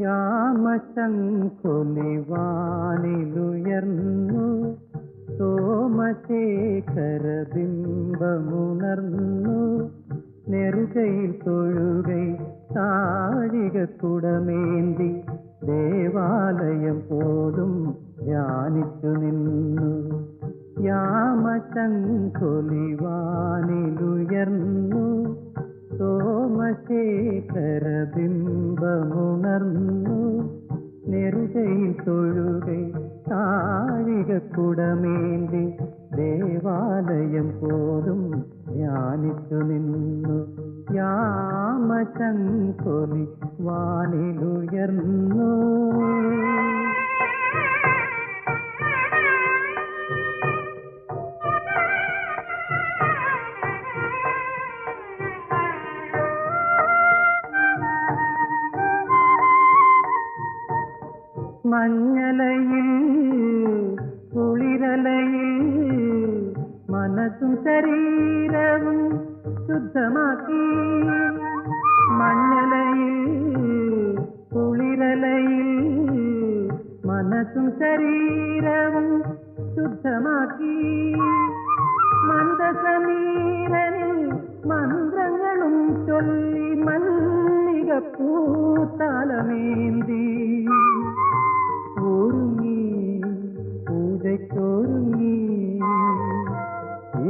യാമശംഖുലിവാനിലുയർന്നു സോമശേഖരബിംബമുണർന്നു നെറുകയിൽ തൊഴുകൈ താഴികക്കുടമേന്തി ദേവാലയം പോലും ധ്യാനിച്ചു നിന്നു. യാമശംഖുലിവാനിലുയർന്നു സോമശേഖരബിംബമുണർന്നു നെറുകയിൽ തൊഴുകൈ താഴികക്കുടമേന്തി ദേവാലയം പോലും ധ്യാനിച്ചു നിന്നു. യാമശംഖുലി വാനിലുയർന്നു. മഞ്ഞലയിൽ കുളിരലയിൽ മനസ്സും ശരീരവും ശുദ്ധമാക്കി. മഞ്ഞലയിൽ കുളിരലയിൽ മനസ്സും ശരീരവും ശുദ്ധമാക്കി. മന്ദസമീരനിൽ മന്ത്രങ്ങളും ചൊല്ലി മല്ലികപ്പൂത്താലമേന്തി ഒരുങ്ങി പൂജയ്ക്കൊരുങ്ങി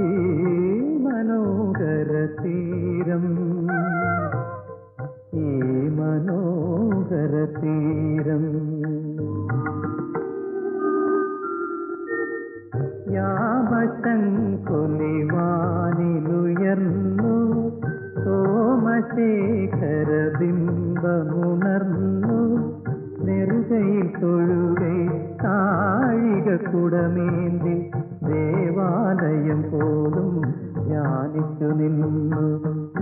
ഈ മനോഹര തീരം, ഈ മനോഹര തീരം. യാമശംഖുലിവാനിലുയർന്നു സോമശേഖരബിംബമുണർന്നു നെറുകയിൽ തൊഴുകൈ താഴികക്കുടമേന്തി ദേവാലയം പോലും ധ്യാനിച്ചു നിന്നു.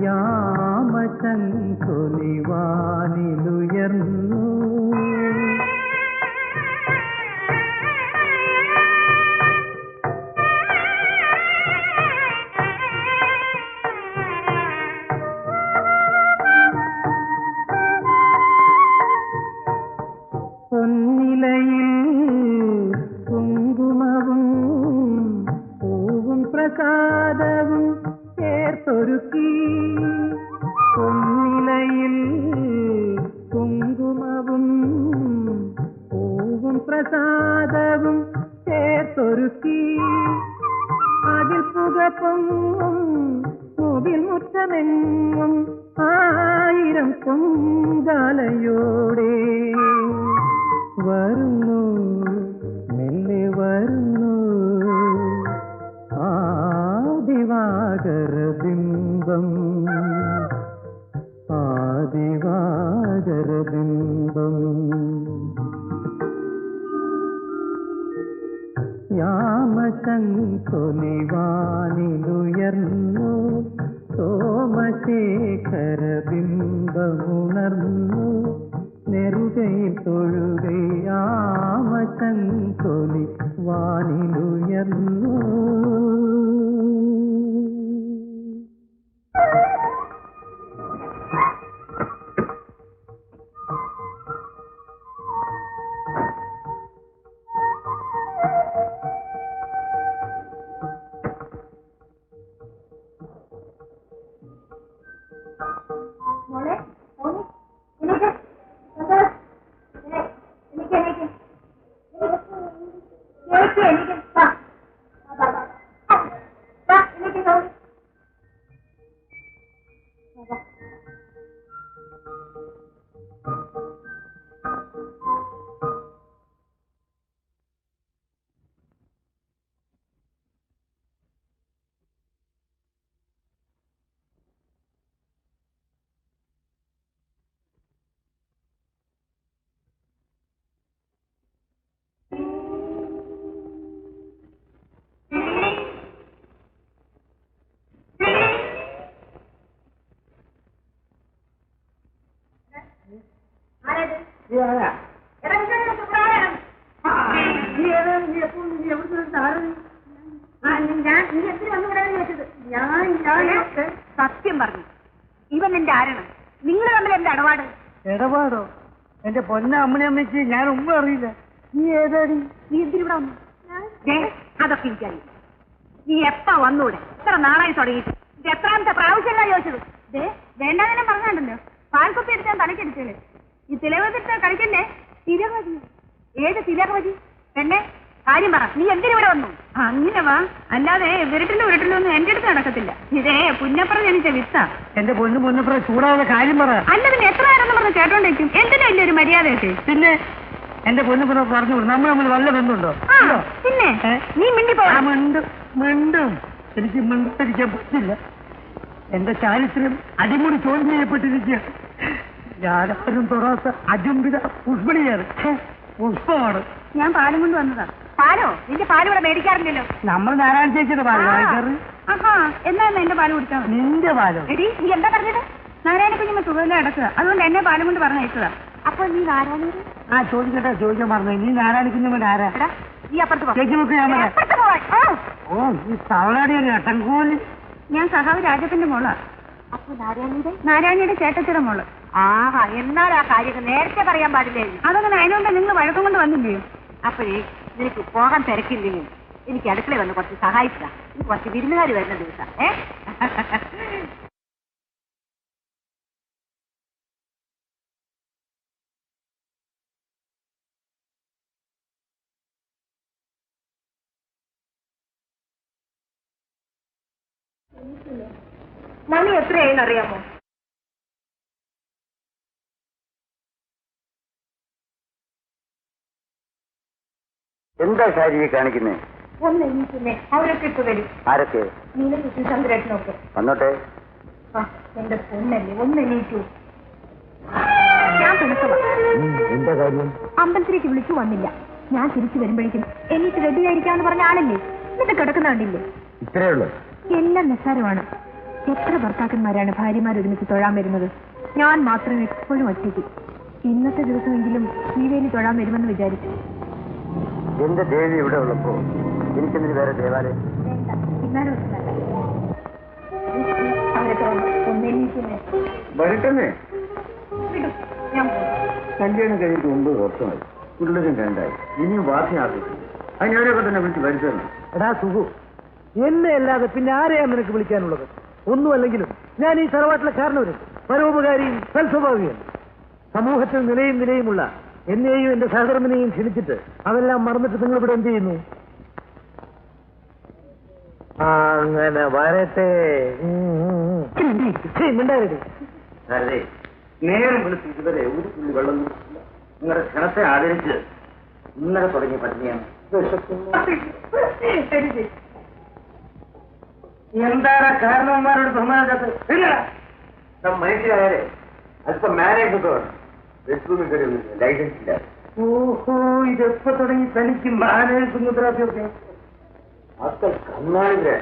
യാമശംഖുലിവാനിലുയർന്നു. പൊന്നിലയിൽ കുങ്കുമവും പൂവും പ്രസാദവും ചേർത്തൊരുക്കി. പൊന്നിലയിൽ കുങ്കുമവും പൂവും പ്രസാദവും ചേർത്തൊരുക്കി. അതിൽ പുക പൊങ്ങും മുകിൽ മുറ്റമെങ്ങും ആയിരം പൊങ്കാലയോടെ വരുന്നു മെല്ലെ വരുന്നു ആദിവാകരബിംബം, ആദിവാകരബിംബം. യാമശംഖുലിവാനിലുയർന്നു സോമശേഖരബിംബമുണർന്നു നെറുകയിൽ തൊഴുകൈ യാമശംഖുലി വാനിലുയർന്നു. സത്യം പറഞ്ഞു, ഇവൻ എന്റെ ആരാണ്? നിങ്ങൾ തമ്മിൽ എന്റെ ഇടപാട്? ഇടപാടോ? എന്റെ പൊന്ന അമ്മണിയമ്മയ്ക്ക് ഞാൻ ഒന്നും അറിയില്ല. നീ ഏതാടി? നീ എന്തിനിവിടെ വന്നു? അതൊക്കെ എനിക്കറിയില്ല. നീ എപ്പ വന്നൂടെ? ഇത്ര നാളായി തുടങ്ങിയിട്ട് ഇത് എത്രാമത്തെ പ്രാവശ്യമല്ല ചോദിച്ചത്? വേണ്ടാന്നെ പറഞ്ഞാണ്ടല്ലോ. പാൽക്കുപ്പി എടുത്താൽ തലക്കെടുത്തല്ലേ? ഈ തിലകത്തിട്ട് കളിക്കണ്ടേ? തിലകവതി? ഏത് തിലകവതി? പെണ്ണെ കാര്യം പറ, നീ എന്തിനിവിടെ വന്നു? അങ്ങനെ വാ, അല്ലാതെ വിരട്ടിലൊന്നും എന്റെ അടുത്ത് നടക്കത്തില്ല. ഇതേ പുന്നപ്പുറം ജനിച്ച വിത്ത. എന്റെ പൊന്നു പൊന്നപ്പുറം ചൂടാവുന്ന കാര്യം പറ. അല്ല പിന്നെ എത്ര നേരം പറഞ്ഞ് കേട്ടോണ്ടിരിക്കും. എന്തിനാ ഇല്ല ഒരു മര്യാദയൊക്കെ? പിന്നെ എന്റെ പൊന്നുപുറം പറഞ്ഞു നമ്മൾ വല്ല ബന്ധമുണ്ടോ? പിന്നെ നീ മിണ്ടിപ്പോ. മിണ്ടും. എനിക്ക് മിണ്ടിരിക്കാൻ പറ്റില്ല. എന്റെ ചാരിത്രം അടിമുടി ചോദ്യം ചെയ്യപ്പെട്ടിരിക്കുക. ഞാനാരും തൊടാത്ത അജുംബിത പുഷ്പണിയാണ്. പുഷ്പമാണ്. ഞാൻ പാലും കൊണ്ട് വന്നതാ. പാലോ? നിന്റെ പാല് ഇവിടെ മേടിക്കാറില്ലല്ലോ. നമ്മൾ നാരായണ ചേച്ചിയുടെ പാല് വാങ്ങിക്കാറ്. ആഹാ, എന്നാ എന്റെ പാല് കുടിച്ചാൽ മതി. നിന്റെ പാലോ? എടി നീ എന്താ പറഞ്ഞത്? നാരായണ കുഞ്ഞമ്മ സുഖമില്ല അടക്കുക, അതുകൊണ്ട് എന്നെ പാലും കൊണ്ട് പറഞ്ഞയച്ചതാ. അപ്പൊ നീ നാരായണ? ചോദിക്കാൻ പറഞ്ഞു. നീ നാരായണ കുഞ്ഞമ്മ ആരാ? നീ അപ്പുറത്ത് ചേച്ചി നോക്ക്. ഞാൻ പറയാം. ഓ ഈ തവളാടി ഒരു എട്ടൻകോല്. ഞാൻ സഹാവ് രാജത്തിന്റെ മോളാ. അപ്പൊ നാരായണിയുടെ ചേട്ടത്തിയുടെ മോള്. ആഹാ, എന്നാൽ ആ കാര്യമൊക്കെ നേരത്തെ പറയാൻ പാടില്ലേ? അതങ്ങനെ അതിനുകൊണ്ട് നിങ്ങൾ വഴക്കം കൊണ്ട് വന്നില്ലേ? അപ്പോഴേ നിനക്ക് പോകാൻ തിരക്കില്ലെങ്കിൽ എനിക്ക് അടുക്കള വന്ന് കുറച്ച് സഹായിച്ചാ. കുറച്ച് വിരുന്നുകാർ വരുന്ന ദിവസം. മണി എത്രയായെന്ന് അറിയാമോ? എന്താ ശാരീരിക കാണിക്കുന്നേ? ഒന്ന് എണീക്കുന്നേ, അവരൊക്കെ ഇപ്പൊ വരും. ആരൊക്കെ? നീലക്കുട്ടി ചന്ദ്രേട്ടനൊക്കെ. വന്നോട്ടെ. എന്റെ പൊന്നല്ലേ, ഒന്ന് എണീറ്റു. ഞാൻ പെടുത്തവാ. എന്താ കാര്യം? അമ്പലത്തിലേക്ക് വിളിച്ചു വന്നില്ല. ഞാൻ തിരിച്ചു വരുമ്പോഴേക്കും എണീറ്റ് റെഡിയായിരിക്കാന്ന് പറഞ്ഞ ആളല്ലേ? എന്നിട്ട് കിടക്കുന്ന കണ്ടില്ലേ? ഇത്രേ ഉള്ളൂ. എല്ലാം നിസ്സാരമാണ്. എത്ര ഭർത്താക്കന്മാരാണ് ഭാര്യമാർ ഒരുമിച്ച് തൊഴാൻ വരുന്നത്? ഞാൻ മാത്രം എപ്പോഴും ഒറ്റയ്ക്ക്. ഇന്നത്തെ ദിവസമെങ്കിലും ശ്രീവേലി തൊഴാൻ വരുമെന്ന് വിചാരിച്ചു. എന്റെ ദേവി ഇവിടെ ഉള്ളപ്പോ എനിക്കെന്തിന് വേറെ ദേവാലയം? വരട്ടെന്നേ. കല്യാണം കഴിഞ്ഞിട്ട് 9 വർഷമായി. പിള്ളേരും രണ്ടായി. ഇനിയും വാർത്ത ആർക്കും അത് ഞാനൊക്കെ തന്നെ വിളിച്ച് വരുത്തുന്നു. എടാ സുഖു, എന്നെ അല്ലാതെ പിന്നെ ആരെയാണ് നിനക്ക് വിളിക്കാനുള്ളത്? ഒന്നുമല്ലെങ്കിലും ഞാൻ ഈ തറവാട്ടിലെ കാരണവരും പരോപകാരിയും സൽസ്വഭാവിയും. സമൂഹത്തിൽ നിലയുമുള്ള എന്നെയും എന്റെ സഹധർമ്മിനെയും ക്ഷണിച്ചിട്ട് അതെല്ലാം മറന്നിട്ട് നിങ്ങൾ ഇവിടെ എന്ത് ചെയ്യുന്നു? അങ്ങനെ വരട്ടെ. മിണ്ടായിരുന്നു. നേരം വിളിച്ച് ഇതുവരെ ഒരു തുള്ളി വെള്ളം കുടിച്ചില്ല. നിങ്ങളുടെ ക്ഷണത്തെ ആദരിച്ച് ഇന്നലെ തുടങ്ങിയ പത്നിയാണ്. എന്താണ് കാരണവന്മാരോട് ബഹുമാനത്ത്? മനുഷ്യരായാലേ അല്പം മാനേജ് ഒക്കെ വേണം. ബെഡ്റൂമിൽ കയറി ലൈസൻസ് ഇല്ല. ഓഹോ, ഇതെപ്പോ തുടങ്ങി തനിക്ക് മാനേജ് മുദ്രാഭ്യൊക്കെ? അത്ര കണ്ണാടില്ലേ?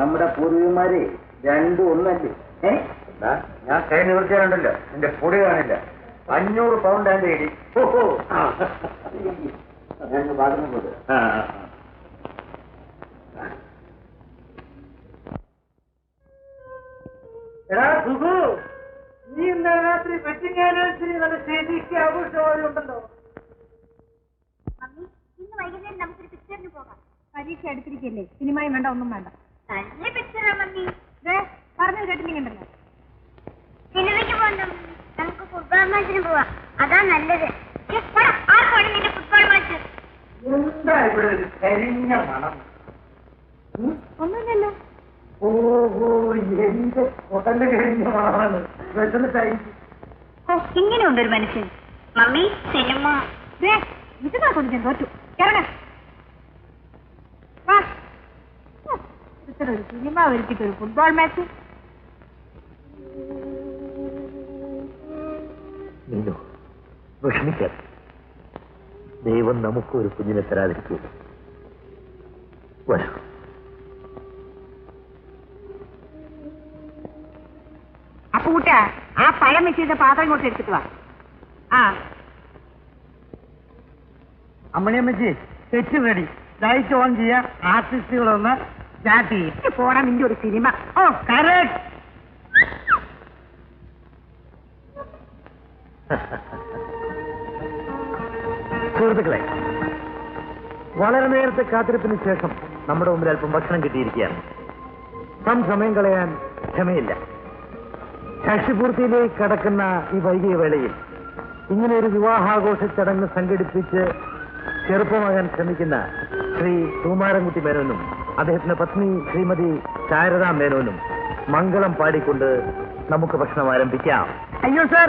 നമ്മുടെ പൂർവികന്മാരെ രണ്ടും ഒന്നല്ലേ? ഞാൻ കൈ നിവർത്തിയാലുണ്ടല്ലോ എന്റെ പൊടി കാണില്ല. 500 പൗണ്ട് എന്റെ ഇടി. ഓഹോ, പാടുന്ന പോലെ. എടാ സുഖു, നീ ഇന്നലെ രാത്രി വെഡിങ് ആനിവേഴ്സറി നല്ല സ്റ്റേജിക്ക് ആഘോഷമായുണ്ടല്ലോ. ഇന്ന് വൈകുന്നേരം നമുക്കൊരു പിക്ചറിന് പോകാം. പരീക്ഷ അടുത്തിരിക്കല്ലേ, സിനിമയും വേണ്ട, ഒന്നും വേണ്ട. നല്ല പിക്ചറാ മമ്മി. പറഞ്ഞു കേട്ടിട്ടുണ്ടല്ലോ. സിനിമയ്ക്ക് പോകണ്ട, നമുക്ക് ഫുട്ബോൾ മാച്ചിന് പോവാം. അതാ നല്ലത്. ആർക്കാണ് നിന്റെ ഫുട്ബോൾ മാച്ച്? എന്താ ഇവിടെ ഒരു കരിഞ്ഞ മണം? ഒന്നുമില്ലല്ലോ. ഓഹോ, എന്റെ ഉടല് കഴിഞ്ഞ മണമാണ്. ഇങ്ങനെ ഉണ്ടൊരു മനുഷ്യൻ. മമ്മി സിനിമ ഇതിനാ കൊണ്ടിരിക്കാൻ തോറ്റു. ഇറങ്ങ ഇത്ര ഒരു സിനിമ ഒരുക്കിട്ട് ഒരു ഫുട്ബോൾ മാച്ച്. വിഷമിക്കാതെ, ദൈവം നമുക്ക് ഒരു കുഞ്ഞിനെ തരാതിരിക്കുക. വരൂ. അപ്പൊ കൂട്ടാ, ആ പഴം വെച്ചിരുന്ന പാത്രം ഇങ്ങോട്ട് എടുത്തിട്ട് വാ. അമ്മണിയമ്മച്ചി, തെറ്റ് റെഡി. ലൈറ്റ് ഓൺ ചെയ്യാം. ആർട്ടിസ്റ്റുകളൊന്ന് സ്റ്റാർട്ട് ചെയ്യും. പോടാ നിന്റെ ഒരു സിനിമ. ഓ കറക്റ്റ്. സുഹൃത്തുക്കളെ, വളരെ നേരത്തെ കാത്തിരിപ്പിന് ശേഷം നമ്മുടെ മുമ്പിൽ അല്പം ഭക്ഷണം കിട്ടിയിരിക്കുകയാണ്. സമയം കളയാൻ ക്ഷമയില്ല. സാക്ഷിപൂർത്തിയിലേക്ക് കടക്കുന്ന ഈ വൈകിയ വേളയിൽ ഇങ്ങനെ ഒരു വിവാഹാഘോഷ ചടങ്ങ് സംഘടിപ്പിച്ച് ചെറുപ്പമാകാൻ ശ്രമിക്കുന്ന ശ്രീ സുകുമാരൻകുട്ടി മേനോനും അദ്ദേഹത്തിന്റെ പത്നി ശ്രീമതി ശാരദാ മേനോനും മംഗളം പാടിക്കൊണ്ട് നമുക്ക് ഭക്ഷണം ആരംഭിക്കാം. അയ്യോ സാർ,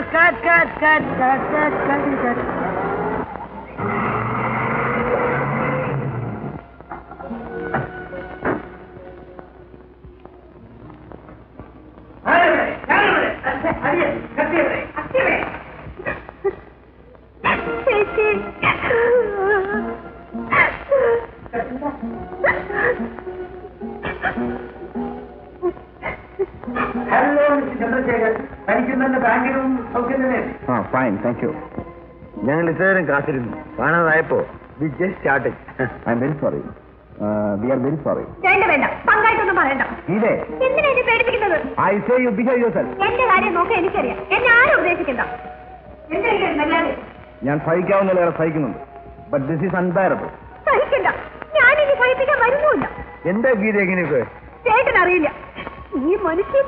ഹലോ മിസ്റ്റർ ചന്ദ്രശേഖർ, തനിക്കുന്ന ബാങ്കിലും സൗഖ്യം തന്നെ? Fine, thank you. ഞങ്ങൾ ഇത്രയും കാത്തിരുന്നു. കാണാതായപ്പോ we just starting. I'm very sorry. We are very sorry. വേണ്ട, പങ്കായിട്ടൊന്നും പറയണ്ട. ഇതേ എന്തിനാ എന്നെ പേടിപ്പിക്കുന്നത്? I say you behave yourself. എന്റെ കാര്യം നോക്കാൻ എനിക്കറിയാം. എന്നെ ആരും ഉപദേശിക്കണ്ട. ഞാൻ സഹിക്കാവുന്നതിലേറെ സഹിക്കുന്നുണ്ട്. But this is unbearable. സഹിക്കണ്ട, ഞാനിനി സഹിപ്പിക്കാൻ വരുന്നുമില്ല. എന്താ ഗീത എങ്ങനെയൊക്കെ? ചേട്ടൻ അറിയില്ല, ഈ മനുഷ്യൻ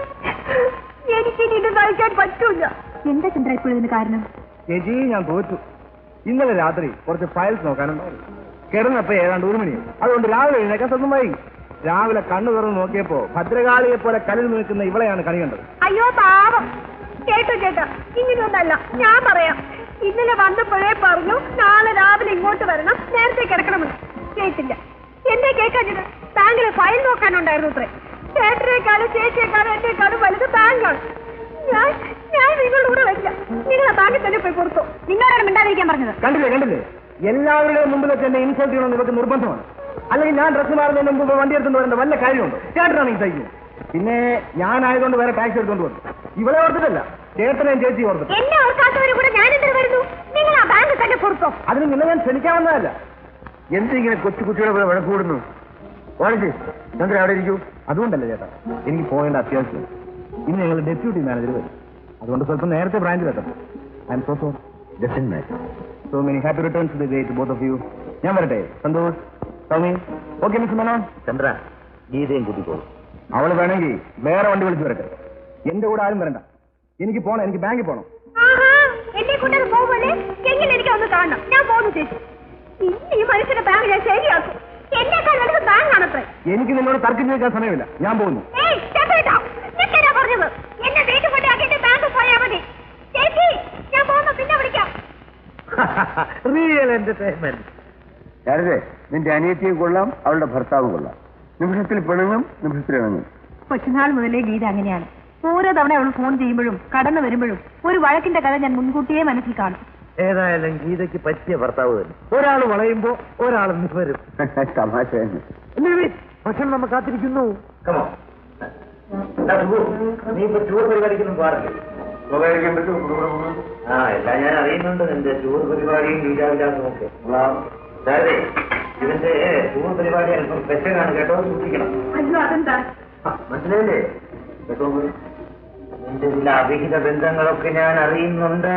എനിക്കിനി ഇത് സഹിക്കാൻ പറ്റൂല. എന്താ ചന്ദ്ര ഇപ്പോൾ ഇതിന് കാരണം? ചേച്ചി, ഞാൻ തോറ്റു. ഇന്നലെ രാത്രി കുറച്ച് ഫയൽസ് നോക്കാനുണ്ടായിരുന്നു. കിടന്നപ്പോ ഏതാണ്ട് 1 മണി. അതുകൊണ്ട് രാവിലെ എഴുന്നേക്കാൻ സ്വന്തം വൈകി. രാവിലെ കണ്ണു തുറന്ന് നോക്കിയപ്പോ ഭദ്രകാളിയെ പോലെ കല്ലിൽ നിൽക്കുന്ന ഇവളെയാണ് കണി കണ്ടത്. അയ്യോ പാവം. കേട്ടോ ചേട്ടാ, ഇങ്ങനെയൊന്നല്ല, ഞാൻ പറയാം. ഇന്നലെ വന്നപ്പോഴേ പറഞ്ഞു നാളെ രാവിലെ ഇങ്ങോട്ട് വരണം, നേരത്തെ കിടക്കണമെന്ന്. കേട്ടില്ല. എന്നെ കേൾക്കാഞ്ഞത്? ബാങ്കിലെ ഫയൽ നോക്കാനുണ്ടായിരുന്നു അത്രേ. ചേട്ടനേക്കാളും ചേച്ചിയേക്കാളും എന്റെക്കാളും വലുത് ബാങ്കാണ്. ഞാൻ നിങ്ങളുടെ കൂടെ വരില്ല. നിങ്ങളെ ബാങ്കിൽ തന്നെ പോയി കൊടുത്തു. നിങ്ങളാണ് മിണ്ടാതിരിക്കാൻ പറഞ്ഞത്. കണ്ടില്ലേ, എല്ലാവരുടെയും മുമ്പിൽ വെച്ച് എന്നെ ഇൻസൾട്ട് ചെയ്യണമെന്ന് ഇവർക്ക് നിർബന്ധമാണ്. അല്ലെങ്കിൽ ഞാൻ ഡ്രസ് മാറുന്നതിന് മുമ്പ് വണ്ടി എടുത്തുകൊണ്ട് വരേണ്ട വല്ല കാര്യമുണ്ടോ? ചേട്ടനാണ് ഈ സഹിക്കുന്നത്. പിന്നെ ഞാനായതുകൊണ്ട് വേറെ ടാക്സി എടുത്തുകൊണ്ട് വന്നു. ഇവളെ ഓർത്തിട്ടല്ല, ചേട്ടനെയും ചേച്ചി ഓർത്തിട്ട്. എന്നെ ഓർക്കാത്തവരും കൂടെ ഞാൻ എന്തിനു വരുന്നു? നിങ്ങൾ ആ ബാങ്ക് തന്നെ കൊടുത്തോ. അതിന് നിന്നെ ഞാൻ ക്ഷണിക്കാവുന്നതല്ല. എന്തിങ്ങനെ കൊച്ചുകുട്ടിയുടെ പോലെ വഴക്കൂടുന്നു? വാണിജ്യ ചന്ദ്ര അവിടെ ഇരിക്കൂ. അതുകൊണ്ടല്ല ചേട്ടാ, എനിക്ക് പോകേണ്ട അത്യാവശ്യം. ഇന്ന് ഞങ്ങൾ ഡെപ്യൂട്ടി മാനേജർ വരും. അതുകൊണ്ട് സ്വല്പം നേരത്തെ ബ്രാഞ്ചിൽ എത്തണം. I'm so sorry. So many happy returns to the day to both of you. ഞാൻ വരട്ടെ? Santosh, Tommy, okay mister Menon. Chandra, ഗീതയും കൂട്ടിക്കോളൂ. അവള് വേണമെങ്കിൽ വേറെ വണ്ടി വിളിച്ചു വരട്ടെ. എന്റെ കൂടെ ആരും വരണ്ട. എനിക്ക് പോണം, എനിക്ക് ബാങ്കിൽ പോണം. എന്നെ കൊണ്ടത് പോകുമല്ലേ? എങ്ങനെ എനിക്ക് ഒന്ന് കാണണം. ഞാൻ പോകുന്നു ചേച്ചി. ഈ മനുഷ്യന്റെ ബാങ്ക് ഞാൻ ശരിയാക്കും. എന്നെക്കാൾ വലുത് ബാങ്കാണത്രേ. എനിക്ക് നിന്നോട് തർക്കം ചോദിക്കാൻ സമയമില്ല. ഞാൻ പോകുന്നു. പറഞ്ഞത് എന്നെ വീട്ടിൽ കൊണ്ടാക്കിട്ട് ബാങ്ക് പോയാ മതി. ചേച്ചി, ഞാൻ പോകുന്നു, പിന്നെ വിളിക്കാം. Real entertainment. ശാരദേ, നിന്റെ അനിയത്തിയും കൊള്ളാം, അവളുടെ ഭർത്താവും കൊള്ളാം. നിമിഷത്തിൽ പിണങ്ങും, നിമിഷത്തിൽ ഇണങ്ങും. കൊച്ചുനാൾ മുതലേ ഗീത അങ്ങനെയാണ്. ഓരോ തവണ അവൾ ഫോൺ ചെയ്യുമ്പോഴും കടന്നു വരുമ്പോഴും ഒരു വഴക്കിന്റെ കഥ ഞാൻ മുൻകൂട്ടിയെ മനസ്സിൽ കാണും. ഏതായാലും ഗീതയ്ക്ക് പറ്റിയ ഭർത്താവ് തന്നെ. ഒരാൾ വളയുമ്പോ ഒരാൾ നിവരും. തമാശ. ഭക്ഷണം നമ്മൾ കാത്തിരിക്കുന്നു. നീ ഇപ്പൊ ടൂർ പരിപാടിക്കൊന്നും പാടില്ലേ? എല്ലാം ഞാൻ അറിയുന്നുണ്ട്. നിന്റെ ടൂർ പരിപാടിയും ലീലാവിലാസും ഒക്കെ. അതായത് ഇതിന്റെ ടൂർ പരിപാടി അല്പം സ്പെഷ്യലാണ് കേട്ടോ, സൂക്ഷിക്കണം. അയ്യോ, അതെന്താ? മനസ്സിലായില്ലേ? കേട്ടോ, നിന്റെ ചില അവിഹിത ബന്ധങ്ങളൊക്കെ ഞാൻ അറിയുന്നുണ്ട്.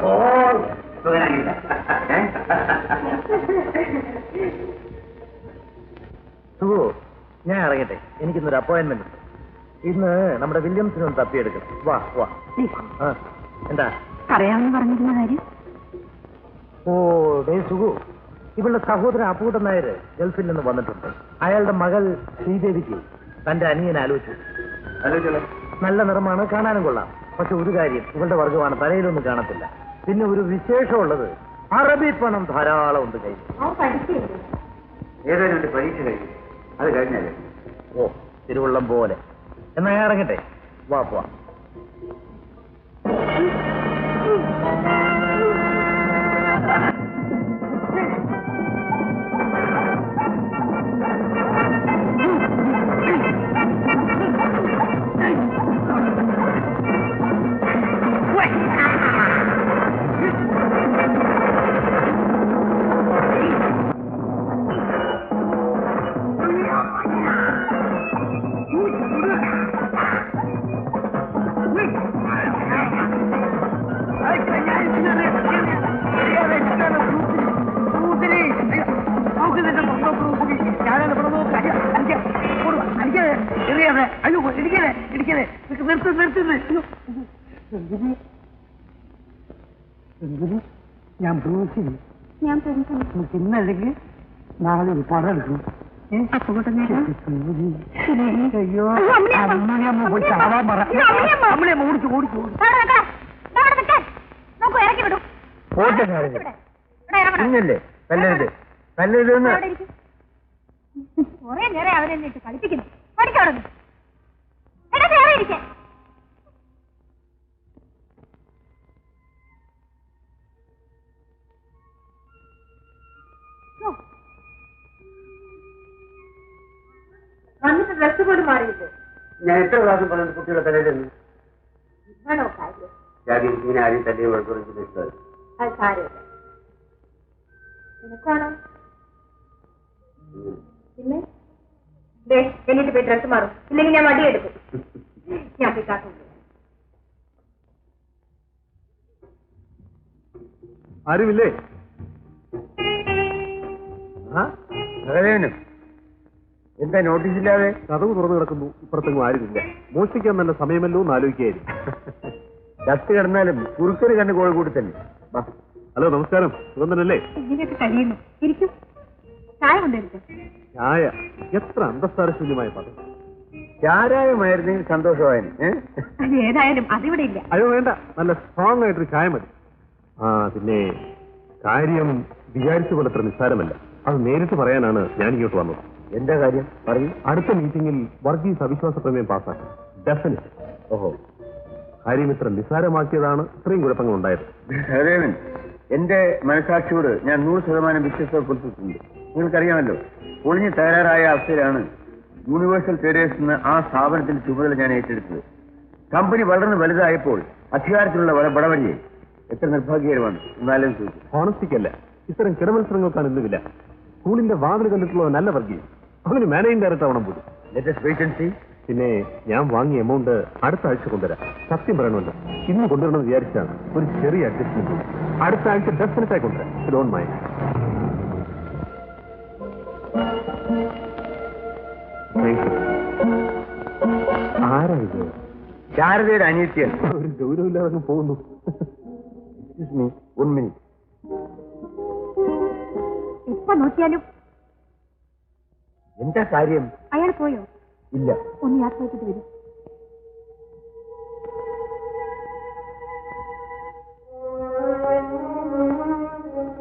ഓ, സുഖു, ഞാൻ ഇറങ്ങട്ടെ. എനിക്കിന്നൊരു അപ്പോയിന്റ്മെന്റ് ഉണ്ട്. ഇന്ന് നമ്മുടെ വില്യംസിനൊന്ന് തപ്പിയെടുക്കണം. വാ വാ. എന്താ പറയാമെന്ന് പറഞ്ഞിരുന്ന കാര്യം? ഓ ഡേ സുഖു, ഇവളുടെ സഹോദരൻ അപ്പൂട്ടൻ നായർ ഗൾഫിൽ നിന്ന് വന്നിട്ടുണ്ട്. അയാളുടെ മകൾ ശ്രീദേവിക്ക് തന്റെ അനിയൻ ആലോചിച്ചു. നല്ല നിറമാണ്, കാണാനും കൊള്ളാം. പക്ഷെ ഒരു കാര്യം, ഇവളുടെ വർഗമാണ്, തലയിലൊന്നും കാണത്തില്ല. പിന്നെ ഒരു വിശേഷമുള്ളത്, അറബി പണം ധാരാളം ഉണ്ട് കയ്യിൽ. ഏതായാലും ഒരു പരീക്ഷ കഴിയും, അത് കഴിഞ്ഞാലേ. ഓ, തിരുവള്ളം പോലെ. എന്നാ ഞാൻ ഇറങ്ങട്ടെ. വാ പോവാ. ഇടിക്കാതെ. അയ്യോ ഇടിക്കാതെ ഇടിക്കാതെ. നിർത്തുന്നു. ഞാൻ ബ്രൂസിന് ഇന്നല്ലെങ്കിൽ നാളെ ഒരു പടം എടുക്കും. അയ്യോ അമ്മയമ്മ പോയി ചാവാൻ പറ. അമ്മയമ്മ ഓടിച്ചു. ഇന്നല്ലേ നല്ലതെന്ന് കുറെ നേരം അവരെന്നെ ഇട്ട് കളിപ്പിക്കുന്നു. പഠിക്കാറുണ്ട്. എടാ വേറെ ഇരിക്കേ. വന്നിട്ട് ഡ്രസ് പോലും മാറിയിട്ട് ഞാൻ എത്ര പ്രാവശ്യം പറഞ്ഞു കുട്ടികളെ തലയിലെന്ന് ഇതാണോ കാര്യം? ഇങ്ങനെ ആരെയും തല്ലിയ കുഴപ്പമില്ല. അത് സാരമില്ല. നിനക്കാണോ? പിന്നെ എന്നിട്ട് പോയി ഡ്രസ് മാറും. ഇല്ലെങ്കിൽ ഞാൻ വടിയെടുക്കും. ഞാൻ പോയി കാട്ടുണ്ട്. ആരുമില്ലേ? എന്താ നോട്ടീസ് ഇല്ലാതെ? കഥവ് തുറന്നു കിടക്കുന്നു. ഇപ്പുറത്തെങ്ങും ആരുമില്ല. മോഷ്ടിക്കാൻ നല്ല സമയമല്ലോ എന്ന് ആലോചിക്കായിരുന്നു. ചത്ത് കിടന്നാലും കുറുക്കര് കണ്ട് കോഴിക്കൂടി തന്നെ. ഹലോ, നമസ്കാരം. സുഗന്ധനല്ലേ? ഇങ്ങനെയൊക്കെ കഴിയുന്നു. ഇരിക്കും. ചായ കൊണ്ടിരിക്കും. ചായ എത്ര അന്തസ്സാരശൂന്യമായ പദം. ചാരായമായിരുന്നെങ്കിൽ സന്തോഷമായിരുന്നു. അത് ഏതായാലും അതിവിടെ ഇല്ല. അയ്യോ വേണ്ട, നല്ല സ്ട്രോങ് ആയിട്ടൊരു ചായ മതി. പിന്നെ കാര്യം വിചാരിച്ച പോലെ അത്ര നിസ്സാരമല്ല. അത് നേരിട്ട് പറയാനാണ് ഞാൻ ഇങ്ങോട്ട് വന്നത്. എന്താ കാര്യം പറയൂ. അടുത്ത മീറ്റിംഗിൽ വർഗീസ് അവിശ്വാസ പ്രമേയം പാസ്സാക്കും. ഡെഫിനറ്റ്. ഓഹോ, കാര്യം ഇത്ര നിസ്സാരമാക്കിയതാണ് ഇത്രയും കുഴപ്പങ്ങൾ ഉണ്ടായത്. സഹദേവൻ, എന്റെ മനസാക്ഷിയോട് ഞാൻ 100% വിശ്വസ്ത പുലർത്തിയിട്ടുണ്ട്. നിങ്ങൾക്കറിയാമല്ലോ, പൊളിഞ്ഞ് തയ്യാറായ അവസ്ഥയിലാണ് യൂണിവേഴ്സൽ ട്രേഡേഴ്സ് എന്ന ആ സ്ഥാപനത്തിന്റെ ചുമതല ഞാൻ ഏറ്റെടുത്തത്. കമ്പനി വളർന്ന് വലുതായപ്പോൾ അധികാരത്തിലുള്ള വടവഴിയെ എത്ര നിർഭാഗ്യകരമാണ് എന്നാലും ചോദിച്ചു. ഹോണസ്റ്റിക്കല്ല, ഇത്തരം കിടമത്സരങ്ങൾക്കാണ് ഇന്ന് വില. സ്കൂളിന്റെ വാതിൽ കണ്ടിട്ടുള്ള നല്ല വർഗീയം അവന് മാനേജിംഗ് ഡയറക്ടർ ആവണം പോലും. Latest vacancy. പിന്നെ ഞാൻ വാങ്ങിയ എമൗണ്ട് അടുത്ത ആഴ്ച കൊണ്ടുവരാം. സത്യം പറയണമല്ലോ, ഇന്ന് കൊണ്ടുവരണമെന്ന് വിചാരിച്ചാണ്. ഒരു ചെറിയ അഡ്ജസ്റ്റ്മെന്റ് അടുത്ത ആഴ്ച ഡെഫിനറ്റായി കൊണ്ടുവരാം. Don't mind. ആരാ ഇത്? ശാരദയുടെ അനിയത്തിയൽ. ഒരു ഗൗരവമില്ലാതെ പോകുന്നു. എപ്പോ നോക്കിയാലും എന്താ കാര്യം? അയാൾ പോയോ? ഇല്ല. ഒന്ന് യാത്ര ചെയ്തിട്ട് വരും.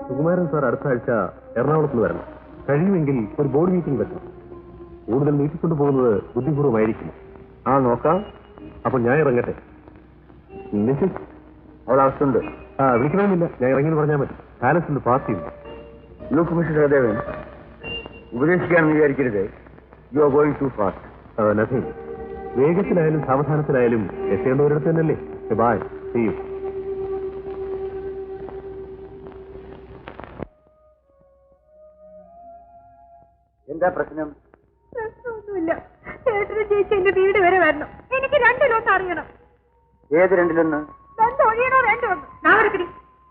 സുകുമാരൻ സാർ അടുത്ത ആഴ്ച എറണാകുളത്ത് നിന്ന് വരണം. കഴിയുമെങ്കിൽ ഒരു ബോർഡ് മീറ്റിംഗ് വെക്കണം. കൂടുതൽ നീട്ടിക്കൊണ്ടു പോകുന്നത് ബുദ്ധിപൂർവ്വമായിരിക്കും. നോക്കാം. അപ്പോൾ ഞാൻ ഇറങ്ങട്ടെ. അവൾ അവസ്ഥയുണ്ട്. വിളിക്കണമെന്നില്ല, ഞാൻ ഇറങ്ങിയെന്ന് പറഞ്ഞാൽ മതി. പാലസിൽ പാർട്ടിയുണ്ട്. ലൂക്ക് മിസ്റ്റർ സഹദേവൻ, ഉപദേശിക്കാണെന്ന് വിചാരിക്കരുത്. You are going too fast. Nothing. വേഗത്തിലായാലും സാവധാനത്തിലായാലും എത്തേണ്ട ഒരിടത്ത് തന്നെയല്ലേ. Bye, see you. എന്താ പ്രശ്നം? പ്രശ്നമൊന്നുമില്ല. ചേട്ടന് ചേച്ചി എന്റെ വീട് വരെ വരണം. എനിക്ക് 2 ലോട്ട് അറിയണം. ഏത് 2 ബന്ധം ഒഴിയണോ വേണ്ടോ? നാളെടുക്കടി.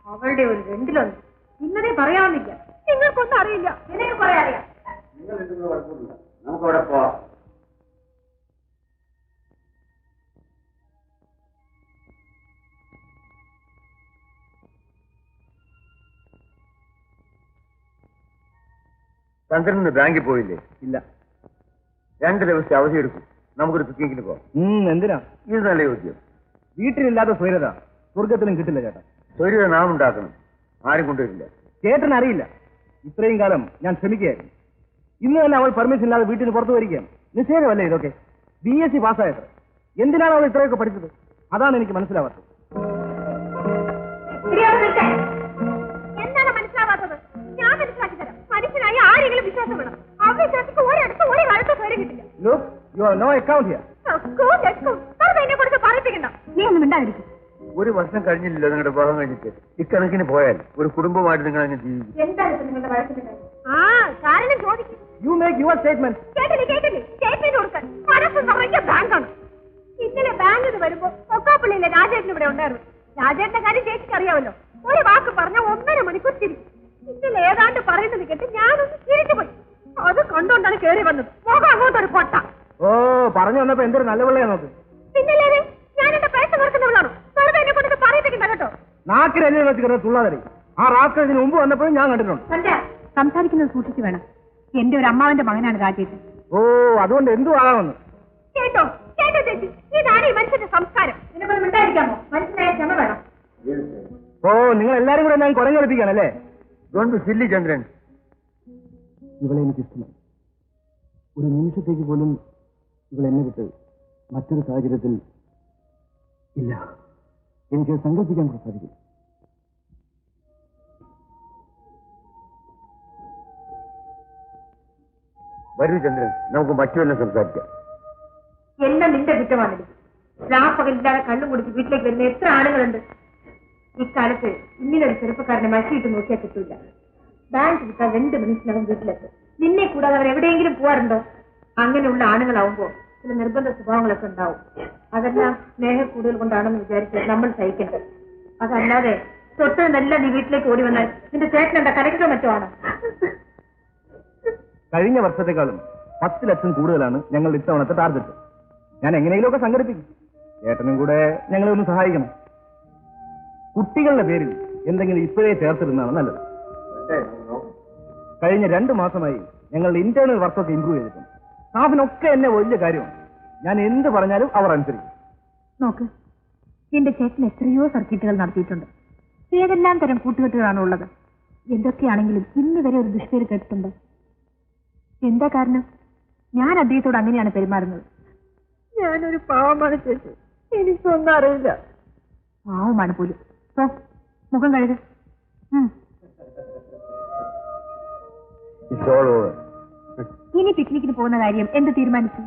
അവളുടെ ഒരു 2 ഇന്നലെ പറയാവുന്നില്ല. നിങ്ങൾക്കൊന്നും അറിയില്ല. എനിക്ക് കുറെ അറിയാം. നമുക്കവിടെ പോവാം. ചന്ദ്രന് ബാങ്കിൽ പോയില്ലേ? ഇല്ല. 2 ദിവസത്തെ അവധി എടുക്കും. നമുക്കൊരു പിക്നിക്കിന് പോവാം. എന്തിനാ? ഇത് നല്ല ചോദ്യം. വീട്ടിലില്ലാത്ത സ്വൈരത സ്വർഗത്തിനും കിട്ടില്ല ചേട്ടാ. സ്വൈരത നാം ഉണ്ടാക്കണം. ആരും കൊണ്ടുവരില്ല. ചേട്ടന് അറിയില്ല. ഇത്രയും കാലം ഞാൻ ശ്രമിക്കുകയായിരുന്നു. ഇന്ന് തന്നെ അവൾ പെർമിഷൻ ഇല്ലാതെ വീട്ടിന് പുറത്തു വരികയാണ്. നിശ്ചയമല്ലേ ഇതൊക്കെ? BSc പാസ്സായത്. എന്തിനാണ് അവൾ ഇത്രയൊക്കെ പഠിച്ചത്? അതാണ് എനിക്ക് മനസ്സിലാവാത്തത്. എന്താണ് മനസ്സിലാവാത്തത്? ഞാൻ മനസ്സിലാക്കി തരാം. മനുഷ്യനായി ആരെങ്കിലും വിശ്വാസം വേണം. അവിശ്വാസിക്ക് ഒരിടത്ത് ഒരു കാലത്ത് പേര് കിട്ടില്ല. Look, you have no account here. എന്നെ കൊടുത്ത് പറയിപ്പിക്കണ്ട. നീ ഒന്നും മിണ്ടാതിരിക്കും. 1 വർഷം കഴിഞ്ഞില്ലല്ലോ നിങ്ങളുടെ വിവാഹം കഴിഞ്ഞിട്ട്. ഇക്കണക്കിന് പോയാൽ ഒരു കുടുംബമായിട്ട് നിങ്ങൾ അങ്ങനെ ജീവിക്കും. എന്താണ് നിങ്ങളുടെ വഴക്കിന്റെ കാരണം ചോദിക്കും. You make your statement. കേട്ടില്ലേ സ്റ്റേറ്റ്മെന്റ് കൊടുക്കാൻ മനസ്സ് നിറഞ്ഞ ബാങ്കാണ്. ഇന്നലെ ബാങ്കിൽ വരുമ്പോ ഒക്കാപ്പള്ളിയിലെ രാജേട്ടൻ ഇവിടെ ഉണ്ടായിരുന്നു. രാജേട്ടന്റെ കാര്യം ചേച്ചിക്ക് അറിയാമല്ലോ. ഒരു വാക്ക് പറഞ്ഞ 1.5 മണിക്കൂർ തിരി. ഇന്നലെ ഏതാണ്ട് പറയുന്നത് കേട്ട് ഞാനൊന്ന് ചിരിച്ചുപോയി. അത് കണ്ടോണ്ടാണ് കേറി വന്നത്. മുഖം അങ്ങോട്ടൊരു പൊട്ട. ഓ പറഞ്ഞു വന്നപ്പോ എന്തൊരു നല്ല പിള്ളയാ നോക്ക്. പിന്നല്ലേ ഞാൻ എന്റെ പൈസ കൊടുക്കുന്നവളാണ്. വെറുതെ എന്നെ കൊണ്ട് പറയിപ്പിക്കണ്ട കേട്ടോ. നാക്കിലെന്നെ വെച്ച് കിടന്ന് തുള്ളാതറി. ആ റാസ്കലിന് മുമ്പ് വന്നപ്പോഴും ഞാൻ കണ്ടിട്ടുണ്ട്. സംസാരിക്കുന്നത് സൂക്ഷിച്ചു വേണം. എന്റെ ഒരു അമ്മാവന്റെ മകനാണ് രാജേഷ്. ഓ അതുകൊണ്ട് എന്തു ആകാമെന്ന് കേട്ടോ കേട്ടോ ചേച്ചി, ഇതാണ് ഈ മനുഷ്യന്റെ സംസ്കാരം. ഇതിനെ മിണ്ടായിരിക്കാമോ? മനുഷ്യനായ ക്ഷമ വേണം. ഓ നിങ്ങൾ എല്ലാരും കൂടെ ഞാൻ കുരങ്ങെടുപ്പിക്കാനല്ലേ? ചില്ലി ചന്ദ്രൻ, ഇവളെ എനിക്ക് ഇഷ്ടമാണ്. ഒരു നിമിഷത്തേക്ക് പോലും ഇവളെന്നെ വിട്ട് മറ്റൊരു സാഹചര്യത്തിൽ ഇല്ല. എനിക്ക് സങ്കല്പിക്കാൻ സാധിക്കും. വരൂ ചന്ദ്രൻ, നമുക്ക് മറ്റുവെല്ലാം സംസാരിക്കാം. എല്ലാം നിന്റെ കുറ്റമാണ്. രാപ്പകലില്ലാതെ കണ്ണും കുടിച്ച് വീട്ടിലേക്ക് വരുന്ന എത്ര ആളുകളുണ്ട്. ഇക്കാലത്ത് ഇങ്ങനൊരു ചെറുപ്പക്കാരനെ മഷിയിട്ട് നോക്കിയാൽ കിട്ടില്ല. ബാങ്ക് വിട്ടാൽ 2 മിനിറ്റിനകം വീട്ടിലെത്തും. നിന്നെ കൂടാതെ അവർ എവിടെയെങ്കിലും പോവാറുണ്ടോ? അങ്ങനെയുള്ള ആണുങ്ങളാവുമ്പോ ചില നിർബന്ധ സ്വഭാവങ്ങളൊക്കെ ഉണ്ടാവും. അതെല്ലാം സ്നേഹക്കൂടുതൽ കൊണ്ടാണെന്ന് വിചാരിച്ച് നമ്മൾ സഹിക്കേണ്ടത്. അതല്ലാതെ തൊട്ടതെല്ലാം നീ വീട്ടിലേക്ക് ഓടി വന്നാൽ നിന്റെ ചേട്ടൻ എന്താ കലക്കോ മറ്റോ ആണ്? കഴിഞ്ഞ വർഷത്തെക്കാളും 10 ലക്ഷം കൂടുതലാണ് ഞങ്ങൾ ഇത്തവണത്തെ ടാർഗറ്റ്. ഞാൻ എങ്ങനെയെങ്കിലുമൊക്കെ സംഘടിപ്പിക്കും. ചേട്ടനും കൂടെ ഞങ്ങളെ ഒന്ന് സഹായിക്കണം. കുട്ടികളുടെ പേരിൽ എന്തെങ്കിലും ഇപ്പോഴേ ചേർത്തിരുന്നതാണ് നല്ലത്. കഴിഞ്ഞ 2 മാസമായി ഞങ്ങളുടെ ഇന്റേണൽ വർക്കൊക്കെ ഇമ്പ്രൂവ് ചെയ്തിട്ടുണ്ട്. സ്റ്റാഫിനൊക്കെ എന്നെ വലിയ കാര്യമാണ്. ഞാൻ എന്ത് പറഞ്ഞാലും അവർ അനുസരിക്കും. നോക്ക്, എന്റെ ചേട്ടൻ എത്രയോ സർക്കിറ്റുകൾ നടത്തിയിട്ടുണ്ട്. ഏതെല്ലാം തരം കൂട്ടുകെട്ടുകളാണ് ഉള്ളത്. എന്തൊക്കെയാണെങ്കിലും ഇന്ന് വരെ ഒരു ദുഷ്പേര് കേട്ടിട്ടുണ്ട്. എന്താ കാരണം? ഞാൻ അദ്ദേഹത്തോട് അങ്ങനെയാണ് പെരുമാറുന്നത്. ഞാനൊരു പാവമാണ് ചേച്ചി, എനിക്കൊന്നും അറിയില്ല. പാവമാണ് പോലും. മുഖം കഴുക. ഇനി പിക്നിക്കിന് പോകുന്ന കാര്യം എന്ത് തീരുമാനിച്ചു?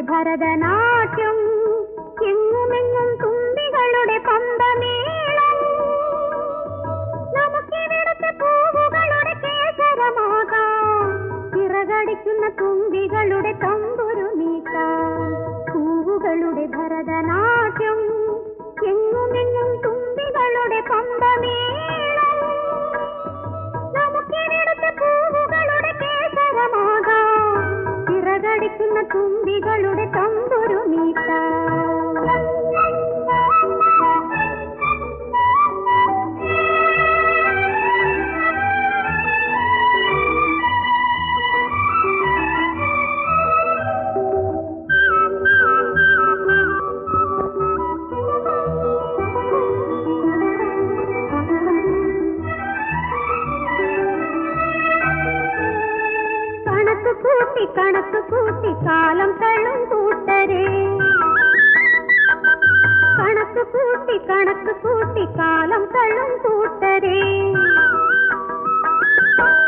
ഭരതനാട്യം എങ്ങുമെങ്ങും തുമ്പികളുടെ പമ്പമേളം, നമുക്കിവിടുത്തെ പൂവുകളുടെ കേസരമാകാം, ചിറകടിക്കുന്ന തുമ്പികളുടെ തമ്പുരു നീക്കാം. പൂവുകളുടെ ഭരതനാട്യം എങ്ങുമെങ്ങും തുമ്പികളുടെ പമ്പമേളം, നമുക്കിവിടുത്തെ പൂവുകളുടെ കേസരമാകാം, ചിറകടിക്കുന്ന തുമ്പികളുടെ തമ്പുരു നീട്ടാം. കണക്ക് കൂട്ടി കാലം തള്ളും കൂട്ടരേ, കണക്ക് കൂട്ടി കാലം തള്ളും കൂട്ടരേ,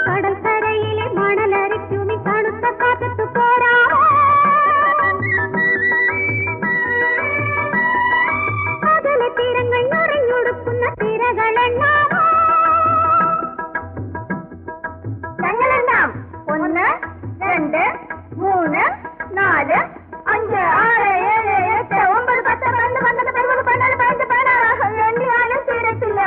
കടൽക്കരയിലെ മണലരയ്ക്കുമി തണുത്ത കാറ്റത്തു പോരാമോ, അകലെ തീരങ്ങൾ നിറഞ്ഞൊടുക്കുന്ന തിരകളെണ്ണാമോ. ഞങ്ങളെല്ലാം 1 2 3 4 5 6 7 8 9 10 11 12 13 14 15 16 എണ്ണിയാലും തീരത്തില്ല.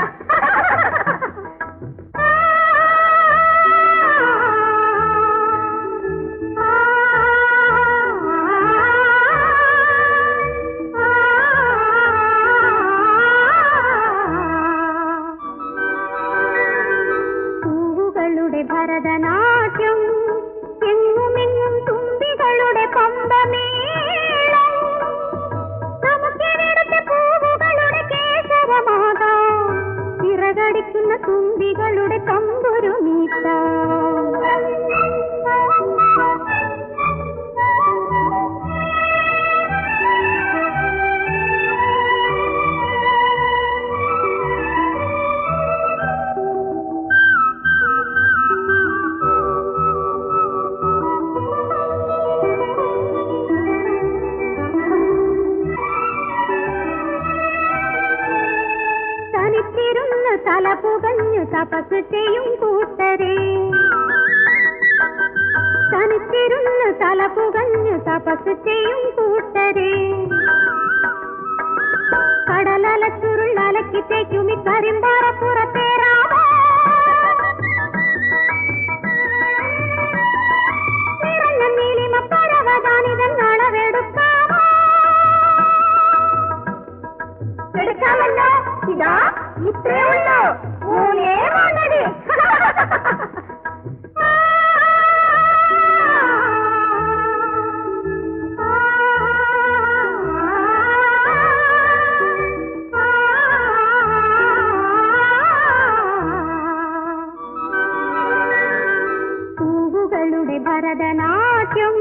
പൂവുകളുടെ ഭരതനാട്യം എങ്ങുമെങ്ങും തുമ്പികളുടെ പമ്പമേളം, നമുക്കിവിടുത്തെ പൂവുകളുടെ കേസരമാകാം, ചിറകടിക്കുന്ന തുമ്പികളുടെ തമ്പുരു നീട്ടാം. തലപുകഞ്ഞു തപസ് ചെയ്യും കൂട്ടരെ തനിച്ചിരുന്ന് തലപുകഞ്ഞു തപസ് ചെയ്യും കൂട്ടരെ കടലല ചുരുളലക്കി തേക്കുമി കരിമ്പാറ പുറത്തേറാവോ നിറഞ്ഞ നീലിമ പരവതാനിതൻ അളവെടുക്കാമോ എടുക്കാമല്ലോ ഇതാ ഇത്രേ ഉള്ളൂ മൂന്നേ വന്നത് പൂവുകളുടെ ഭരതനാട്യം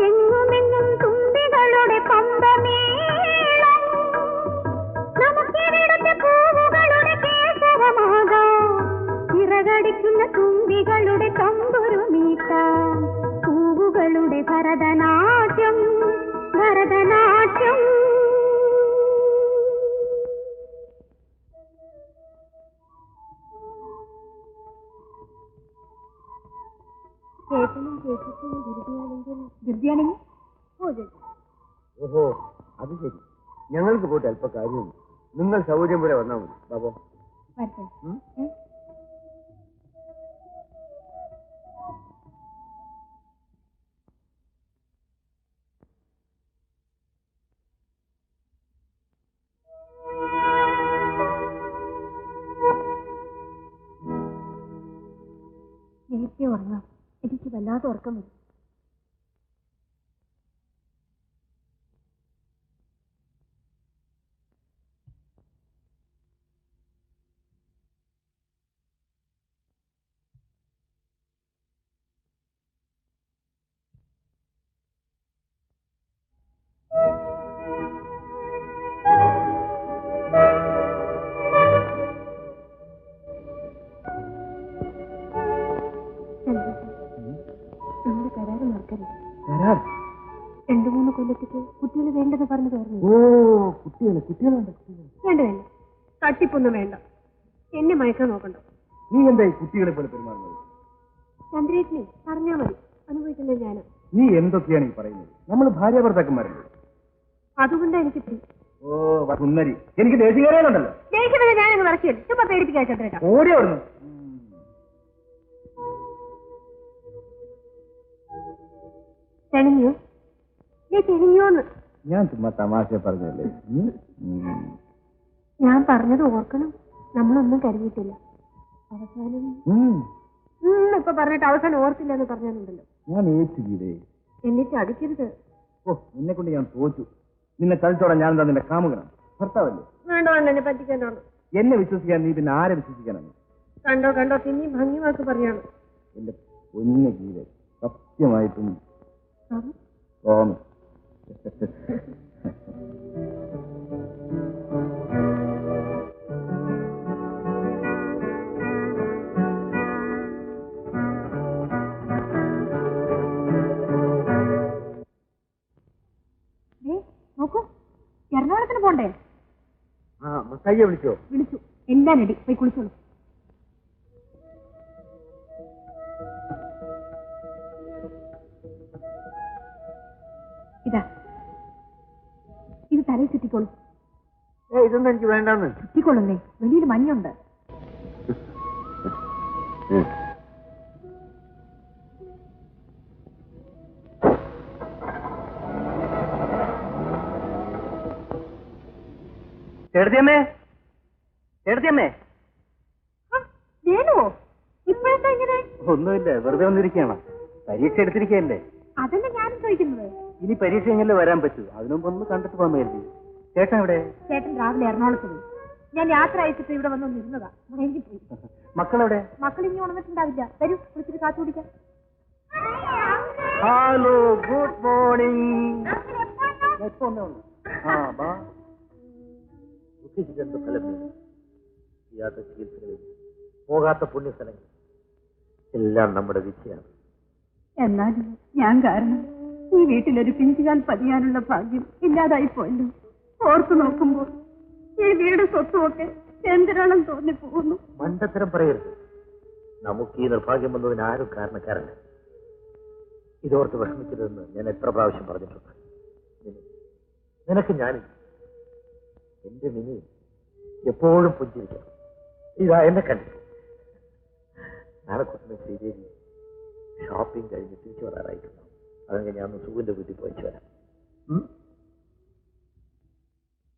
എങ്ങുമെങ്ങും തുമ്പികളുടെ പമ്പമേളം നമുക്കിവിടുത്തെ പൂവുകളുടെ കേശവമാകാം ചിറകടിക്കുന്ന തുമ്പികളുടെ തമ്പുരു മീട്ടാം പൂവുകളുടെ ഭരതനാട്യം ഭരതനാട്യം ചേട്ടനും ചേച്ചിക്കും ധൃതിയാണെങ്കിൽ ഓഹോ അത് ശരി. ഞങ്ങൾക്ക് പോയിട്ട് അല്പ കാര്യമുണ്ട്. നിങ്ങൾ സൗകര്യം പോലെ വന്നാൽ മതി. ബാബോ വരട്ടെ നേരത്തെ ഉറങ്ങാം. എനിക്ക് വല്ലാതെ ഉറക്കം വരും. നമ്മുടെ കരാറ് മറക്കരുത്. 2-3 കൊല്ലത്തേക്ക് കുട്ടികൾ വേണ്ടെന്ന് പറഞ്ഞു തോന്നുന്നു. ഓ കുട്ടികളെ വേണ്ട വേണ്ട, തട്ടിപ്പൊന്നും വേണ്ട. എന്നെ മയക്കാൻ നോക്കണ്ട. നീ എന്താ ഈ കുട്ടികളെ പോലെ പെരുമാറുന്നത്? ചന്ദ്രേട്ടനെ പറഞ്ഞാ മതി, അനുഭവിക്കുന്നത് ഞാനാ. നീ എന്തൊക്കെയാണ് ഈ പറയുന്നത്? നമ്മൾ ഭാര്യ ഭർത്താക്കന്മാരല്ലേ? അതുകൊണ്ടാണ് എനിക്ക് ഓ സുന്ദരി, എനിക്ക് ദേഷ്യം കയറാനുണ്ടല്ലോ. ദേഷ്യം ഞാനങ്ങ് വരച്ചില്ല. ചുമ്മാ പേടിപ്പിക്കാൻ ചന്ദ്രേട്ട. ഓടി ഓടുന്നു. തെളിഞ്ഞു നീ തെളിഞ്ഞോന്ന് ഞാൻ ചുമ്മാ തമാശ പറഞ്ഞല്ലേ. ഞാൻ പറഞ്ഞത് ഓർക്കണം. നമ്മളൊന്നും കരുതിയിട്ടില്ല. അവസാനം ഇപ്പൊ പറഞ്ഞിട്ട് അവസാനം ഓർത്തില്ല എന്ന് പറഞ്ഞാലുണ്ടല്ലോ. ഞാൻ ഏറ്റുകീടേ. എന്നിട്ട് അടിക്കരുത്. ഓ നിന്നെ കൊണ്ട് ഞാൻ തോറ്റു. നിന്നെ കളിച്ചോടാൻ ഞാൻ എന്താ നിന്റെ കാമുകനാണ്? ഭർത്താവല്ലേ? വേണ്ട വേണ്ട, എന്നെ പറ്റിക്കാനാണ്. എന്നെ വിശ്വസിക്കാൻ നീ പിന്നെ ആരെ വിശ്വസിക്കാനാണ്? കണ്ടോ കണ്ടോ, പിന്നെ ഭംഗി വാക്ക് പറയാണ്. എന്റെ പൊന്ന ഗീത, സത്യമായിട്ടും തോന്നും. നോക്കൂ, എറണാകുളത്തിന് പോണ്ടേ? ആ മസായിയെ വിളിച്ചോ? വിളിച്ചു. എല്ലാം റെഡി, പോയി കുളിച്ചോളൂ. ഇതാ, ഇത് തലയിൽ ചുറ്റിക്കോളൂ. ഇതൊന്നും എനിക്ക് വേണ്ടെന്ന്. ചുറ്റിക്കൊള്ളുന്നേ, വെളിയിൽ മഞ്ഞുണ്ട്. ചേട്ടത്തിയമ്മേ, ചേട്ടത്തിയമ്മേ. ഇപ്പോഴത്തെ ഇങ്ങനെ ഒന്നുമില്ല, വെറുതെ വന്നിരിക്കുകയാണ്. പരീക്ഷ എടുത്തിരിക്കുകയല്ലേ? അതല്ലേ ഞാനും ചോദിക്കുന്നത്. ഇനി പരീക്ഷ എങ്ങനെ വരാൻ പറ്റൂ? അതിനുമ്പ് ഒന്ന് കണ്ടിട്ട് പോകാൻ കരുതി. ചേട്ടൻ എവിടെ? ചേട്ടൻ രാവിലെ എറണാകുളത്ത് പോയി. ഞാൻ യാത്ര അയച്ചിട്ട് ഇവിടെ വന്നൊന്ന് ഇരുന്നതാ. മടങ്ങി പോയി. മക്കളെവിടെ? മക്കൾ ഇനി ഉണർന്നിട്ടുണ്ടാവില്ല. വരൂ, വിളിച്ചിട്ട് കാത്തു കുടിക്കാം. Hello, good morning. എപ്പോ വന്നേ ഉള്ളൂ? ആ ബാ. ഉദ്ദേശിച്ചെന്തോ സ്ഥലം, ചെയ്യാത്ത ചികിത്സകളിൽ, പോകാത്ത പുണ്യസ്ഥലങ്ങൾ എല്ലാം നമ്മുടെ വിധിയാണ്. എന്നാലും ഞാൻ കാരണം ഈ വീട്ടിലൊരു പിഞ്ചുകാൽ പതിയാനുള്ള ഭാഗ്യം ഇല്ലാതായി പോയല്ലോ. ഓർത്തു നോക്കുമ്പോൾ ഈ വീട് സ്വത്തുമൊക്കെ എന്തിനാണെന്ന് തോന്നിപ്പോകുന്നു. മണ്ടത്തരം പറയരുത്. നമുക്ക് ഈ നിർഭാഗ്യം വന്നതിന് ആരും കാരണക്കാരല്ല. ഇതോർത്ത് വിഷമിക്കരുതെന്ന് ഞാൻ എത്ര പ്രാവശ്യം പറഞ്ഞിട്ടുണ്ട്. നിനക്ക് ഞാൻ എന്റെ മിനി എപ്പോഴും പുഞ്ചിരിക്കണം. ഇതാ എന്നെ കണ്ടിട്ട് നാളെ കൊണ്ടുവന്ന ശ്രീദേവി ഷോപ്പിംഗ് കഴിഞ്ഞ് തിരിച്ചു വരാറായിട്ടുണ്ടാവും. അതെങ്കിൽ ഞാൻ സുഖിന്റെ വീട്ടിൽ പോയിച്ചു വരാം.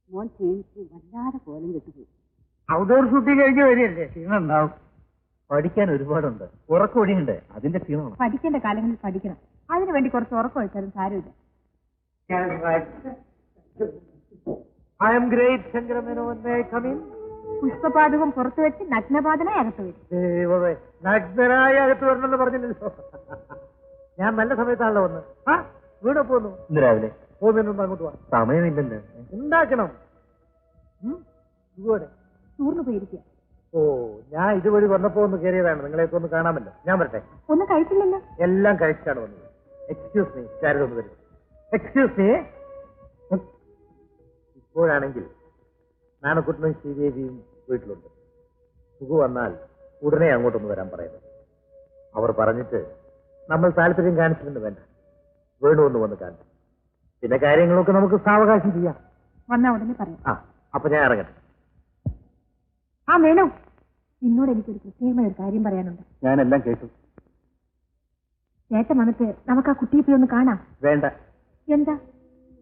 മോൻ ക്ഷീണിച്ച് വല്ലാതെ കോലം കെട്ടുപോയി. ഔട്ട്ഡോർ ഷൂട്ടിംഗ് കഴിഞ്ഞ് വരികയല്ലേ, ക്ഷീണം ഉണ്ടാവും. പഠിക്കാൻ ഒരുപാടുണ്ട്, ഉറക്കൊടിയുണ്ട്, അതിന്റെ ക്ഷീണമാണ്. പഠിക്കേണ്ട കാലങ്ങളിൽ പഠിക്കണം. അതിനു വേണ്ടി കുറച്ച് ഉറക്കം വെച്ചാലും സാരമില്ല. I am great Sankara Menon. May I come in? പുഷ്പപാതകം പുറത്തു വെച്ച് നഗ്നപാതനായി അകത്ത് വരും. ദൈവമേ, നഗ്നനായി അകത്ത് വരണമെന്ന് പറഞ്ഞില്ലല്ലോ. ഞാൻ നല്ല സമയത്താണല്ലോ വന്ന്. വീട് പോന്നു. ഇന്ന് രാവിലെ പോകുന്നതിന് മുമ്പ് അങ്ങോട്ട് പോവാം. സമയമില്ലല്ലോ. ഉണ്ടാക്കണം. ഇതുപോലെ ടൂറിന് പോയിരിക്കുക. ഓ, ഞാൻ ഇതുവഴി വന്നപ്പോ ഒന്ന് കയറിയതാണ്. നിങ്ങളെയൊക്കെ ഒന്ന് കാണാമല്ലോ. ഞാൻ വരട്ടെ. ഒന്നും കഴിച്ചില്ലല്ലോ. എല്ലാം കഴിച്ചാണ് വന്നത്. എക്സ്ക്യൂസ് മീ, ചാരുതൊന്ന് വരും. Excuse me. ഇപ്പോഴാണെങ്കിൽ നാണക്കുട്ടനും ശ്രീദേവിയും വീട്ടിലുണ്ട്. സുഖു വന്നാൽ ഉടനെ അങ്ങോട്ടൊന്ന് വരാൻ പറയുന്നത്. അവർ പറഞ്ഞിട്ട് നമ്മൾ താല്പര്യം കാണിച്ചില്ലെന്ന് വേണ്ട, വേണമെന്ന് വന്ന് കാണിച്ചു. പിന്നെ കാര്യങ്ങളൊക്കെ നമുക്ക് സാവകാശം ചെയ്യാം. വന്നാ ഉടനെ പറയാം. അപ്പൊ ഞാൻ ഇറങ്ങട്ടെ. വേണു, നിന്നോട് എനിക്കൊരു പ്രത്യേകമായ ഒരു കാര്യം പറയാനുണ്ട്. ഞാനെല്ലാം കേട്ടു. ചേട്ടൻ വന്നിട്ട് നമുക്ക് ആ കുട്ടിയെ പോയി ഒന്ന് കാണാം. വേണ്ട. എന്താ?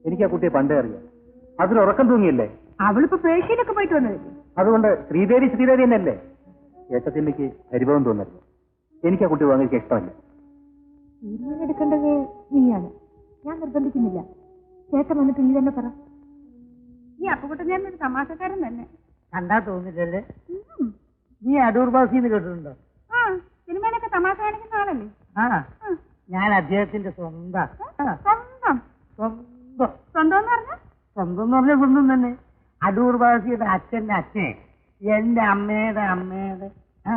എനിക്ക് ആ കുട്ടിയെ പണ്ടേ അറിയാം. അതിന് ഉറക്കം തൂങ്ങിയല്ലേ? അവളിപ്പോ പേഷ്യയിലൊക്കെ പോയിട്ട് വന്നതല്ലേ. അതുകൊണ്ട് ശ്രീദേവി തന്നെയല്ലേ. ചേട്ടത്തിമ്മയ്ക്ക് പരിഭവം തോന്നരുത്. എനിക്ക് ആ കുട്ടി വാങ്ങാൻ ഇഷ്ടമല്ല. തീരുമാനം എടുക്കേണ്ടത് നീയാണ്. ഞാൻ നിർബന്ധിക്കുന്നില്ല. ചേട്ടൻ വന്നിട്ട് നീ തന്നെ പറ. ഈ അപ്പുകുട്ടൻ ഞാനൊരു തമാശക്കാരൻ തന്നെ. കണ്ടാ തോന്നില്ലല്ലേ? നീ അടൂർ ബാസിന്ന് കേട്ടിട്ടുണ്ടോ? സിനിമയിലൊക്കെ തമാശ കാണിക്കുന്ന ആളല്ലേ? ഞാൻ അദ്ദേഹത്തിന്റെ സ്വന്തം. സ്വന്തം സ്വന്തം എന്ന് പറഞ്ഞ സ്വന്തം എന്ന് പറഞ്ഞ സ്വന്തം തന്നെ. അടൂർ ബാസിയുടെ അച്ഛന്റെ അച്ഛൻ എന്റെ അമ്മയുടെ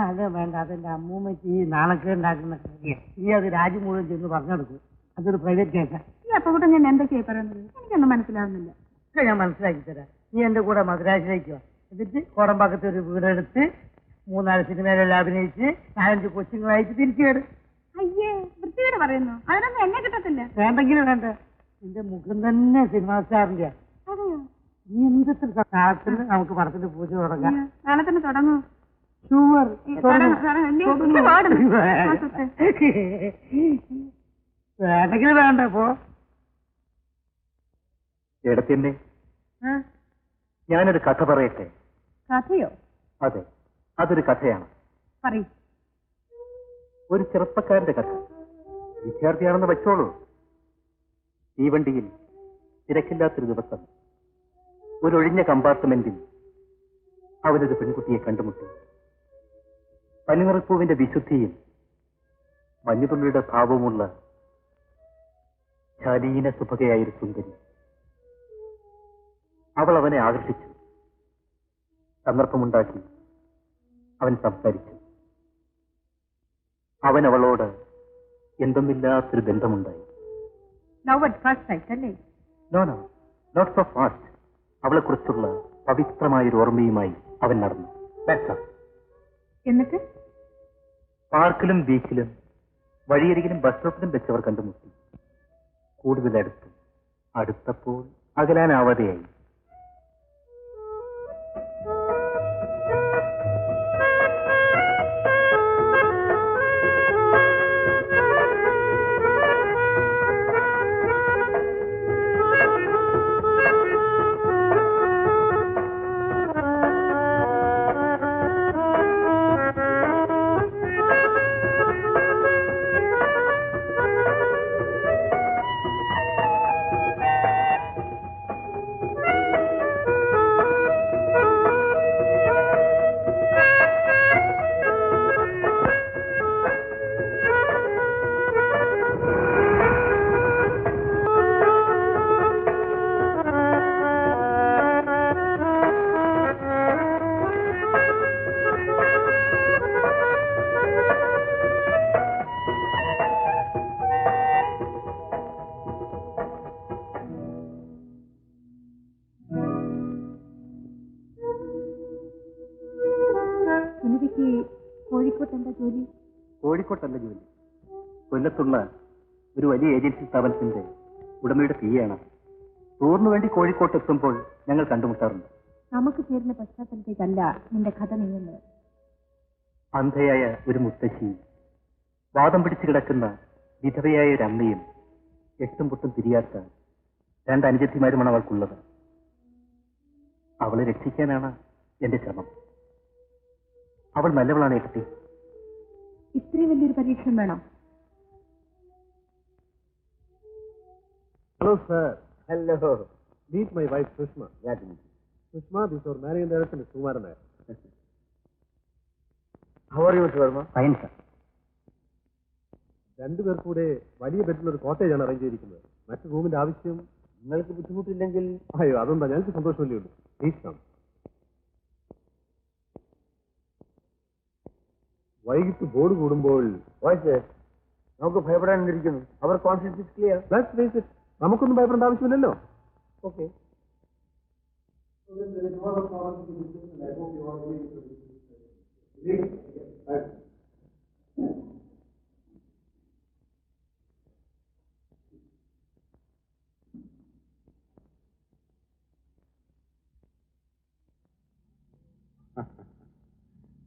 അത് വേണ്ട, അതെന്റെ അമ്മൂമ്മയ്ക്ക് ഈ നാണക്കേണ്ടാക്കുന്ന കാര്യം. നീ അത് രാജ്യം മുഴുവൻ ചെന്ന് പറഞ്ഞെടുക്കും. അതൊരു പ്രൈവറ്റ് കേസാ. ഈ അപ്പുകുട്ടൻ ഞാൻ എന്തൊക്കെയായി പറയുന്നത്? എനിക്കൊന്നും മനസ്സിലാവുന്നില്ല. ഒക്കെ ഞാൻ മനസ്സിലാക്കി തരാം. നീ എന്റെ കൂടെ മദ്രാസിലേക്ക് വാ. എന്നിട്ട് കോടമ്പാക്കത്ത് ഒരു വീടെടുത്ത് 3-4 സിനിമയിലെല്ലാം അഭിനയിച്ച് 4-5 കൊച്ചുങ്ങളായിട്ട് തിരിച്ചു കയറും. അയ്യേ, വൃത്തിയോട് പറയുന്നു. അതിനൊന്നും എന്നെ കിട്ടത്തില്ല. വേണ്ടെങ്കിലും വേണ്ട, നിന്റെ മുഖം തന്നെ സിനിമാ സ്റ്റാറിന്റെ. അതെയോ? നീ എന്തൊക്കെ കാലത്തിന് നമുക്ക് പടത്തിന്റെ പൂജ തുടങ്ങാം. നാളെ തന്നെ തുടങ്ങൂ. ഷുവർ. വേണ്ടെങ്കിലും വേണ്ട. പോ. ചേട്ടത്തിന്നെ, ഞാനൊരു കഥ പറയട്ടെ. കഥയോ? അതെ, അതൊരു കഥയാണ്. പറയൂ. ഒരു ചെറുപ്പക്കാരന്റെ കഥ. വിദ്യാർത്ഥിയാണെന്ന് വെച്ചോളൂ. തീവണ്ടിയിൽ തിരക്കില്ലാത്തൊരു ദിവസം ഒരൊഴിഞ്ഞ കമ്പാർട്ട്മെന്റിൽ അവനൊരു പെൺകുട്ടിയെ കണ്ടുമുട്ടി. പനിനിറപ്പൂവിന്റെ വിശുദ്ധിയും മഞ്ഞുതുള്ളിയുടെ ഭാവമുള്ള ശാലീന സുഭകയായൊരു സുന്ദരി. അവൾ അവനെ ആകർഷിച്ചു. സന്ദർഭമുണ്ടാക്കി അവൻ സംസാരിച്ചു. അവൻ അവളോട് എന്തെന്നില്ലാത്തൊരു ബന്ധമുണ്ടായി. ലവ് അറ്റ് ഫസ്റ്റ് സൈറ്റ് അല്ലേ? No, not so fast. അവളെക്കുറിച്ചുള്ള പവിത്രമായൊരു ഓർമ്മയുമായി അവൻ നടന്നു. എന്നിട്ട് പാർക്കിലും ബീച്ചിലും വഴിയരികിലും ബസ് സ്റ്റോപ്പിലും വെച്ചവർ കണ്ടുമുട്ടി. കൂടുതൽ അടുത്തപ്പോൾ അകലാനാവാതെയായി. സുനിതയ്ക്ക് കോഴിക്കോട്ട് എന്താ ജോലി? കോഴിക്കോട്ടല്ല ജോലി, കൊല്ലത്തുള്ള ഒരു വലിയ ഏജൻസി സ്ഥാപനത്തിന്റെ ഉടമയുടെ തീയാണ്. ടൂറിന് വേണ്ടി കോഴിക്കോട്ട് എത്തുമ്പോൾ ഞങ്ങൾ കണ്ടുമുട്ടാറുണ്ട്. നമുക്ക് ചേരുന്ന പശ്ചാത്തലത്തേക്കല്ല നിന്റെ കഥ നീങ്ങുന്നത്. അന്ധയായ ഒരു മുത്തശ്ശിയും വാദം പിടിച്ചു കിടക്കുന്ന വിധവയായ ഒരു അമ്മയും എട്ടും പൊട്ടും തിരിയാത്ത രണ്ട് അനുജത്തിമാരുമാണ് അവൾക്കുള്ളത്. അവളെ രക്ഷിക്കാനാണ് എന്റെ ശ്രമം. അവൾ നല്ലവളാണ് ഏട്ടത്തി. ഇത്രയും വലിയൊരു പരീക്ഷണം വേണം? Hello sir. Hello. Meet my wife Sushma. Sushma, this is our marriage director, Mr. Sumaran Nair. How are you, Mr. Verma? Fine sir. രണ്ടുപേർ കൂടെ വലിയ ബെഡിലൊരു കോട്ടേജാണ് അറേഞ്ച് ചെയ്തിരിക്കുന്നത്. മറ്റു റൂമിന്റെ ആവശ്യം നിങ്ങൾക്ക് ബുദ്ധിമുട്ടില്ലെങ്കിൽ? അയ്യോ, അതെന്താ, ഞങ്ങൾക്ക് സന്തോഷമല്ലേ ഉള്ളൂ. Please come. വൈകിട്ട് ബോർഡ് കൂടുമ്പോൾ നമുക്ക് ഭയപ്പെടാനിരിക്കുന്നു. അവർ കോൺഫിഡൻസ് ക്ലിയർ. നമുക്കൊന്നും ഭയപ്പെടേണ്ട ആവശ്യമില്ലല്ലോ. ഓക്കെ.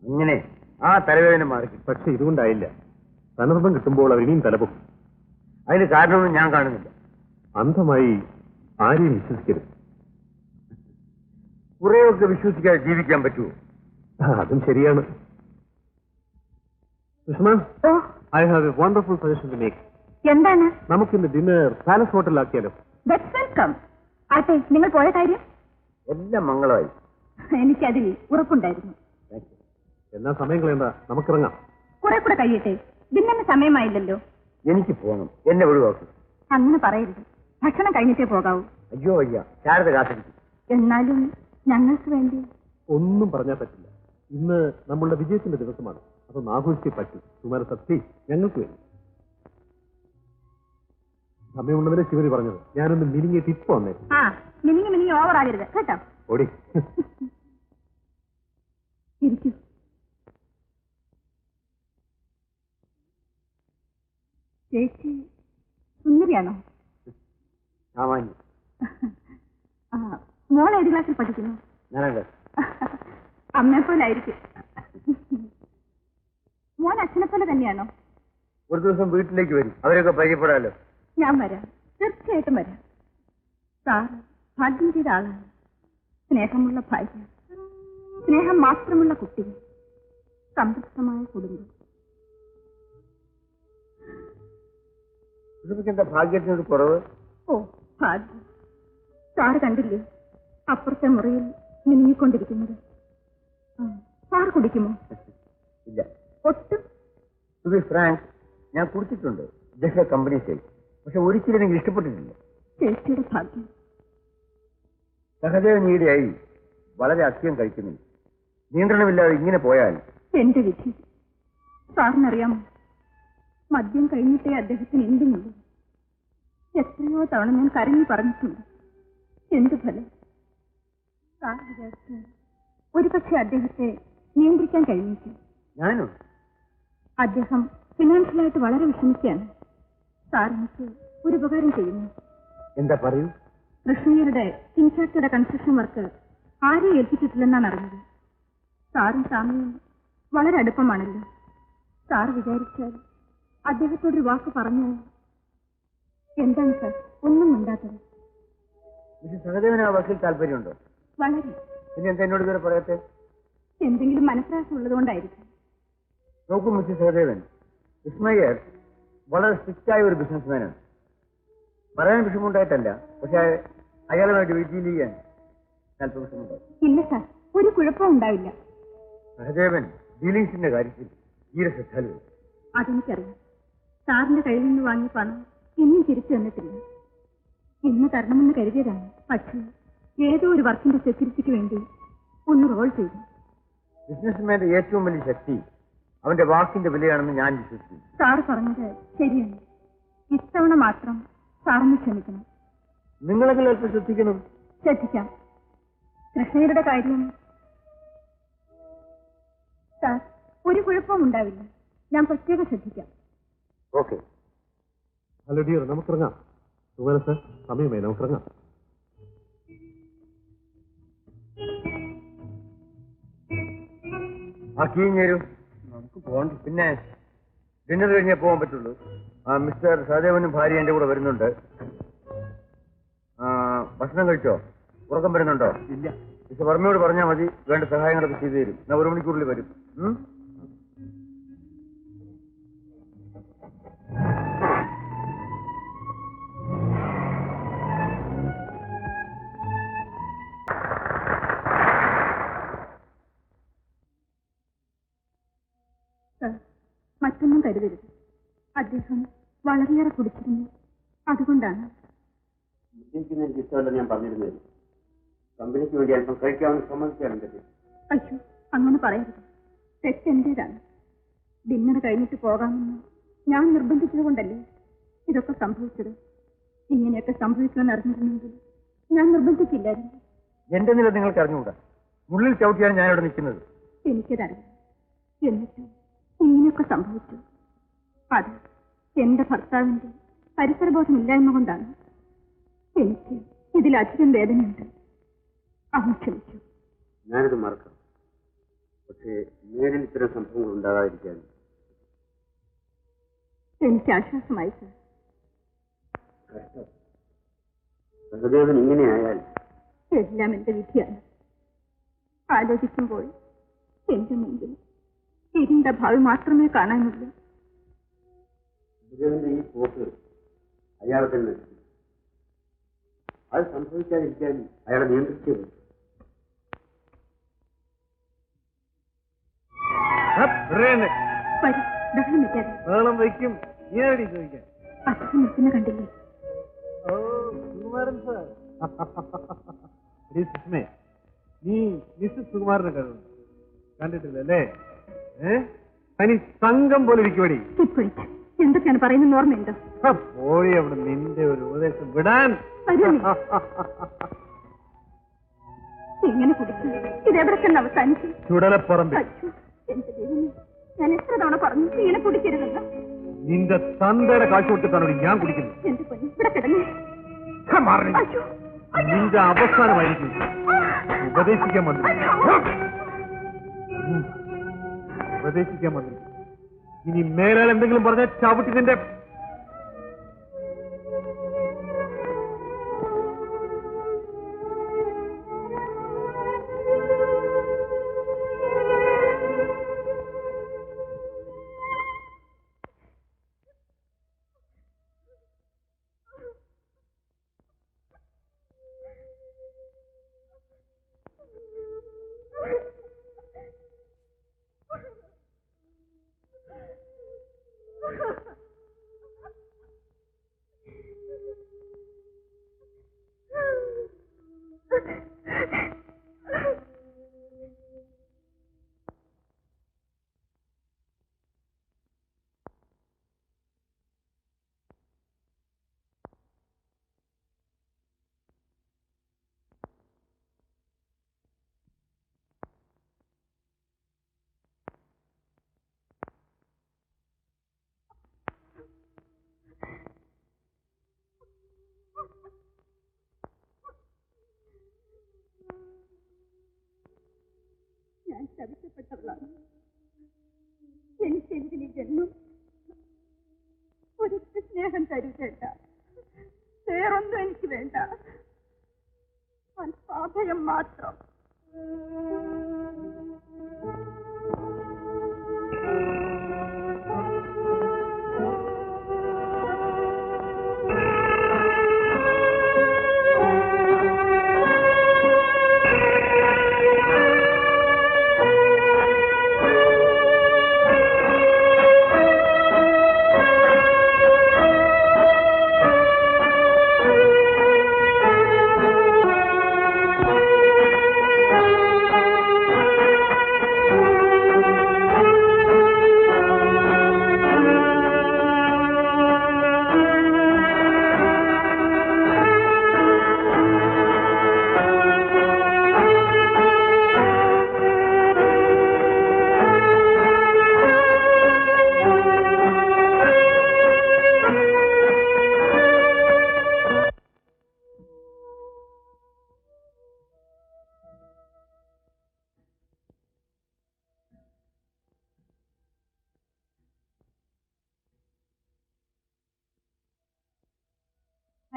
അങ്ങനെ ആ തലവേദന മാറി. പക്ഷെ ഇതുകൊണ്ടായില്ല. സന്ദർഭം കിട്ടുമ്പോൾ അവർ ഇനിയും തലപൊക്കും. അതിന് കാരണമൊന്നും ഞാൻ കാണുന്നില്ല. അന്ധമായി ആരെയും വിശ്വസിക്കരുത്. കുറേയൊക്കെ വിശ്വസിക്കാതെ ജീവിക്കാൻ പറ്റുമോ? അതും ശരിയാണ്. Sushama, I have a wonderful suggestion to make. എന്താണ്? നമുക്കിന്ന് ഡിന്നർ പാലസ് ഹോട്ടലിലാക്കിയാലോ? വെൽക്കം. ആട്ടെ, നിങ്ങൾ പോയ കാര്യം? എല്ലാം മംഗളമായി. എനിക്കതിൽ ഉറപ്പുണ്ടായിരുന്നു. എന്നാ സമയം കളയണ്ട, നമുക്കിറങ്ങാം. കുറെ കൂടെ കഴിയട്ടെ, ഡിന്നറിന് സമയമായില്ലല്ലോ. എനിക്ക് പോകണം. എന്നെ ഒഴിവാക്കും. അങ്ങനെ പറയരുത്. ഭക്ഷണം കഴിഞ്ഞിട്ടേ പോകാവൂ. അയ്യോ അയ്യ, ശാരദ കാത്തിരിക്കും. എന്നാലും ഞങ്ങൾക്ക് വേണ്ടി. ഒന്നും പറഞ്ഞാൽ പറ്റില്ല. ഇന്ന് നമ്മളുടെ വിജയത്തിന്റെ ദിവസമാണ്. അതൊന്ന് ആഘോഷിച്ചേ പറ്റൂ. സുമാര സത്യ ഞങ്ങൾക്ക് വേണ്ടി. സമയമുള്ളതിനെ ശിവരി പറഞ്ഞത്. ഞാനൊന്ന് മിനിങ്ങിയിട്ട് ഇപ്പൊ വന്നേ. ആ, മിനിങ്ങി ഓവർ ആകരുത് കേട്ടോ. ഓടി. ഇരിക്കൂ. ചേച്ചി സുന്ദരിയാണോ? സാമാന്യം. മോൾ ഏത് ക്ലാസ്സിൽ പഠിക്കുന്നു? അമ്മയെ പോലെ ആയിരിക്കും. മോൻ അച്ഛനെ പോലെ തന്നെയാണോ? ഒരു ദിവസം വീട്ടിലേക്ക് വരും, അവരൊക്കെ പരിചയപ്പെടാമല്ലോ. ഞാൻ വരാം, തീർച്ചയായിട്ടും വരാം. സാറ് ഭാഗ്യം ചെയ്ത ആളാണ്. സ്നേഹമുള്ള ഭാര്യ, സ്നേഹം മാത്രമുള്ള കുട്ടികൾ, സംതൃപ്തമായ കുടുംബം. എന്താ ഭാഗ്യത്തിനൊരു കുറവ്? ഓ, ഭാഗ്യം. സാറ് കണ്ടില്ലേ അപ്പുറത്തെ മുറിയിൽ മിനിങ്ങിക്കൊണ്ടിരിക്കുന്നത്? സാറ് കുടിക്കുമോ? ഇല്ല. ഒട്ടും? ടു ബി ഫ്രാങ്ക്, ഞാൻ കുടിച്ചിട്ടുണ്ട്. Just company style. പക്ഷെ ഒരിക്കലും എനിക്ക് ഇഷ്ടപ്പെട്ടിട്ടില്ല. ചേച്ചിയുടെ ഭാഗ്യം. സഹദേവൻ ഈയിടെയായി വളരെ അധികം കഴിക്കുന്നില്ല. നിയന്ത്രണമില്ലാതെ ഇങ്ങനെ പോയാൽ എന്റെ വിധി. സാറിനറിയാമോ, മദ്യം കഴിഞ്ഞിട്ടേ അദ്ദേഹത്തിന് എന്തുമുള്ളൂ. എത്രയോ തവണ ഞാൻ കരഞ്ഞു പറഞ്ഞിട്ടുണ്ട്. എന്ത് ഫലം? സാർ വിചാരിച്ചു ഒരുപക്ഷെ അദ്ദേഹത്തെ നിയന്ത്രിക്കാൻ കഴിഞ്ഞേക്കും. ഞാനോ? അദ്ദേഹം ഫിനാൻഷ്യലായിട്ട് വളരെ വിഷമിക്കുകയാണ്. സാർ എനിക്ക് ഒരു ഉപകാരം ചെയ്യുന്നു. എന്താ പറയൂ? കൃഷ്ണയുടെ കിൻചാക്കയുടെ കൺസ്ട്രക്ഷൻ വർക്ക് ആരെയും ഏൽപ്പിച്ചിട്ടില്ലെന്നാണ് അറിഞ്ഞത്. സാറും സ്വാമിയും വളരെ അടുപ്പമാണല്ലോ. സാർ വിചാരിച്ചാൽ അദ്ദേഹത്തോടൊരു വാക്ക് പറഞ്ഞാൽ. എന്താണ് സാർ ഒന്നും മിണ്ടാത്തത്? മിസ്റ്റർ സഹദേവന് ആ വർക്കിൽ താല്പര്യമുണ്ടോ? വളരെ. പിന്നെ എന്താ എന്നോട് ഇതുവരെ പറയാത്തെ? എന്തെങ്കിലും മനപ്രയാസം ഉള്ളതുകൊണ്ടായിരിക്കും. നോക്കൂ മിസ്റ്റർ സഹദേവൻ, വിസ്മയർ വളരെ സ്ട്രിക്റ്റായ ഒരു ബിസിനസ്മാനാണ്. പറയാൻ വിഷമമുണ്ടായിട്ടല്ല, പക്ഷെ അയാളുമായിട്ട് ഡീൽ ചെയ്യാൻ താല്പര്യം വിഷമമുണ്ടായി. ഇല്ല സാർ, ഒരു കുഴപ്പവും ഉണ്ടാവില്ല. സഹദേവൻ ഡീലിങ്സിന്റെ കാര്യത്തിൽ തീരെ ശ്രദ്ധാലുവാണ്. അതെനിക്കറിയാം. സാറിന്റെ കയ്യിൽ നിന്ന് വാങ്ങിയ പണം ഇനിയും തിരിച്ചു തന്നിട്ടില്ല. ഇന്ന് തരണമെന്ന് കരുതിയതാണ്. പക്ഷേ ഏതോ ഒരു വർക്കിന്റെ സെക്യൂരിറ്റിക്ക് വേണ്ടി ഒന്ന് റോൾ ചെയ്തു. ബിസിനസ്മാന്റെ ഏറ്റവും വലിയ ശക്തി അവന്റെ വാക്കിന്റെ വിലയാണെന്ന് ഞാൻ വിശ്വസിക്കുന്നു. സാർ പറഞ്ഞത് ശരിയാണ്. ഇത്തവണ മാത്രം സാറിന് ക്ഷമിക്കണം. നിങ്ങളെങ്കിലും അല്പം ശ്രദ്ധിക്കണം. ശ്രദ്ധിക്കാം. കൃഷ്ണയുടെ കാര്യം സാർ, ഒരു കുഴപ്പവും ഉണ്ടാവില്ല. ഞാൻ പ്രത്യേകം ശ്രദ്ധിക്കാം. ഓക്കെ. ഹലോ ഡിയർ, നമുക്കിറങ്ങാം. സുഖമല്ല സാർ, സമയമേ, നമുക്കിറങ്ങാം. ആ കീഞ്ഞ് തരും. നമുക്ക് പോകണ്ട. പിന്നെ ഡിന്നർ കഴിഞ്ഞേ പോകാൻ പറ്റുള്ളൂ. മിസ്റ്റർ സഹദേവനും ഭാര്യ എന്റെ കൂടെ വരുന്നുണ്ട്. ഭക്ഷണം കഴിച്ചോ? ഉറക്കം വരുന്നുണ്ടോ? ഇല്ല. മിസ്റ്റർ വർമ്മയോട് പറഞ്ഞാൽ മതി, വേണ്ട സഹായങ്ങളൊക്കെ ചെയ്തു തരും. ഞാൻ 1 മണിക്കൂറിൽ വരും. മറ്റൊന്നും കരുതരുത്. അദ്ദേഹം വളരെയേറെ കുടിച്ചിരുന്നു. അതുകൊണ്ടാണ്. എനിക്ക് ഇഷ്ടമല്ലെന്ന് ഞാൻ പറഞ്ഞിരുന്നത്. കമ്പനിക്ക് വേണ്ടി അല്പം കഴിക്കാമെന്ന് സമ്മതിക്കാറുണ്ട്. അയ്യോ, അങ്ങനെ പറയരുത്. തെറ്റെന്റേതാണ്. ഡിന്നർ കഴിഞ്ഞിട്ട് പോകാമെന്ന് ഞാൻ നിർബന്ധിച്ചത് കൊണ്ടല്ലേ ഇതൊക്കെ സംഭവിച്ചത്. ഇങ്ങനെയൊക്കെ സംഭവിക്കുമെന്ന് അറിഞ്ഞിരുന്നെങ്കിൽ ഞാൻ നിർബന്ധിക്കില്ലായിരുന്നു. എന്റെ നില നിങ്ങൾക്ക് അറിഞ്ഞുകൂടാ. ഉള്ളിൽ ചവിട്ടിയാണ് ഞാൻ ഇവിടെ നിൽക്കുന്നത്. എനിക്കതറിയാം. എന്നിട്ട് ഇങ്ങനെയൊക്കെ സംഭവിച്ചു. അത് എന്റെ ഭർത്താവിന്റെ പരിസരബോധമില്ലായ്മ കൊണ്ടാണ്. എനിക്ക് ഇതിലധികം വേദനയുണ്ട്. അവൻ ക്ഷമിച്ചു. ഞാനിത് മറക്കാം. പക്ഷേ നേരിൽ ഇത്തരം സംഭവങ്ങൾ ഉണ്ടാകാതിരിക്കാൻ എനിക്ക് ആശ്വാസമായി സാർ. കഷ്ടം. സഹദേവൻ ഇങ്ങനെയായാൽ എല്ലാം എന്റെ വിധിയാണ്. ആലോചിക്കുമ്പോൾ എന്റെ മുമ്പിൽ ഇരുണ്ട ഭാവി മാത്രമേ കാണാനുള്ളൂ. സഹദേവന്റെ ഈ പോക്ക് അയാളെ തന്നെ അത് സംഭവിക്കാതിരിക്കാൻ അയാളെ നിയന്ത്രിച്ചത്. വരും, ബഹളം വെക്കാതെ. ബഹളം വയ്ക്കും. ഏടി ചോദിക്കാൻ അദ്ദേഹം നിൽക്കുന്ന കണ്ടില്ലേ? സുകുമാരൻ സാർ. സുഷ്മേ, നീ മിസ്സസ് സുകുമാരനെ കണ്ടിട്ടില്ലല്ലേ? തനി സംഘം പോലെ ഇരിക്കുവടി. ഇപ്പോഴത്തെ എന്തൊക്കെയാണ് പറയുന്നത് ഓർമ്മയുണ്ടോ? പോയി അവിടെ നിന്റെ ഒരു ഉപദേശം വിടാൻ. എങ്ങനെ കുടിച്ചു? ഇതെവിടെ തന്നെ അവസാനിച്ചു? ചുടലപ്പറമ്പ്. എന്റെ ദൈവമേ, ഞാൻ എത്ര തവണ പറഞ്ഞു ഇങ്ങനെ കുടിക്കരുതെന്ന്. നിന്റെ തന്തയുടെ കാശ് കൊടുത്തിട്ടാണ് ഞാൻ കുടിക്കുന്നത്. എന്റെ പൊന്നു, ഇവിടെ കിടന്നു. നിന്റെ അവസാനമായിരിക്കും. ഉപദേശിക്കാൻ വന്നു. ഇനി മേലാൽ എന്തെങ്കിലും പറഞ്ഞ ചവിട്ടി നിന്റെ ഞാൻ ശപിക്കപ്പെട്ടവളാണ്. എനിക്കെന്തിനീ ജന്മം? ഒരിക്കൽ സ്നേഹം തരൂ ചേട്ട. വേറൊന്നും എനിക്ക് വേണ്ട. അല്പാഭയം മാത്രം.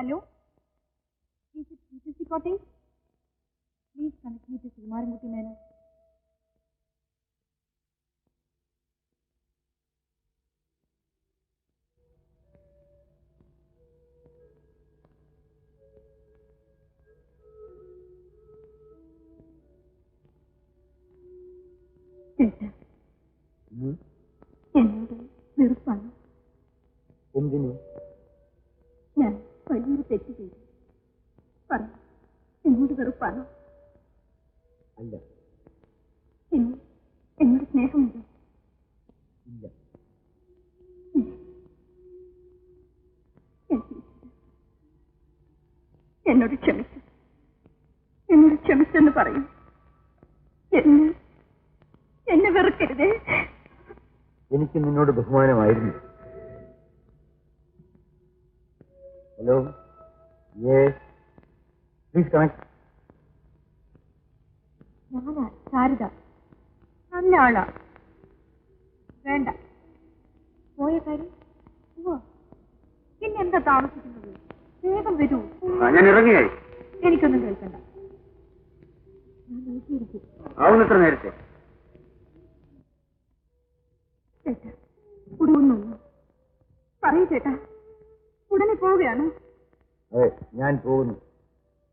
Hello, cottage? Please connect me to Sreemarankutty Menon. എന്നോട് വെറുപ്പാണ്. എന്തിനു? ഞാൻ വലിയൊരു തെറ്റ് ചെയ്തു. പറഞ്ഞു, എന്നോട് വെറുപ്പാണോ? അല്ല. എന്നോട് സ്നേഹമുണ്ടോ? ഇല്ല. എന്നോട് ക്ഷമിച്ചെന്ന് പറയൂ. എന്നെ വെറുക്കരുതേ. എനിക്ക് നിന്നോട് ബഹുമാനമായിരുന്നു. Hello, please connect. ഞാനാ ശാരദ. നല്ല ആളാ. വേണ്ട. പോയ കാര്യം പിന്നെ എന്താ താമസിക്കുന്നത്? വേഗം വരൂ. ഞാൻ ഇറങ്ങിയായി. എനിക്കൊന്നും കേൾക്കണ്ട. ഞാൻ നോക്കിയിരിക്കും. ആവുന്നത്ര നേരത്തെ. ചേട്ടാ, ഉടനൊന്നും പറയൂ ചേട്ടാ. ഉടനെ പോവുകയാണ്. അതെ, ഞാൻ പോകുന്നു.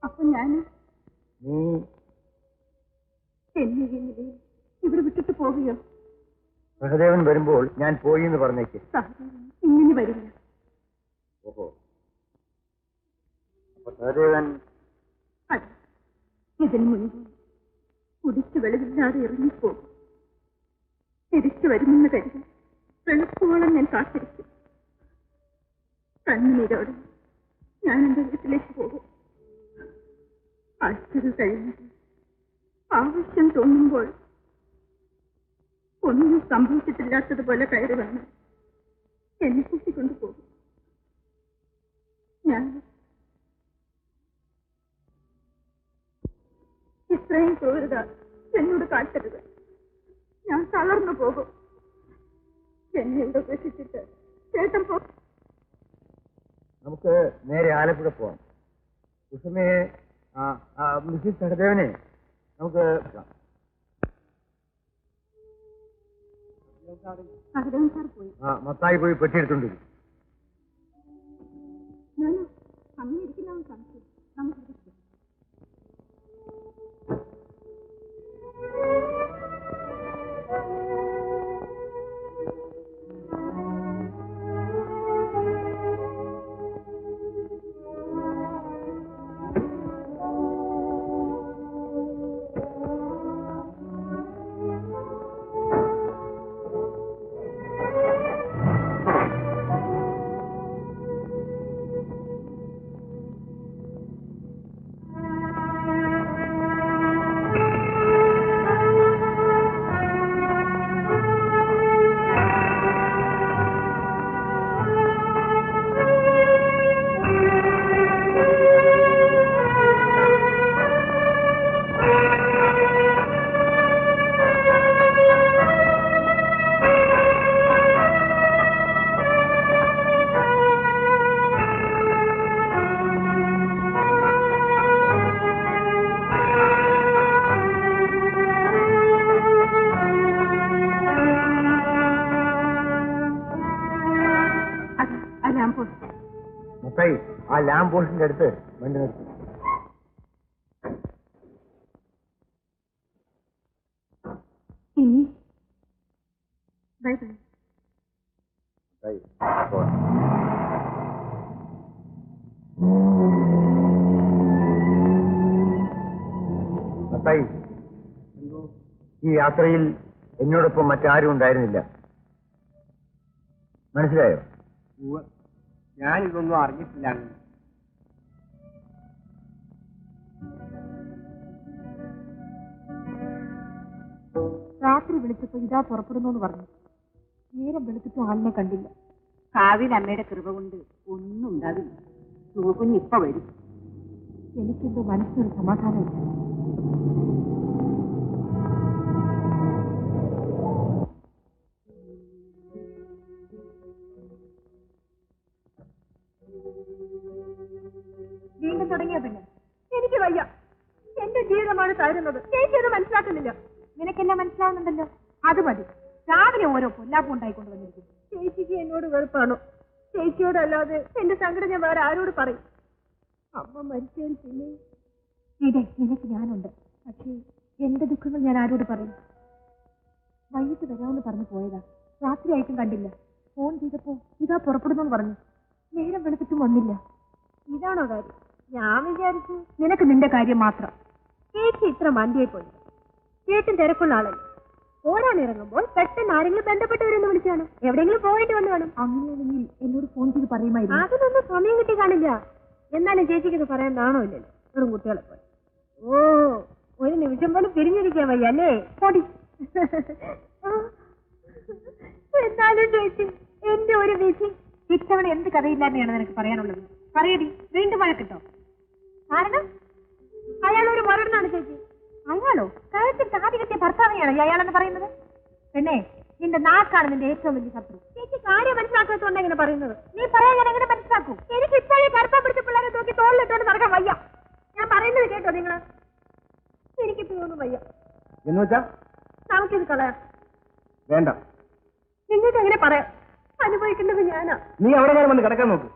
അപ്പൊ ഞാൻ നീ എന്നെ ഇവിടെ വിട്ടിട്ട് പോവുകയോ? സഹദേവൻ വരുമ്പോൾ ഞാൻ പോയി എന്ന് പറഞ്ഞേക്ക്. ഇങ്ങനെ വരില്ല. ഓഹോ, അപ്പൊ സഹദേവൻ അതെ, ഇതിനു മുൻപ് കുടിച്ചു വെളിവില്ലാതെ ഇറങ്ങിപ്പോകും. തിരിച്ചു വരുമെന്ന് കരുതി വെളുപ്പോളം ഞാൻ കാത്തിരിക്കും. കണ്ണുനീരോടെ ഞാൻ എന്റെ വീട്ടിലേക്ക് പോകും. ആഴ്ചകൾ കഴിഞ്ഞത് ആവശ്യം തോന്നുമ്പോൾ ഒന്നും സംഭവിച്ചിട്ടില്ലാത്തതുപോലെ കയറി വന്ന് എന്നെ കൂട്ടിക്കൊണ്ടുപോകും. ഞാൻ ഇത്രയും ക്രൂരത എന്നോട് കാട്ടരുത്. ഞാൻ തളർന്നു പോകും. എന്നെ ഇവിടെ ഉപേക്ഷിച്ചിട്ട് ചേട്ടൻ നമുക്ക് നേരെ ആലപ്പുഴ പോവാം. കുസുമയെ മിസ്സിസ് സഹദേവനെ നമുക്ക് സഹദേവൻ സാർ പോയി. മത്തായി പോയി പെട്ടിയെടുത്തോണ്ടിരിക്കും. ഞാനോ അങ്ങനെ ഇരിക്കുന്ന സംശയം. നമുക്ക് ആ ലാമ്പ് പോസ്റ്റിന്റെ അടുത്ത് വണ്ടി നിർത്തി. Bye bye. മത്തായി, ഈ യാത്രയിൽ എന്നോടൊപ്പം മറ്റാരും ഉണ്ടായിരുന്നില്ല. മനസ്സിലായോ? ഞാനിതൊന്നും അറിഞ്ഞിട്ടില്ല. രാത്രി വിളിച്ചപ്പോ ഇതാ പുറപ്പെടുന്നു പറഞ്ഞു. നേരം വെളുത്തിട്ടും ആളിനെ കണ്ടില്ല. കാവിൽ അമ്മയുടെ കൃപ കൊണ്ട് ഒന്നും ഉണ്ടാവില്ല. കുഞ്ഞ് ഇപ്പൊ വരും. എനിക്കെന്തോ മനസ്സിനൊരു സമാധാനമില്ല. പോകുന്നുണ്ടല്ലോ, അത് മതി. രാവിലെ ഓരോ പൊല്ലാപ്പം ഉണ്ടായിക്കൊണ്ട് വന്നിരിക്കും. ചേച്ചിക്ക് എന്നോട് വെറുപ്പാണോ? ചേച്ചിയോടല്ലാതെ എന്റെ സങ്കടം ഞാൻ വേറെ ആരോട് പറയും? അമ്മ മരിച്ചതിൽ പിന്നെ ഇതേ നിനക്ക് ഞാനുണ്ട്. പക്ഷേ എന്റെ ദുഃഖങ്ങൾ ഞാൻ ആരോട് പറയും? വൈകിട്ട് വരാമെന്ന് പറഞ്ഞു പോയതാ. രാത്രിയായിട്ടും കണ്ടില്ല. ഫോൺ ചെയ്തപ്പോ ഇതാ പുറപ്പെടുന്നു പറഞ്ഞു. നേരം വെളുത്തിട്ടും വന്നില്ല. ഇതാണോ കാര്യം? ഞാൻ വിചാരിച്ചു നിനക്ക് നിന്റെ കാര്യം മാത്രം. ചേച്ചി ഇത്ര മണ്ടിയെ പോയി. ചേട്ടൻ തിരക്കുള്ള ആളല്ലേ. ഓടാനിറങ്ങുമ്പോൾ പെട്ടെന്ന് ആരെങ്കിലും ബന്ധപ്പെട്ടവരെന്ന് വിളിച്ചാണ്. എവിടെയെങ്കിലും പോയിട്ട് വന്നു കാണും. അങ്ങനെയാണെങ്കിൽ എന്നോട് ഫോൺ ചെയ്ത് പറയുമായിരുന്നു. അതിനൊന്നും സമയം കിട്ടി കാണില്ല. എന്നാലും ചേച്ചിക്ക് ഇത് പറയാൻ നാണോ ഇല്ലല്ലോ, വെറും കുട്ടികളെ പോലെ. ഓ, ഒരു നിമിഷം പോലും പിരിഞ്ഞിരിക്കാൻ വയ്യ അല്ലേ? പോടി. എന്നാലും ചേച്ചി എന്റെ ഒരു വിധി. ഇത്തവണ എന്ത് കഥയില്ലാതെയാണ് നിനക്ക് പറയാനുള്ളത്? പറയടി, വീണ്ടും വഴക്കിട്ടോ? കാരണം അയാൾ ഒരു മരണമാണ് ചേച്ചി. അയാളോ? കഴുത്തിൽ താടി കെട്ടിയ ഭർത്താവിനെയാണോ ഈ അയാളെന്ന് പറയുന്നത്? പെണ്ണേ, നിന്റെ നാക്കാണ് നിന്റെ ഏറ്റവും വലിയ ശത്രു. ചേച്ചി കാര്യം മനസ്സിലാക്കാത്തോണ്ട് എങ്ങനെ പറയുന്നത്? നീ പറയാൻ ഞാൻ എങ്ങനെ മനസ്സിലാക്കൂ? എനിക്ക് ഇപ്പോഴേ കറുപ്പം പിടിച്ച പിള്ളേരെ നോക്കി തോളിലിട്ടോണ്ട് നടക്കാൻ വയ്യ. ഞാൻ പറയുന്നത് കേട്ടോ നിങ്ങള്? എനിക്കിപ്പോഴൊന്നും വയ്യ. എന്ന് വെച്ചാ നമുക്കിത് കളയാം. വേണ്ട. നിങ്ങൾക്ക് എങ്ങനെ പറയാം? അനുഭവിക്കേണ്ടത് ഞാനാ. നീ അവിടെ നേരം വന്ന് കിടക്കാൻ നോക്ക്.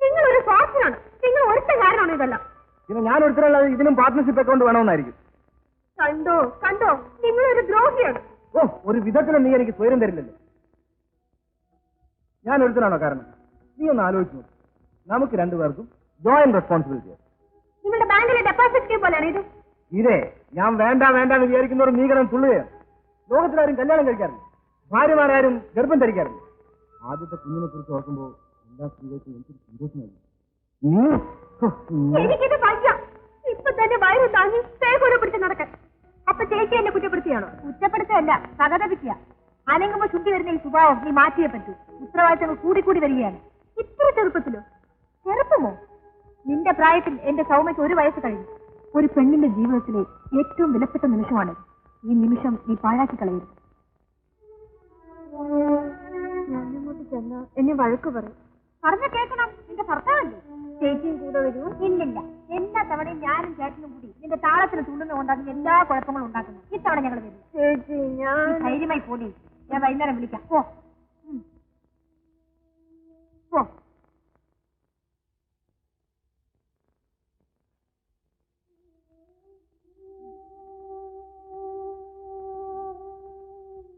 നിങ്ങളൊരു സ്വാർത്ഥനാണ്. നിങ്ങൾ ഒരുത്ത കാരണമാണ് ഇതെല്ലാം. പിന്നെ ഞാൻ ഒരുത്തരുള്ളത് ഇതിനും പാർട്ട്ണർഷിപ്പ് അക്കൗണ്ട് വേണമെന്നായിരിക്കും. കണ്ടോ കണ്ടോ, നിങ്ങളൊരു ദ്രോഹിയാണ്. ഓ, ഒരു വിധത്തിലും നീ എനിക്ക് സ്വയം തരില്ലല്ലോ. ഞാൻ ഒരുത്തനാണോ കാരണം? നീ ഒന്ന് ആലോചിച്ചു നോക്ക്. നമുക്ക് രണ്ടുപേർക്കും ജോയിന്റ് റെസ്പോൺസിബിലിറ്റി. നിങ്ങളുടെ ബാങ്കിലെ ഡെപ്പോസിറ്റ് സ്കീം പോലെയാണ് ഇത്. ഇതേ ഞാൻ വേണ്ട വേണ്ട എന്ന് വിചാരിക്കുന്നവർ നീ കിടന്ന് തുള്ളുകയാണ്. ലോകത്തിലാരും കല്യാണം കഴിക്കാറില്ല, ഭാര്യമാരാരും ഗർഭം ധരിക്കാറില്ല. ആദ്യത്തെ കുഞ്ഞിനെ കുറിച്ച് ഓർക്കുമ്പോൾ എല്ലാ സ്ത്രീകൾക്കും എനിക്കൊരു സന്തോഷമായി. എനിക്കിത് വയ്യ. ഇപ്പൊ തന്നെ വയറ് താങ്ങി പേഗോടെ പിടിച്ച് നടക്കാൻ. അപ്പൊ ചേച്ചി എന്നെ കുറ്റപ്പെടുത്തിയാണോ? കുറ്റപ്പെടുത്തല്ല, സഹതപിക്കുക. അനങ്ങുമ്പോ ശുദ്ധി വരുന്ന ഈ സ്വഭാവം നീ മാറ്റിയേ പറ്റൂ. ഉത്തരവാദിത്തങ്ങൾ കൂടിക്കൂടി വരികയാണ്. ഇത്ര ചെറുപ്പത്തിലോ? ചെറുപ്പമോ? നിന്റെ പ്രായത്തിൽ എന്റെ സൗമ്യക്ക് 1 വയസ്സ് കഴിഞ്ഞു. ഒരു പെണ്ണിന്റെ ജീവിതത്തിലെ ഏറ്റവും വിലപ്പെട്ട നിമിഷമാണ് ഈ നിമിഷം. നീ പാഴാക്കി കളയരുത്. ഞാനങ്ങോട്ട് ചെന്നാ എന്നെ വഴക്ക് പറയും. പറഞ്ഞ കേൾക്കണം. നിന്റെ ഭർത്താവല്ലേ? ചേച്ചിയും കൂടെ വരൂ. ഇല്ലില്ല, എല്ലാ തവണയും ഞാനും ചേട്ടനും കൂടി നിന്റെ താളത്തിന് തുള്ളുന്നുകൊണ്ടാണ് എല്ലാ കുഴപ്പങ്ങളും ഉണ്ടാക്കുന്നത്. ഇത്തവണ ഞങ്ങൾ വരും. ചേച്ചി ഞാൻ ധൈര്യമായി പോടി. ഞാൻ വൈകുന്നേരം വിളിക്കാം. പോ. പോ.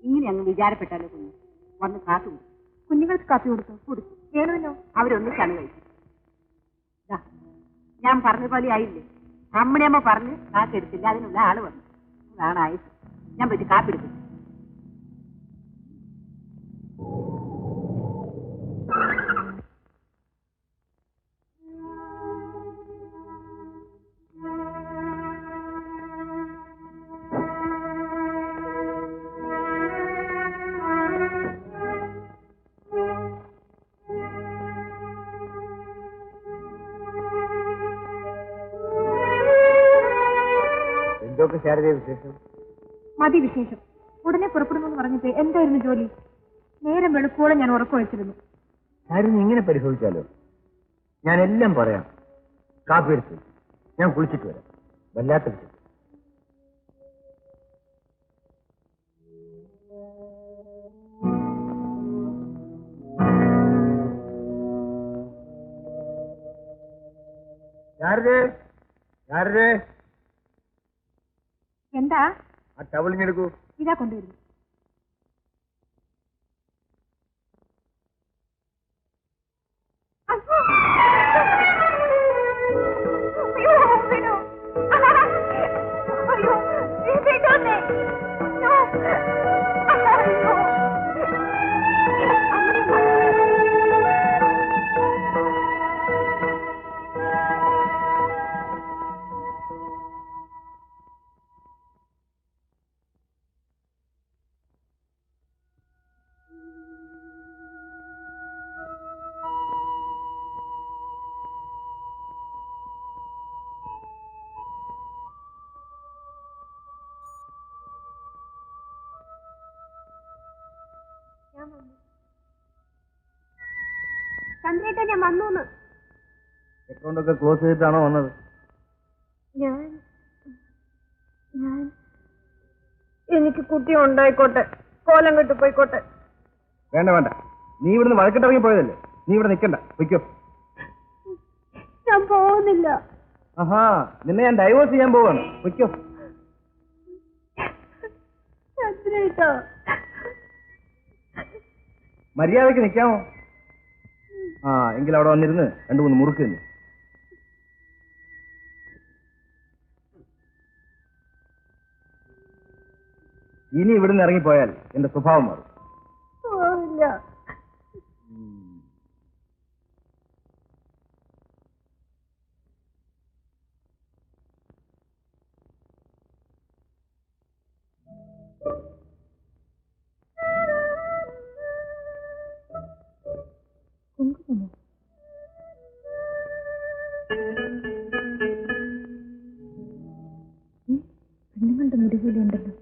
ഇങ്ങനെ അങ്ങ് വിചാരപ്പെട്ടാലോ കുഞ്ഞു? വന്ന് കാത്തു കൊടുക്കും. കുഞ്ഞുങ്ങൾക്ക് കാപ്പി കൊടുത്തു കൊടുത്തു വേണമല്ലോ. അവരൊന്നിച്ചാണ് കഴിക്കും. ഞാൻ പറഞ്ഞ പോലെ ആയില്ലേ? അമ്മണിയമ്മ പറഞ്ഞ് കാക്കെടുത്തില്ല, അതിനുള്ള ആള് വന്നു. അതാണ് ആയത്. ഞാൻ പോയിട്ട് കാപ്പിടുക്കും. എന്തൊക്കെ ശാരദ വിശേഷം? മതി വിശേഷം. ഉടനെ പുറപ്പെടുന്നു എന്ന് പറഞ്ഞിട്ട് എന്തായിരുന്നു ജോലി? നേരം വെളുക്കോളം ഞാൻ ഉറക്കം വെച്ചിരുന്നു. ശാരദ ഇങ്ങനെ പരിശോധിച്ചാലോ? ഞാൻ എല്ലാം പറയാം. കാപ്പി എടുത്ത് ഞാൻ കുളിച്ചിട്ട് വരാം. വല്ലാത്ത വിശേഷം. ശാരദേ, ശാരദേ, എന്താ? ആ ടവലിഞ്ഞെടുക്കൂ. ഇതാ കൊണ്ടുവരുന്നു. ചന്ദ്രേട്ട ഞാൻ വന്നൂന്ന്. അക്കൗണ്ടൊക്കെ ക്ലോസ് ചെയ്തിട്ടാണോ വന്നത്? ഞാൻ എനിക്ക് കുട്ടി ഉണ്ടായിക്കോട്ടെ, കോലം കെട്ടി പോയിക്കോട്ടെ. വേണ്ട വേണ്ട, നീ ഇവിടുന്ന് വഴക്കിട്ടിറങ്ങി പോയതല്ലേ, നീ ഇവിടെ നിൽക്കണ്ട, വയ്ക്കോ. ഞാൻ പോകുന്നില്ല. ആഹാ, നിന്നെ ഞാൻ ഡൈവോഴ്സ് ചെയ്യാൻ പോവാണ്, വയ്ക്കോ. ചന്ദ്രേട്ടാ, മര്യാദക്ക് നിൽക്കാമോ? ആ, എങ്കിൽ അവിടെ വന്നിരുന്ന് 2-3 മുറുക്ക് തന്നെ. ഇനി ഇവിടുന്ന് ഇറങ്ങിപ്പോയാൽ എന്റെ സ്വഭാവം മാറും. പോവില്ല. പെണ്ണുങ്ങളുടെ മുടികൂലുണ്ടല്ലോ.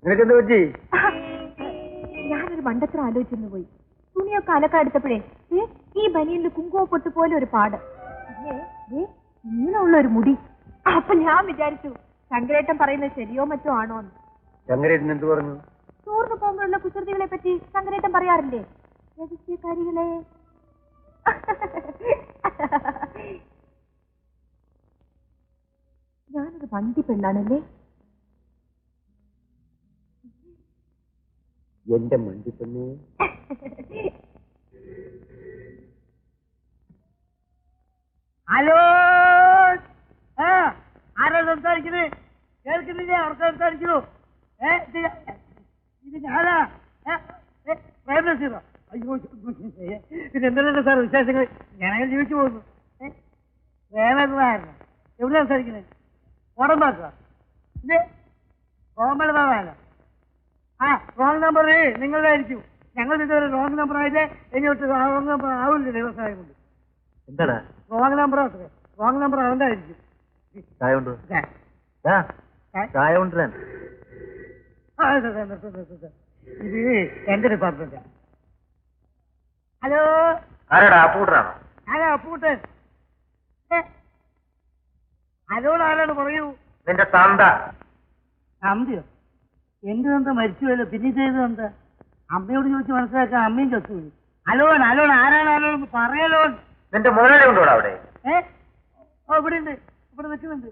നിനക്കെന്ത് പറ്റി? ഞാനൊരു മണ്ടത്തരം ആലോചിച്ചിരുന്നു പോയി. തുണിയൊക്കെ അലക്കെടുത്തപ്പോഴേ ഈ ബനിയനിൽ കുങ്കുമ പൊട്ട് പോലെ ഒരു പാട്, നീളമുള്ള ഒരു മുടി. അപ്പൊ ഞാൻ വിചാരിച്ചു ശങ്കരേട്ടൻ പറയുന്നത് ശരിയോ മറ്റോ ആണോന്ന്. ശങ്കരേട്ടൻ എന്ത് പറഞ്ഞു? ടൂറിന് പോകുമ്പോഴുള്ള കുസൃതികളെ പറ്റി ശങ്കരേട്ടൻ പറയാറില്ലേ, രഹസ്യക്കാരികളെ. ഞാനൊരു വണ്ടി പെണ്ണാണല്ലേ? എന്റെ മണ്ടിപ്പെണ്ണേ. ഹലോ, ആരാ സംസാരിക്കുന്നത്? കേൾക്കുന്നില്ലേ? അവർക്ക് സംസാരിക്കുന്നു. ഇത് ഞാനാ, പ്രേംനസീറോ? അയ്യോ, പിന്നെ എന്തെല്ലാം സാർ വിശേഷങ്ങൾ? ഞാനങ്ങനെ ജീവിച്ചു പോകുന്നു. പ്രേമകുമാരനോ? എവിടെ സംസാരിക്കുന്നത്? ഓടമ്പാക്കുക ഇത് കോമളബാബാണോ? ആ, റോങ് നമ്പർ നിങ്ങളുടെ ആയിരിക്കും. ഞങ്ങൾ ഇതുവരെ റോങ് നമ്പർ ആയിട്ട് ഇനിയോട്ട് റോങ് നമ്പർ ആവില്ല വ്യവസായം കൊണ്ട്. എന്താടാ റോങ് നമ്പർ ആക്കുക? റോങ് നമ്പർ അവന്റെ ആയിരിക്കും. ചായ കൊണ്ട് ചായ കൊണ്ടുവരാൻ. ഇത് എന്റെ ഡിപ്പാർട്ട്മെന്റാ. ഹലോ, ആരാടാ? അപ്പൂട്ടനാണോ? ഞാനാ അപ്പൂട്ടൻ. ഹലോട് ആരാണ് പറയൂ? നിന്റെ തന്ത. തന്തയോ? എന്റെ തന്ത മരിച്ചുവല്ലോ, പിന്നെ ചെയ്ത് തന്ത. അമ്മയോട് ചോദിച്ച് മനസ്സിലാക്കാൻ അമ്മയും ചത്തുപോയി. അലോൺ അലോൺ, ആരാണ് അലോൺ? പറയലോ. നിന്റെ മുതലാളി കൊണ്ടുപോടാ അവിടെ. ഓ, ഇവിടെ ഉണ്ട്, ഇവിടെ നിൽക്കുന്നുണ്ട്.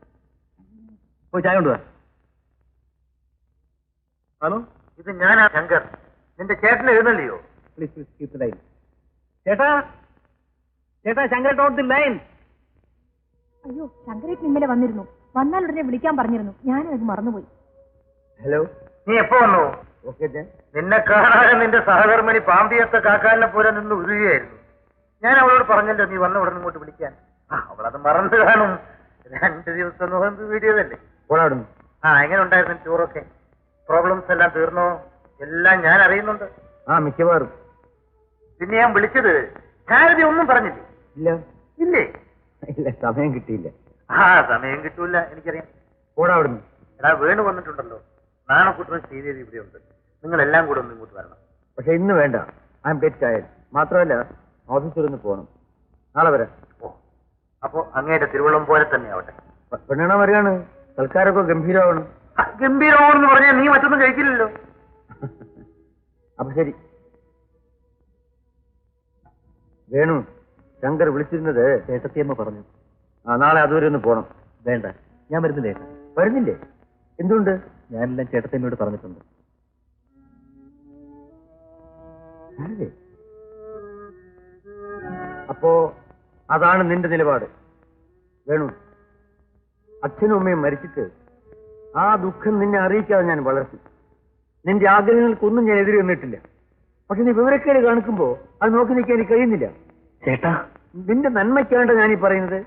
പോയി ചായ കൊണ്ടുവാ. ഹലോ, ഇത് ഞാനാ ശങ്കർ. നിന്റെ ചേട്ടനെ എഴുന്നള്ളിയോ? Please please keep the line. ചേട്ടാ, ചേട്ടാ, ശങ്കർ ടോട്ട് ദി ലൈൻ. അയ്യോ, ശങ്കരേട്ടൻ ഇന്നലെ വന്നിരുന്നു. വന്നാൽ ഉടനെ വിളിക്കാൻ പറഞ്ഞിരുന്നു. ഞാനത് മറന്നുപോയി. ഹലോ, നീ എപ്പോ വന്നു? നിന്നെ കാണാതെ നിന്റെ സഹധർമ്മിണി പാമ്പിയത്തെ കാക്കാലിനെ പോലെ നിന്ന് ഉരുകയായിരുന്നു. ഞാൻ അവളോട് പറഞ്ഞല്ലോ നീ വന്ന ഉടനെ ഇങ്ങോട്ട് വിളിക്കാൻ. അവളത് മറന്നു കാണും. 2 ദിവസം മുമ്പ് വീഡിയോ തന്നെ. ഓടാടുന്നു. എങ്ങനെ ഉണ്ടായിരുന്നു ടൂറൊക്കെ? പ്രോബ്ലംസ് എല്ലാം തീർന്നോ? എല്ലാം ഞാൻ അറിയുന്നുണ്ട്. മിക്കവാറും. പിന്നെ ഞാൻ വിളിച്ചത് ശാരദ ഒന്നും പറഞ്ഞില്ലേ? ഇല്ല. ഇല്ലേ? ഇല്ല, സമയം കിട്ടിയില്ല. സമയം കിട്ടൂല, എനിക്കറിയാം. ഓടാവിടുന്നു. എടാ, വേണു വന്നിട്ടുണ്ടല്ലോ. നാണക്കുട്ടനും ശ്രീദേവി ഇവിടെയുണ്ട്. നിങ്ങൾ എല്ലാം കൂടെ ഒന്ന് ഇങ്ങോട്ട് വരണം. പക്ഷെ ഇന്ന് വേണ്ട. I M get tired. മാത്രമല്ല, ഓഫീസിൽ ഒന്ന് പോകണം. നാളെ വരാം. ഓ, അപ്പോ അങ്ങയുടെ തിരുവള്ളം പോലെ തന്നെ ആവട്ടെ. പെണ്ണണ വരികയാണ്. സൽക്കാരൊക്കെ ഗംഭീരമാണ്. ഗംഭീരമാണെന്ന് പറഞ്ഞാൽ നീ മറ്റൊന്നും കഴിക്കില്ലല്ലോ. അപ്പൊ ശരി. വേണു, ശങ്കർ വിളിച്ചിരുന്നത് ചേട്ടത്തിയമ്മ പറഞ്ഞു. നാളെ അതുവരെ ഒന്ന് പോണം. വേണ്ട, ഞാൻ വരുന്നില്ലേ? വരുന്നില്ലേ? എന്തുകൊണ്ട്? ഞാനെല്ലാം ചേട്ടത്തിയമ്മയോട് പറഞ്ഞിട്ടുണ്ട്. അപ്പോ അതാണ് നിന്റെ നിലപാട്. വേണു, അച്ഛനും അമ്മയും മരിച്ചിട്ട് ആ ദുഃഖം നിന്നെ അറിയിക്കാതെ ഞാൻ വളർത്തി. നിന്റെ ആഗ്രഹങ്ങൾക്കൊന്നും ഞാൻ എതിരെ നിന്നിട്ടില്ല. പക്ഷെ നീ വിവരക്കേട് കാണിക്കുമ്പോ അത് നോക്കി നിൽക്കാൻ എനിക്ക് കഴിയുന്നില്ല. ചേട്ടാ, നിന്റെ നന്മയ്ക്കാണ്ട ഞാനീ പറയുന്നത്.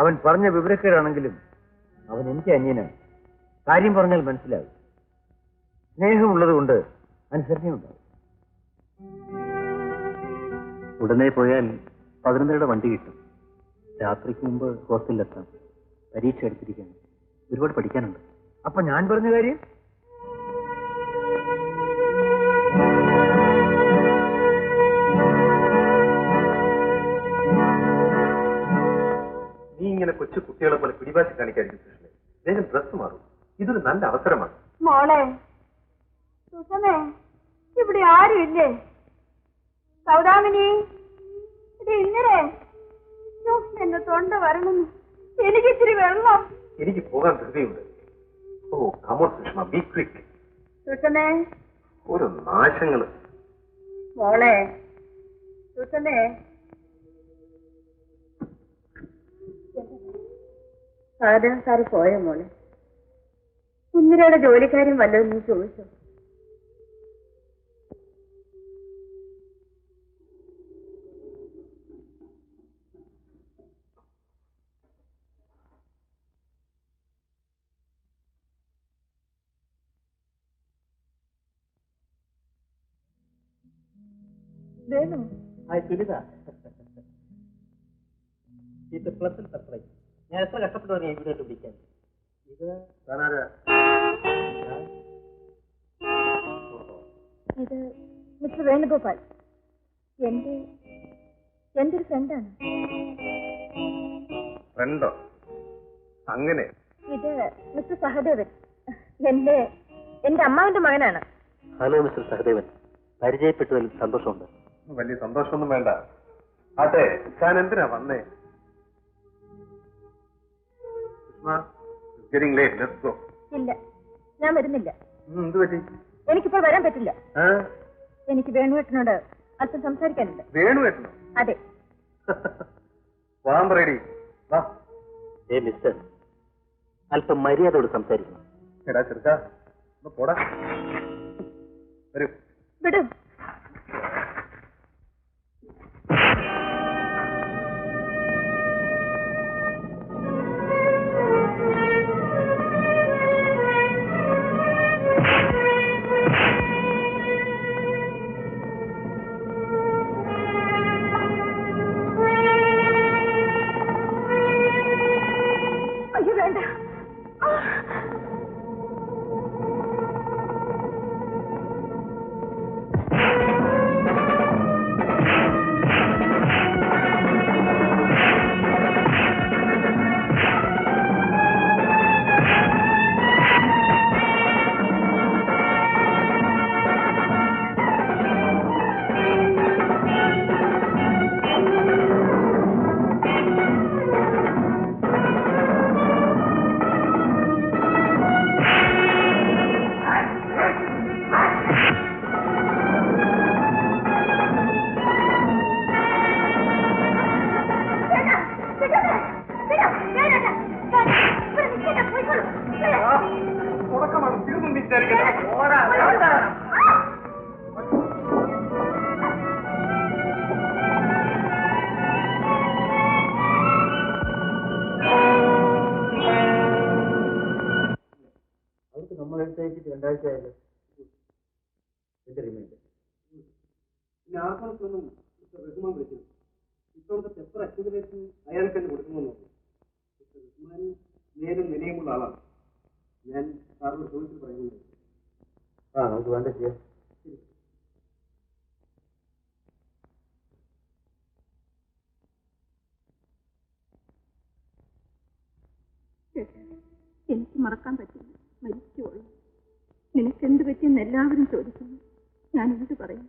അവൻ പറഞ്ഞ വിവരക്കേടാണെങ്കിലും അവൻ എനിക്ക് അന്യനാണ്. കാര്യം പറഞ്ഞാൽ മനസ്സിലാവും. സ്നേഹമുള്ളത് കൊണ്ട് അനുസരണയുണ്ടാവും. ഉടനെ പോയാൽ 11 വണ്ടി കിട്ടും. രാത്രിക്ക് മുമ്പ് ഹോസ്റ്റലിലെത്താം. പരീക്ഷ എടുത്തിരിക്കുകയാണ്. ഒരുപാട് പഠിക്കാനുണ്ട്. അപ്പൊ ഞാൻ പറഞ്ഞ കാര്യം? നീ ഇങ്ങനെ കൊച്ചു കുട്ടികളെ പോലെ പിടിവാശി കാണിക്കാതിരിക്കും കൃഷ്ണൻ. വേഗം ഡ്രസ് മാറും. ഇതൊരു നല്ല അവസരമാണ്. മോളെ സുഷമേ, ഇവിടെ ആരും ഇല്ലേ? സൗദാമിനി, ഇത് ഇന്നലെ എന്റെ തൊണ്ട വരണമെന്ന്. എനിക്ക് ഇച്ചിരി വെള്ളം. എനിക്ക് പോകാൻ ധൃതിയുണ്ട്. ഓ കമോൺ സുഷമ, ബി ക്വിക്ക്. സുഷമേ, ഓരോ നാശങ്ങള്. മോളെ സുഷമേ, സാറ് പോയോ മോളെ? ഇന്ദിരയുടെ ജോലിക്കാരും വല്ലതും നീ ചോദിച്ചോ? വേണോ? സുനിത, ഇത് പ്ലസ് സർപ്രൈസ്. ഞാൻ എത്ര കഷ്ടപ്പെട്ടു പറഞ്ഞു ഇവിടെ വിളിക്കാൻ. ഇത് ഇത് മിസ്റ്റർ വേണുഗോപാൽ, എന്റെ ഒരു ഫ്രണ്ടാണ്. ഫ്രണ്ടോ? അങ്ങനെ? ഇത് മിസ്റ്റർ സഹദേവൻ, എന്റെ അമ്മാവിന്റെ മകനാണ്. ഹലോ മിസ്റ്റർ സഹദേവൻ, പരിചയപ്പെട്ടതിൽ സന്തോഷമുണ്ട്. വലിയ സന്തോഷമൊന്നും വേണ്ട. അതെ, ഞാൻ എന്തിനാ വന്നേ? ഇല്ല, ഞാൻ വരുന്നില്ല. എന്ത് പറ്റി? എനിക്കിപ്പോൾ വരാൻ പറ്റില്ല. എനിക്ക് വേണുവേട്ടനോട് അല്പം സംസാരിക്കാനുണ്ട്. വേണുവേട്ടനോ? അതെ. Warm ready. വാ. മിസ്റ്റർ, അല്പം മര്യാദയോട് സംസാരിക്കണം. എടാ ചെറുക്കാ, പോടാ. വരൂ. വിടൂ. എനിക്ക് മറക്കാൻ പറ്റില്ല, മരിക്കുള്ളൂ. നിനക്കെന്ത് പറ്റിയെന്ന് എല്ലാവരും ചോദിക്കുന്നു. ഞാൻ എന്ത് പറയും?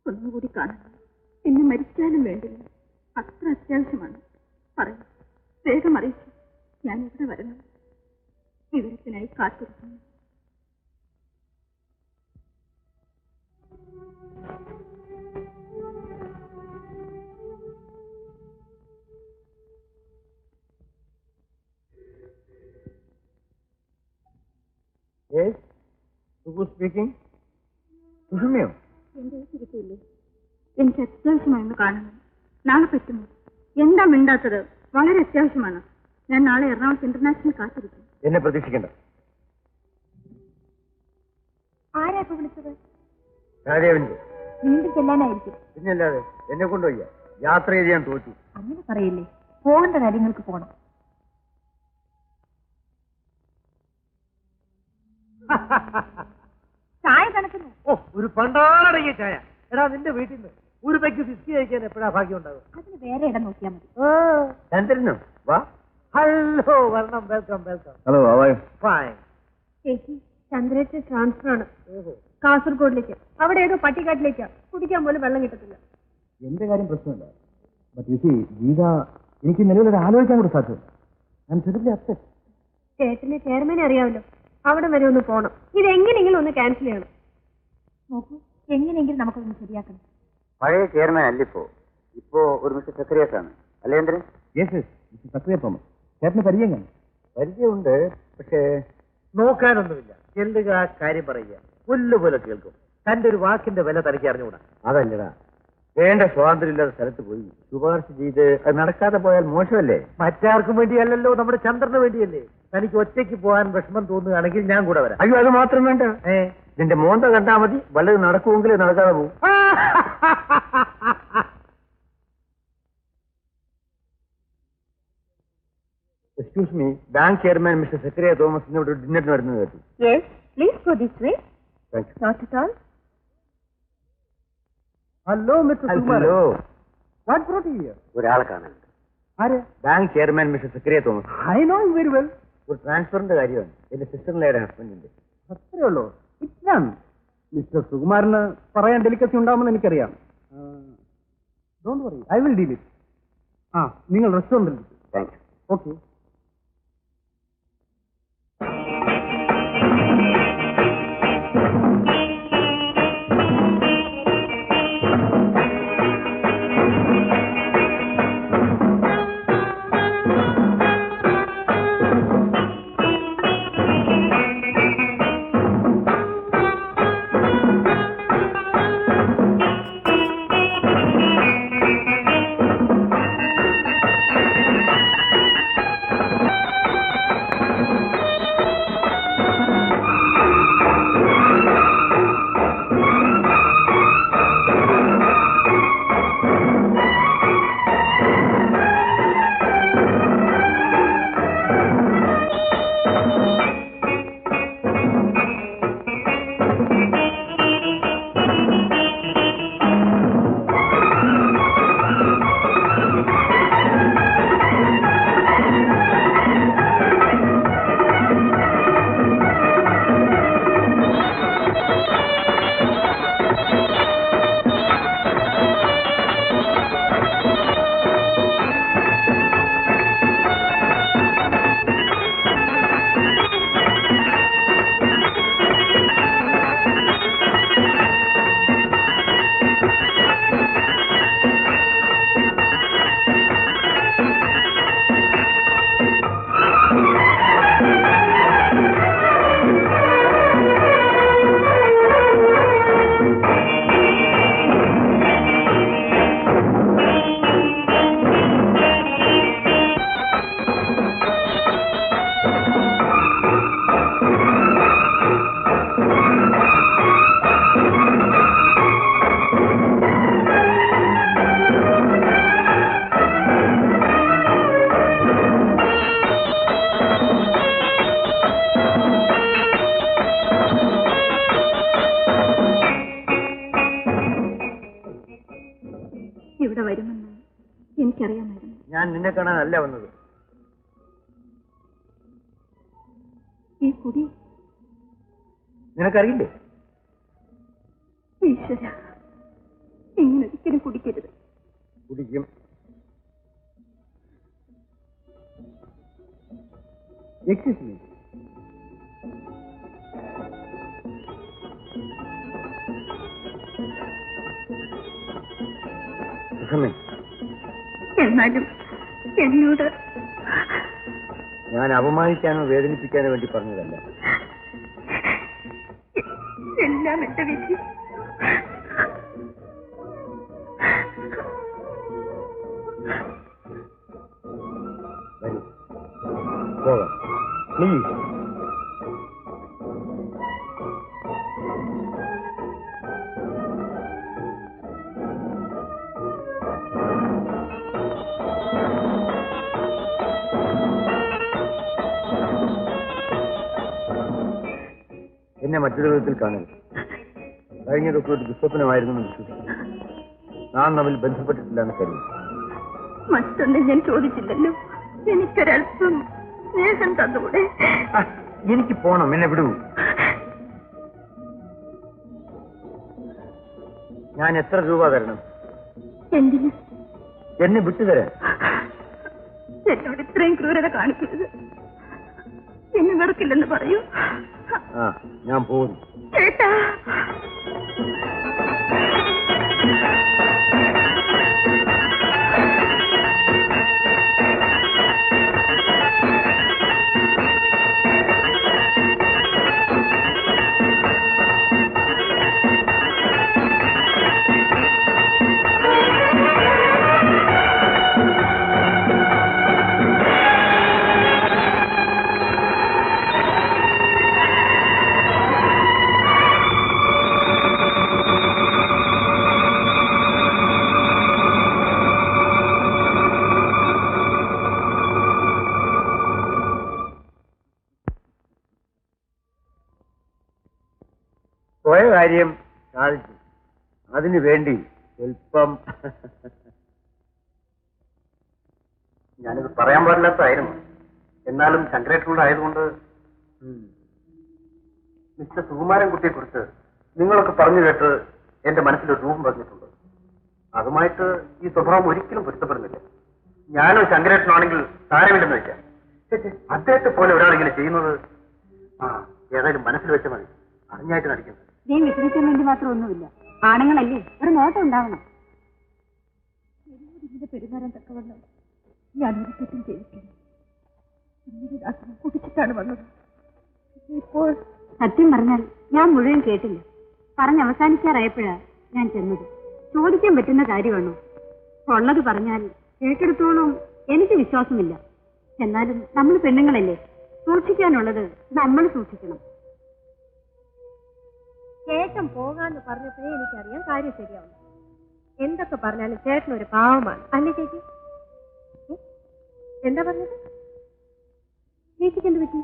ഒന്നുകൂടി കാണണം. എന്നെ മരിച്ചാലും വേണ്ടില്ല, അത്ര അത്യാവശ്യമാണ്. പറയും, വേഗം അറിയിച്ചു. ഞാൻ ഇവിടെ വരണം. വിവരത്തിനായി കാത്തിരിക്കുന്നു. സുഷമയോ? എന്റെ കിട്ടിയില്ലേ? എനിക്ക് അത്യാവശ്യമായൊന്ന് കാണണം. നാളെ പറ്റുമോ? എന്താ മിണ്ടാത്തത്? വളരെ അത്യാവശ്യമാണ്. ഞാൻ നാളെ എറണാകുളത്ത് ഇന്റർനാഷണൽ കാത്തിരിക്കും. എന്നെ പ്രതീക്ഷിക്കണ്ട. ആരാ ഇപ്പൊ വിളിച്ചത്? രാജേവന്റെ. വീണ്ടും ചെല്ലാനായിരിക്കും. പിന്നല്ലാതെ എന്നെ കൊണ്ടുപോയി യാത്ര ചെയ്ത് ഞാൻ തോറ്റു. അങ്ങനെ പറയില്ലേ, പോകേണ്ട കാര്യങ്ങൾക്ക് പോണം. ചായ തണുക്കുന്നു. ഓ, ഒരു പണ്ടാറടങ്ങിയ ചായ. എടാ, നിന്റെ വീട്ടിൽ നിന്ന് ഒരു പെക്ക് ഫിസ്കി കഴിക്കാൻ എപ്പോഴാ ഭാഗ്യം ഉണ്ടാകും? അതിന് വേറെ ഇടം നോക്കിയാൽ മതി. ചന്ദ്രനോ? വാ. ഹലോ, വരണം. Welcome welcome. ഹലോ, ആവായോ? ഫൈൻ. ചേച്ചി ചന്ദ്രേറ്റ് ട്രാൻസ്ഫർ ആണ് ഓഹോ. കാസർഗോഡിലേക്ക്. അവിടെ ഏതോ പട്ടിക്കാട്ടിലേക്കാ. കുടിക്കാൻ പോലും വെള്ളം കിട്ടത്തില്ല. എന്റെ കാര്യം പ്രശ്നമില്ല. ബട്ട് യു സി, ഗീത എനിക്ക് നിലവിലൊരു ആലോചിക്കാൻ കൂടി സാധ്യത. I M terribly upset. ചേട്ടനെ ചെയർമാനെ അറിയാമല്ലോ, അവിടെ വരെ ഒന്ന് പോണം. ഇത് എങ്ങനെയെങ്കിലും ഒന്ന് ക്യാൻസൽ ചെയ്യണം. നോക്കൂ, എങ്ങനെയെങ്കിലും നമുക്കൊന്ന് ശരിയാക്കണം. പഴയ ചെയർമാൻ അല്ലിപ്പോ ഇപ്പോ ഒരു മിസ്റ്റർ സെക്രട്ടറിയസ് ആണ് അല്ലേ ചന്ദ്രൻ? യെസ് യെസ്, സക്രിയ തോമസ്. ചേട്ടന് പരിചയം കാണും. പരിചയമുണ്ട്, പക്ഷേ നോക്കാനൊന്നുമില്ല. ചെല്ലുക, കാര്യം പറയുക. പുല്ലുപോലെ കേൾക്കും. തന്റെ ഒരു വാക്കിന്റെ വില തനിക്ക് അറിഞ്ഞുകൂടാ. അതല്ലടാ, വേണ്ട സ്വാതന്ത്ര്യമില്ലാത്ത സ്ഥലത്ത് പോയി ശുപാർശ ചെയ്ത് അത് നടക്കാതെ പോയാൽ മോശമല്ലേ? മറ്റാർക്കും വേണ്ടിയല്ലല്ലോ, നമ്മുടെ ചന്ദ്രന് വേണ്ടിയല്ലേ. തനിക്ക് ഒറ്റയ്ക്ക് പോകാൻ വിഷമം തോന്നുകയാണെങ്കിൽ ഞാൻ കൂടെ വരാം. അയ്യോ, അത് മാത്രം വേണ്ട. നിന്റെ മോന്ത കണ്ടാ മതി. വല്ലതും നടക്കുമെങ്കിൽ നടക്കാതെ പോകും. Excuse me, bank chairman mister secretary Thomas ഇവിടെ ഡിന്നറിന് വരുന്നത് കേട്ടു. Yes, please go this way. Thank you. Not at all. Hello mister Sukumaran. Hello. What brought you here? ഒരാളെ കാണാനുണ്ട്. ആര്? Bank chairman mister secretary Thomas. I know you very well. ഒരു ട്രാൻസ്ഫറിന്റെ കാര്യമാണ്. എന്റെ സിസ്റ്ററിന്റെ ഹസ്ബൻഡിന്റെ. അത്രേ ഉള്ളൂ. ഇറ്റ്സ് മിസ്റ്റർ സുകുമാരന് പറയാൻ ഡെലിക്കസി ഉണ്ടാവുമെന്ന് എനിക്കറിയാം. Don't worry, I will deal it. നിങ്ങൾ റെസ്റ്റോറന്റിൽ. Thank you. ഓക്കെ. ഇവിടെ വരുമെന്ന് എനിക്കറിയാമായിരുന്നു. ഞാൻ നിന്നെ കാണാനല്ല വന്നത്. ഈ കുടി നിനക്കറിയില്ലേ? ഈശ്വര, ഇങ്ങനെ ഒരിക്കലും കുടിക്കരുത്. കുടിക്കും. Excuse me. എന്നാലും എന്നോട് ഞാൻ അപമാനിക്കാനോ വേദനിപ്പിക്കാനോ വേണ്ടി പറഞ്ഞതല്ല. എല്ലാം എന്റെ വിധി. വരൂ, പോകാം. പ്ലീസ്. മറ്റൊരു വിധത്തിൽ കാണരുത്. കഴിഞ്ഞതൊക്കെ ഒരു ദുസ്വപ്നമായിരുന്നു വിശ്വസിക്കുന്നു. നാം തമ്മിൽ ബന്ധപ്പെട്ടിട്ടില്ല എന്ന് കരുതി. മറ്റൊന്നും ഞാൻ ചോദിച്ചില്ലല്ലോ. എനിക്കൊരൽപ്പം സ്നേഹം തന്നൂടെ? എനിക്ക് പോണം, എന്നെ വിടൂ. ഞാൻ എത്ര രൂപ തരണം? എന്തിന്? എന്നെ വിട്ടുതരാൻ. എന്നോട് ഇത്രയും ക്രൂരത കാണിക്കരുത്. എന്നെ നടക്കില്ലെന്ന് പറയൂ. ഞാൻ പോകുന്നു. ചേട്ടാ, പോയ കാര്യം സാധിച്ചു. അതിനു വേണ്ടി സ്വല്പം ഞാനിത് പറയാൻ പാടില്ലാത്തതായിരുന്നു. എന്നാലും ശങ്കരേട്ടനോട് ആയതുകൊണ്ട് മിസ്റ്റർ സുകുമാരൻകുട്ടിയെ കുറിച്ച് നിങ്ങളൊക്കെ പറഞ്ഞു കേട്ട് എന്റെ മനസ്സിലൊരു രൂപം പറഞ്ഞിട്ടുണ്ട്. അതുമായിട്ട് ഈ സ്വഭാവം ഒരിക്കലും പൊരുത്തപ്പെടുന്നില്ല. ഞാനോ ശങ്കരേട്ടനാണെങ്കിൽ താരമില്ലെന്ന് വെക്കാം. അദ്ദേഹത്തെ പോലെ ഒരാളിങ്ങനെ ചെയ്യുന്നത് ഏതായാലും മനസ്സിൽ വെച്ച മതി. അറിഞ്ഞായിട്ട് നടിക്കുന്നത്. നീ വിശ്രമിക്കാൻ വേണ്ടി മാത്രം ഒന്നുമില്ല. ആണുങ്ങളല്ലേ, ഒരു നോട്ടം ഉണ്ടാവണം. ഇതിന്റെ പെരുമാറാൻ തക്കവണ്ണം ഞാനൊരു തെറ്റും ചെയ്തിട്ടില്ല. കുടിച്ചിട്ടാണ് വന്നത്. ഇപ്പോൾ സത്യം പറഞ്ഞാൽ ഞാൻ മുഴുവൻ കേട്ടില്ല. പറഞ്ഞ് അവസാനിക്കാറായപ്പോഴാ ഞാൻ ചെന്നത്. ചോദിക്കാൻ പറ്റുന്ന കാര്യമാണോ? ഉള്ളത് പറഞ്ഞാൽ കേട്ടെടുത്തോളം എനിക്ക് വിശ്വാസമില്ല. എന്നാലും നമ്മൾ പെണ്ണുങ്ങളല്ലേ, സൂക്ഷിക്കാനുള്ളത് നമ്മൾ സൂക്ഷിക്കണം. ചേട്ടൻ പോകാന്ന് പറഞ്ഞപ്പോഴേ എനിക്കറിയാം കാര്യം ശരിയാവും. എന്തൊക്കെ പറഞ്ഞാലും ചേട്ടൻ ഒരു പാവമാണ് അല്ലേ ചേച്ചി? എന്താ പറഞ്ഞത്? ചേച്ചിക്ക് എന്ത് പറ്റി?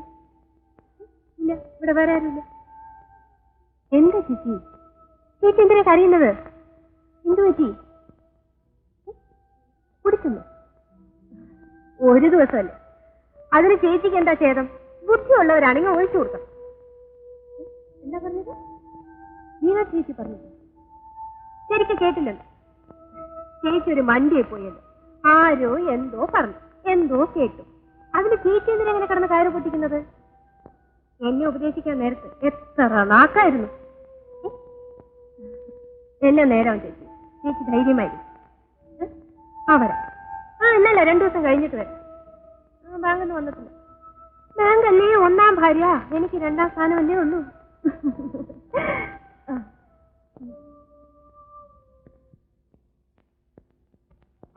ഇല്ല, ഇവിടെ വേറെ ആരുമില്ല. എന്താ ചേച്ചി? ചേച്ചി എന്തിനാ കരയുന്നത്? എന്തു പറ്റി? കുടിക്കുന്നു ഒരു ദിവസമല്ലേ, അതിന് ചേച്ചിക്ക് എന്താ ഛേദം? ബുദ്ധിയുള്ളവരാണെങ്കിൽ ഒഴിച്ചു കൊടുക്കാം. എന്താ പറഞ്ഞത്? നീനാ ചേച്ചി പറഞ്ഞത്? ശരിക്കും കേട്ടില്ലല്ലോ. ചേച്ചി ഒരു മണ്ടിയെ പോയത്. ആരോ എന്തോ പറഞ്ഞു, എന്തോ കേട്ടു. അതിന് ചേച്ചി എന്തിനാ അങ്ങനെ കിടന്ന് കയറ് പൊട്ടിക്കുന്നത്? എന്നെ ഉപദേശിക്കാൻ നേരത്ത് എത്ര നാക്കായിരുന്നു. എന്നെ നേരം ചേച്ചി. ചേച്ചി ധൈര്യമായിരുന്നു. വരാം. എന്നല്ല 2 ദിവസം കഴിഞ്ഞിട്ട് വരാം. ബാങ്കെന്ന് വന്നിട്ടില്ല. ബാങ്കല്ലേ ഒന്നാം ഭാര്യ, എനിക്ക് 2ാം സ്ഥാനമല്ലേ ഉള്ളൂ.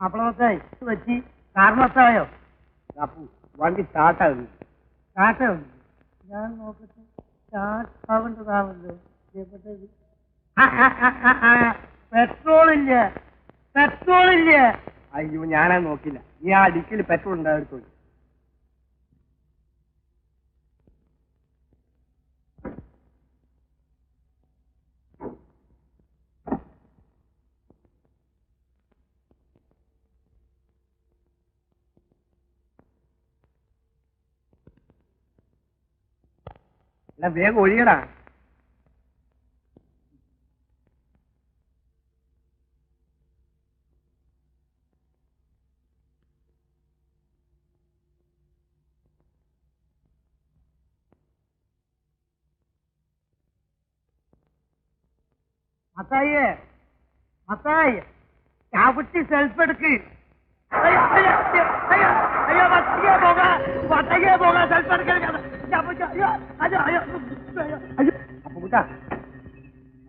അപ്പളൊക്കെ വെച്ച് കാരണത്തായോ വണ്ടി സ്റ്റാർട്ടാകുന്നു. സ്റ്റാർട്ടാകുന്നു. ഞാൻ നോക്കട്ടെ. സ്റ്റാർട്ടാവേണ്ടതാവല്ലോ. പെട്രോളില്ല, പെട്രോളില്ല. അയ്യോ, ഞാനത് നോക്കില്ല. നീ ആ ഡിക്കിൽ പെട്രോൾ ഉണ്ടായിരുന്നു. വേഗം ഒഴിയടാ. മത്തായിയെ, മത്തായി, ചാവട്ടി സെൽഫ് എടുക്ക്. അയ്യോ, പത്തയ്യ പോകാ സെൽഫ് എടുക്കാൻ.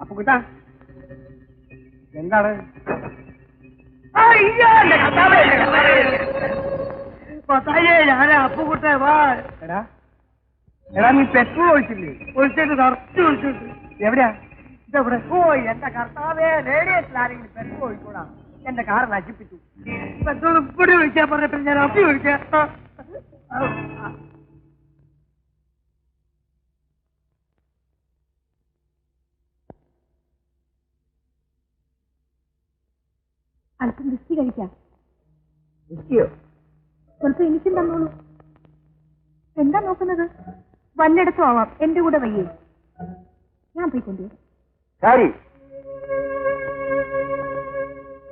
അപ്പുകുട്ട, എന്താണ്? പത്തായിയെ, ഞാൻ അപ്പുകുട്ട വാ. എടാ എടാ, നീ പെട്രോൾ ഒഴിച്ചില്ലേ? ഒഴിച്ചിട്ട് നിറച്ച് ഒഴിച്ചിട്ട് എവിടെയാ? ഇതെവിടെ? ഓ എന്റെ കർത്താവേ, റേഡിയേറ്ററിൽ ആരെങ്കിലും പെട്രോൾ ഒഴിക്കൂടാ. എന്റെ കാർ നശിപ്പിച്ചു. പെട്രോൾ ഇവിടെ ഒഴിക്കാൻ പറഞ്ഞപ്പോൾ ഞാൻ അപ്പി ഒഴിക്കാം. അല്പം വിസ്കി കഴിക്കാം. വിസ്കിയോ? സ്വല്പം എനിക്കും തന്നോളൂ. എന്താ നോക്കുന്നത്? വല്ലയിടത്തും ആവാം. എന്റെ കൂടെ വയ്യേ. ഞാൻ പോയിക്കൊണ്ടു. സാരി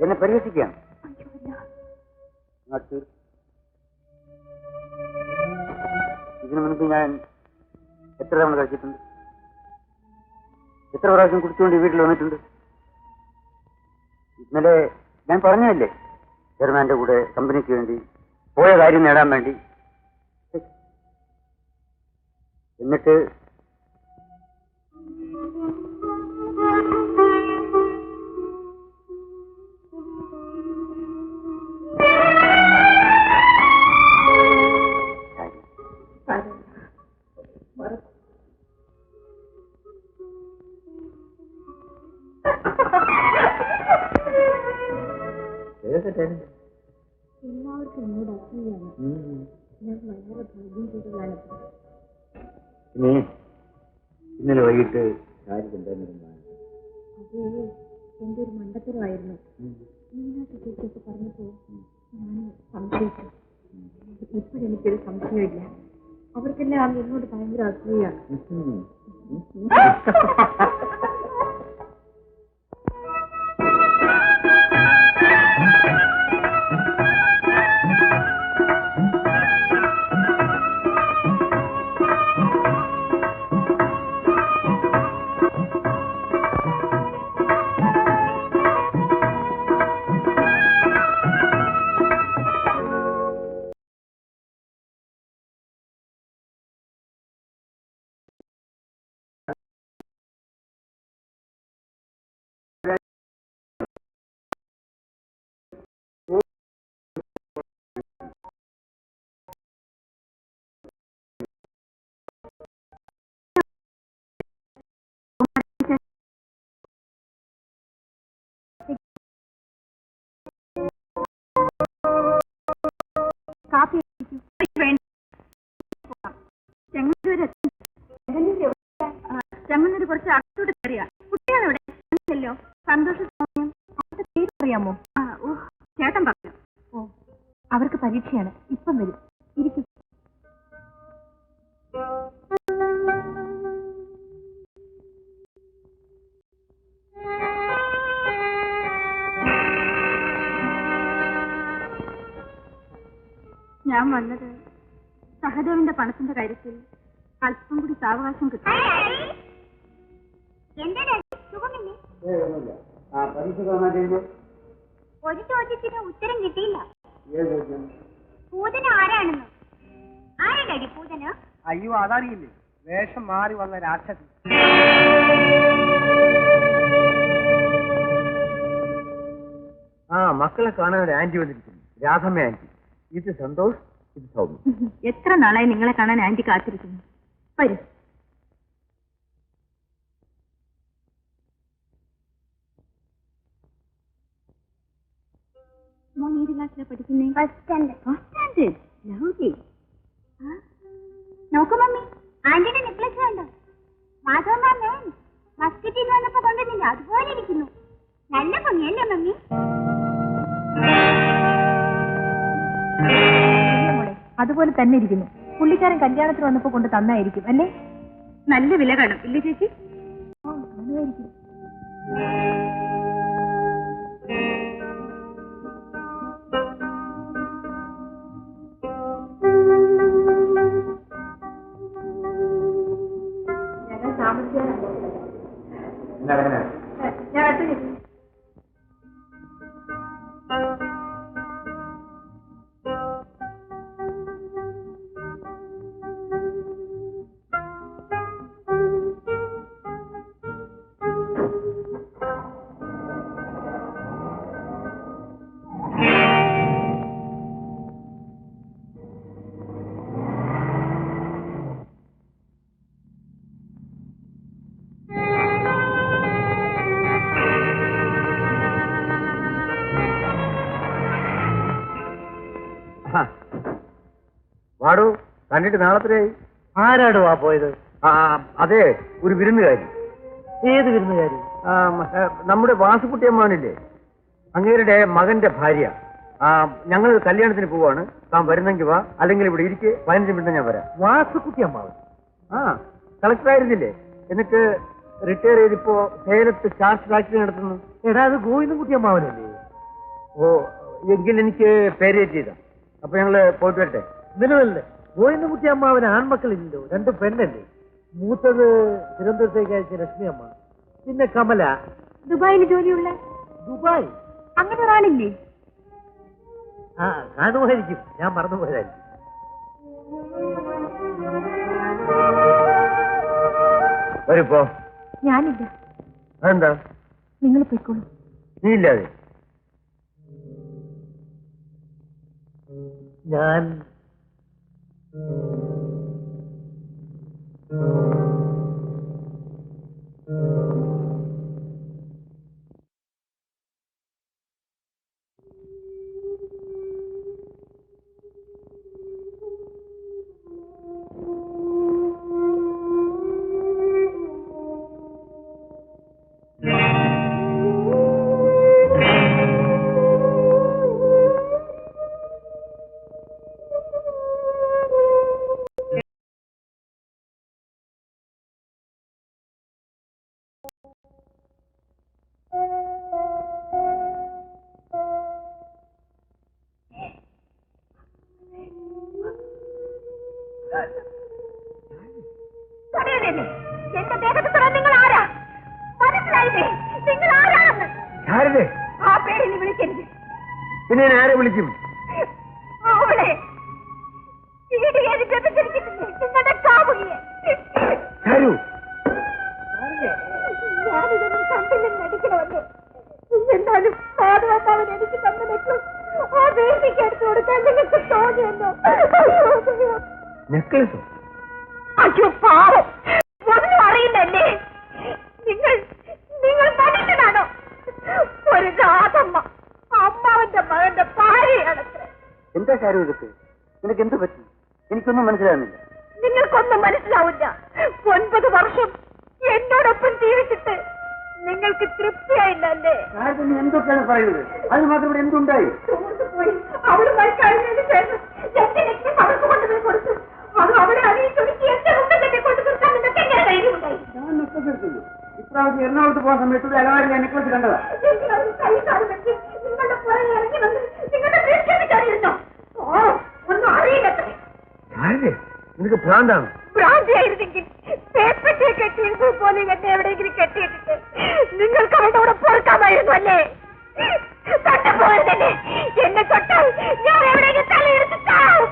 എന്നെ പരിഹസിക്കുകയാണ്. ഇതിനു മുൻപ് ഞാൻ എത്ര തവണ കഴിച്ചിട്ടുണ്ട്? എത്ര പ്രാവശ്യം കുടിച്ചുകൊണ്ട് ഈ വീട്ടിൽ വന്നിട്ടുണ്ട്? ഇന്നലെ ഞാൻ പറഞ്ഞതല്ലേ, ചെയർമാന്റെ കൂടെ കമ്പനിക്ക് വേണ്ടി പോയ കാര്യം നേടാൻ വേണ്ടി. എന്നിട്ട് എല്ലാവർക്കും എന്നോട് അസൂയാണ്. ഞാൻ വളരെ ഭാഗ്യം ചെയ്തതാണ്. ഇന്നലെ വൈകിട്ട് കാര്യം എന്തായിരുന്നു? അത് എന്റെ ഒരു മണ്ടത്തരമായിരുന്നു. മീനാക്ഷി ചേച്ചിയൊക്കെ പറഞ്ഞപ്പോ ഞാൻ സംശയിച്ചു. ഇപ്പോഴെനിക്കൊരു സംശയമില്ല. അവർക്കെല്ലാം എന്നോട് ഭയങ്കര അസൂയാണ്. കാപ്പി ചെങ്ങന്നൂര് കുറച്ച് അടുത്തോട്ട് കയറിയാ. കുട്ടികളെവിടെ? സന്തോഷ സമയം. അവരുടെ പേര് അറിയാമോ? ചേട്ടൻ പറഞ്ഞു. ഓ, അവർക്ക് പരീക്ഷയാണ്. ഇപ്പം വരും. ഇരിക്കും. ഞാൻ വന്നത് സഹദേവന്റെ പണത്തിന്റെ കാര്യത്തിൽ അല്പം കൂടി സാവകാശം കിട്ടും. ഒരു ചോദ്യത്തിന് ഉത്തരം കിട്ടിയില്ല. പൂതന ആരാണെന്ന്? ആരാടി പൂതന? അയ്യോ, അതറിയില്ലേ? വേഷം മാറി വന്ന രാക്ഷസി. മക്കളെ കാണാൻ ഒരു ആന്റി വന്നിരിക്കുന്നു. രാധമ്മ ആന്റി. ഇത് സന്തോഷ്, ഇത് സൗമ്യ. എത്ര നാളായി നിങ്ങളെ കാണാൻ ആന്റി കാത്തിരിക്കുന്നു. വരൂ. മോൻ ഏത് ക്ലാസ്സിലാണ് പഠിക്കുന്നേ? First standard. ലൗലി. നോക്കൂ മമ്മി, ആന്റിയുടെ നെക്ലസ് കണ്ടോ? മാധവമാമേ മസ്കറ്റിൽ വന്നപ്പോ കൊണ്ടുവന്നില്ല, അതുപോലെ ഇരിക്കുന്നു. നല്ല ഭംഗിയല്ലേ മമ്മി? അതുപോലെ തന്നെ ഇരിക്കുന്നു. പുള്ളിക്കാരൻ കല്യാണത്തിന് വന്നപ്പോ കൊണ്ട് തന്നായിരിക്കും അല്ലേ? നല്ല വില കാണും ഇല്ലേ ചേച്ചി? കാണുമായിരിക്കും. വാടോ, കണ്ടിട്ട് നാളെത്രയായി? ആരാടോ ആ പോയത്? അതെ, ഒരു വിരുന്നുകാരി. ഏത് വിരുന്നുകാരി? നമ്മുടെ വാസുകുട്ടിയമ്മാനില്ലേ, അങ്ങേരുടെ മകന്റെ ഭാര്യ. ഞങ്ങൾ കല്യാണത്തിന് പോവാണ്. താൻ വരുന്നെങ്കിൽ വാ, അല്ലെങ്കിൽ ഇവിടെ ഇരിക്കെ 15 മിനിറ്റ് ഞാൻ വരാം. വാസുക്കുട്ടി അമ്മാവൻ. കളക്ടറായിരുന്നില്ലേ, എന്നിട്ട് റിട്ടയർ ചെയ്തിപ്പോ സേലത്ത് ചാർജ് ഫാക്ടറി നടത്തുന്നു. എടാ അത് ഗോവിന്ദൻകുട്ടി അമ്മാവനല്ലേ? ഓ, എങ്കിൽ എനിക്ക് പേര് ചെയ്താ. അപ്പൊ ഞങ്ങള് പോയിട്ട് വരട്ടെ. നിലവല്ലേ, ഗോവിന്ദൻകുട്ടി അമ്മാവന് ആൺമക്കളില്ലല്ലോ, 2 പെണ്ണല്ലേ. മൂത്തത് തിരുവനന്തപുരത്തേക്ക് അയച്ച ലക്ഷ്മി അമ്മ, പിന്നെ കമല. ദുബായിൽ ജോലിയുള്ള? ദുബായ്. അങ്ങനെ ഒരാളില്ലേ? കാണുമായിരിക്കും, ഞാൻ മറന്നുപോയതായിരിക്കും. വരിപ്പോ. ഞാനില്ല. അതെന്താ? നിങ്ങൾ പോയിക്കോളൂ. നീ ഇല്ലാതെ? ഞാൻ എന്റെ ദേഹത്ത് തൊടാൻ നിങ്ങൾ ആരാ? മനസ്സിലായില്ലേ? നിങ്ങൾ ആരാണെന്ന്? ആ പേര് നീ വിളിക്കരുത്. പിന്നെ ഞാൻ ആരെ വിളിക്കും? അവളെ നിങ്ങളുടെ കാമുകിയെ. ഞാനിതൊന്നും കണ്ടില്ലെന്ന് നടിക്കണമെന്ന്. എന്നാലും പാടുവാക്കാവൻ എനിക്ക് തന്നെ വെക്കും. ആ വേദിക്ക് എടുത്തു കൊടുക്കാൻ നിങ്ങൾക്ക് തോന്നിയെന്നോ? നെക്ലസോ? അയ്യോ പാവം, ഒന്നും അറിയില്ലല്ലേ? നിങ്ങൾ മനുഷ്യനാണോ? ഒരു രാധമ്മ അമ്മാവന്റെ മകന്റെ ഭാര്യയാണത്രേ. എന്താ കാര്യം ഇതൊക്കെ? നിനക്ക് എന്ത് പറ്റി? എനിക്കൊന്നും മനസ്സിലാകുന്നില്ല. നിങ്ങൾക്കൊന്നും മനസ്സിലാവില്ല. 9 വർഷം എന്നോടൊപ്പം ജീവിച്ചിട്ട് നിങ്ങൾക്ക് തൃപ്തിയായില്ലല്ലേ? എന്തൊക്കെയാണ് പറയുന്നത്? അതിന് മാത്രം ഇവിടെ എന്തുണ്ടായി? പോയി അവളുമായി കഴിഞ്ഞതിന് ശേഷം എന്റെ ലക്ഷ്യം അവർക്ക് കൊണ്ടുപോയി കൊടുത്തു. അത് അവിടെ അറിയിച്ചൊരുക്കി എന്റെ മുമ്പ് തന്നെ കൊണ്ടു തീർക്കാൻ നിങ്ങൾക്ക് എങ്ങനെ ധൈര്യമുണ്ടായി? ഞാൻ നെക്ലസ് എടുക്കുന്നു. ഇപ്രാവശ്യം എറണാകുളത്ത് പോകാൻ സമയത്ത് അലവാരി ഞാൻ നെക്ലസ് കണ്ടതാ. നിങ്ങളുടെ പുറകെ ഇറങ്ങി വന്ന് നിങ്ങളുടെ വീട്ടിലേക്കായിരുന്നു. ഒന്നും അറിയില്ലത്രേ. നിനക്ക് ഭ്രാന്താണ്. ഭ്രാന്തിയായിരുന്നെങ്കിൽ പേപ്പറ്റിയെ കെട്ടിയിരുന്നത് പോലെ എന്നെ എവിടെയെങ്കിലും കെട്ടിയിട്ടിട്ട് നിങ്ങൾക്ക് അവരുടെ കൂടെ പൊറുക്കാമായിരുന്നു അല്ലേ? തന്നെ പോയതല്ലേ? എന്നെ തൊട്ടാൽ ഞാൻ എവിടെയെങ്കിലും തലയെടുത്തിട്ടാവും.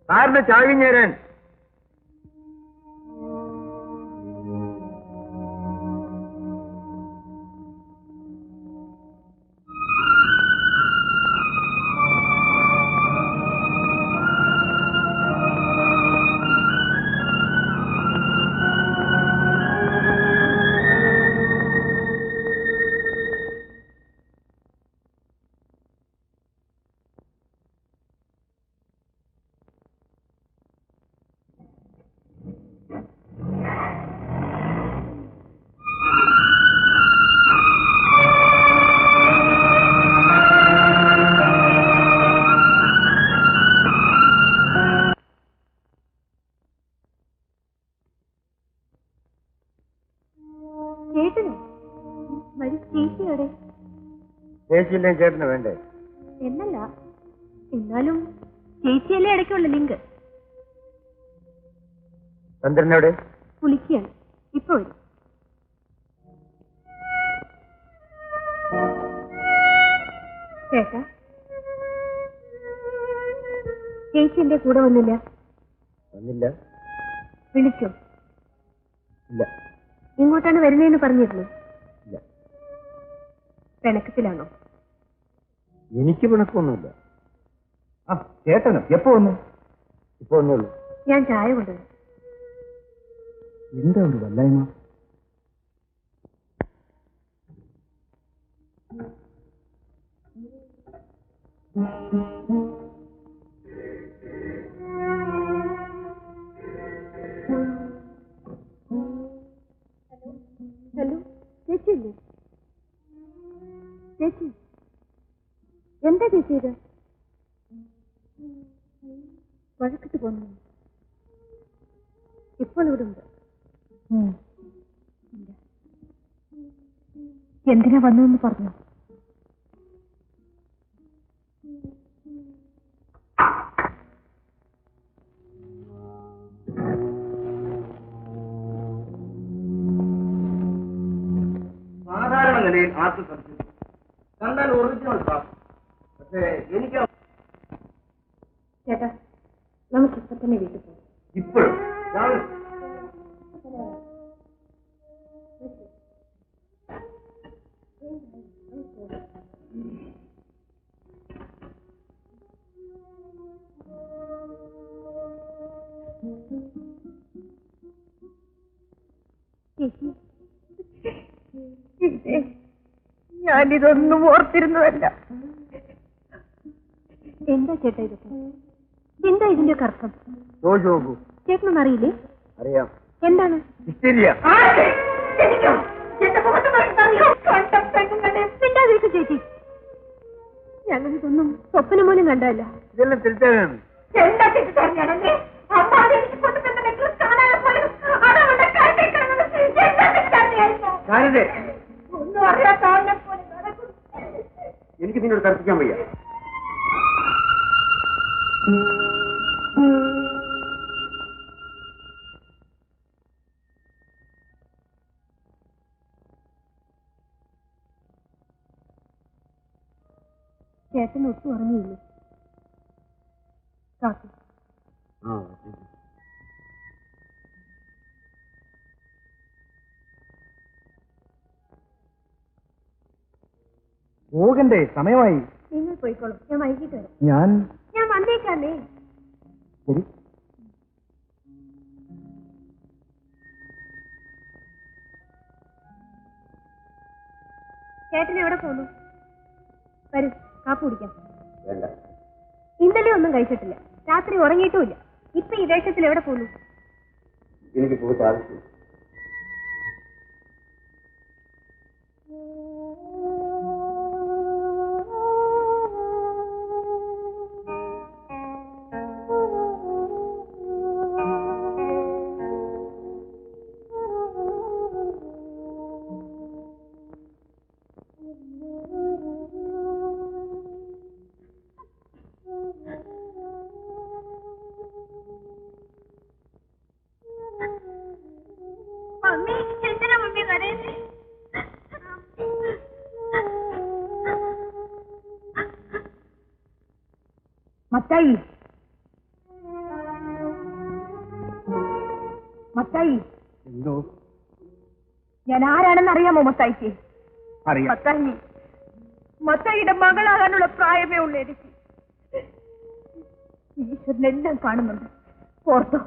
സാറിന്റെ ചാവി നേരാൻ. ചേച്ചിയില്ലേ ചേട്ടന് വേണ്ടേ? എന്നല്ല, എന്നാലും ചേച്ചിയല്ലേ ഇടയ്ക്കുള്ള ലിങ്ക്. ചന്ദ്രനോടെ കുളിക്കുകയാണ്, ഇപ്പൊ വരും. ചേട്ടാ, ചേച്ചി എന്റെ കൂടെ വന്നില്ല. വന്നില്ല? വിളിച്ചോ? ഇല്ല. ഇങ്ങോട്ടാണ് വരുന്നതെന്ന് പറഞ്ഞിരുന്നു. ഇല്ല. പിണക്കത്തിലാണോ? എനിക്ക് പിണക്കൊന്നുമില്ല. ആ ചേട്ടനോ എപ്പോ വന്നു? ഇപ്പൊ വന്നുള്ളൂ. ഞാൻ ചായ കൊണ്ടുവരും. എന്താ ഒരു വല്ലായ്മ? ഹലോ, ചേച്ചിയില്ലേ? ചേച്ചി എന്താ ചേച്ചി ഇത്? വഴക്കിട്ട് പോന്നു. ഇപ്പോൾ ഇവിടെ ഉണ്ട്. എന്തിനാ വന്നതെന്ന് പറഞ്ഞു? സാധാരണ നിലയിൽ ആർക്കും സംശയം കണ്ടാൽ ഒറിജിനൽ സാർ. പക്ഷേ എനിക്ക് ചേട്ടാ, നമുക്ക് ഇപ്പൊ തന്നെ വീട്ടിൽ പോകാം. ഇപ്പോഴും രാവിലെ ഞാനിതൊന്നും ഓർത്തിരുന്നതല്ല. എന്താ ചേട്ടാ ഇതൊക്കെ? എന്താ ഇതിന്റെ അർത്ഥം? ചേട്ടനൊന്നും അറിയില്ലേ? അറിയാം. എന്താണ്? ചേച്ചി, ഞങ്ങളിതൊന്നും സ്വപ്നം പോലും കണ്ടല്ല. ഇതെല്ലാം തിരിച്ചാണ്. എന്താ ചേച്ചി പറഞ്ഞാണല്ലേ? അമ്മാതെ എനിക്ക് കൊണ്ടുതന്ന നെക്ലസ് കാണാതെ പോലും അതവളുടെ കഴുത്തിൽ കിടന്നത് എന്താ തെറ്ററിയായിരുന്നോ? ഒന്നും അറിയാത്ത ആളിനെ പോലെ നടക്കുന്നു. എനിക്ക് നിന്നോട് തർക്കിക്കാൻ വയ്യ. ചേട്ടൻ ഒട്ടും ഉറങ്ങിയില്ലേ? കാക്കു, പോകണ്ടേ? സമയമായി. നിങ്ങൾ പോയിക്കോളും, ഞാൻ വൈകിട്ട് വരാം. ഞാൻ വന്നേക്കാന്നേ. ശരി. ചേട്ടൻ എവിടെ പോന്നു? വരൂ, കാപ്പി കുടിക്കാം. വേണ്ട, ഇന്നലെ ഒന്നും കഴിച്ചിട്ടില്ല, രാത്രി ഉറങ്ങിയിട്ടുമില്ല. ഇപ്പൊ ഈ ദേശത്തിൽ എവിടെ പോന്നു? എനിക്ക് പോയിട്ട് ആവശ്യം. മമ്മി, എന്തിനാ മമ്മി കരയുന്നേ? മത്തായി, മത്തായി, എന്തോ? ഞാൻ ആരാണെന്ന് അറിയാമോ മത്തായിക്ക്? അറിയാം. മത്തായി, മത്തായിയുടെ മകളാകാനുള്ള പ്രായമേ ഉള്ളൂ എനിക്ക്. ഈശ്വരനെല്ലാം കാണുന്നുണ്ട്, ഓർത്തോ?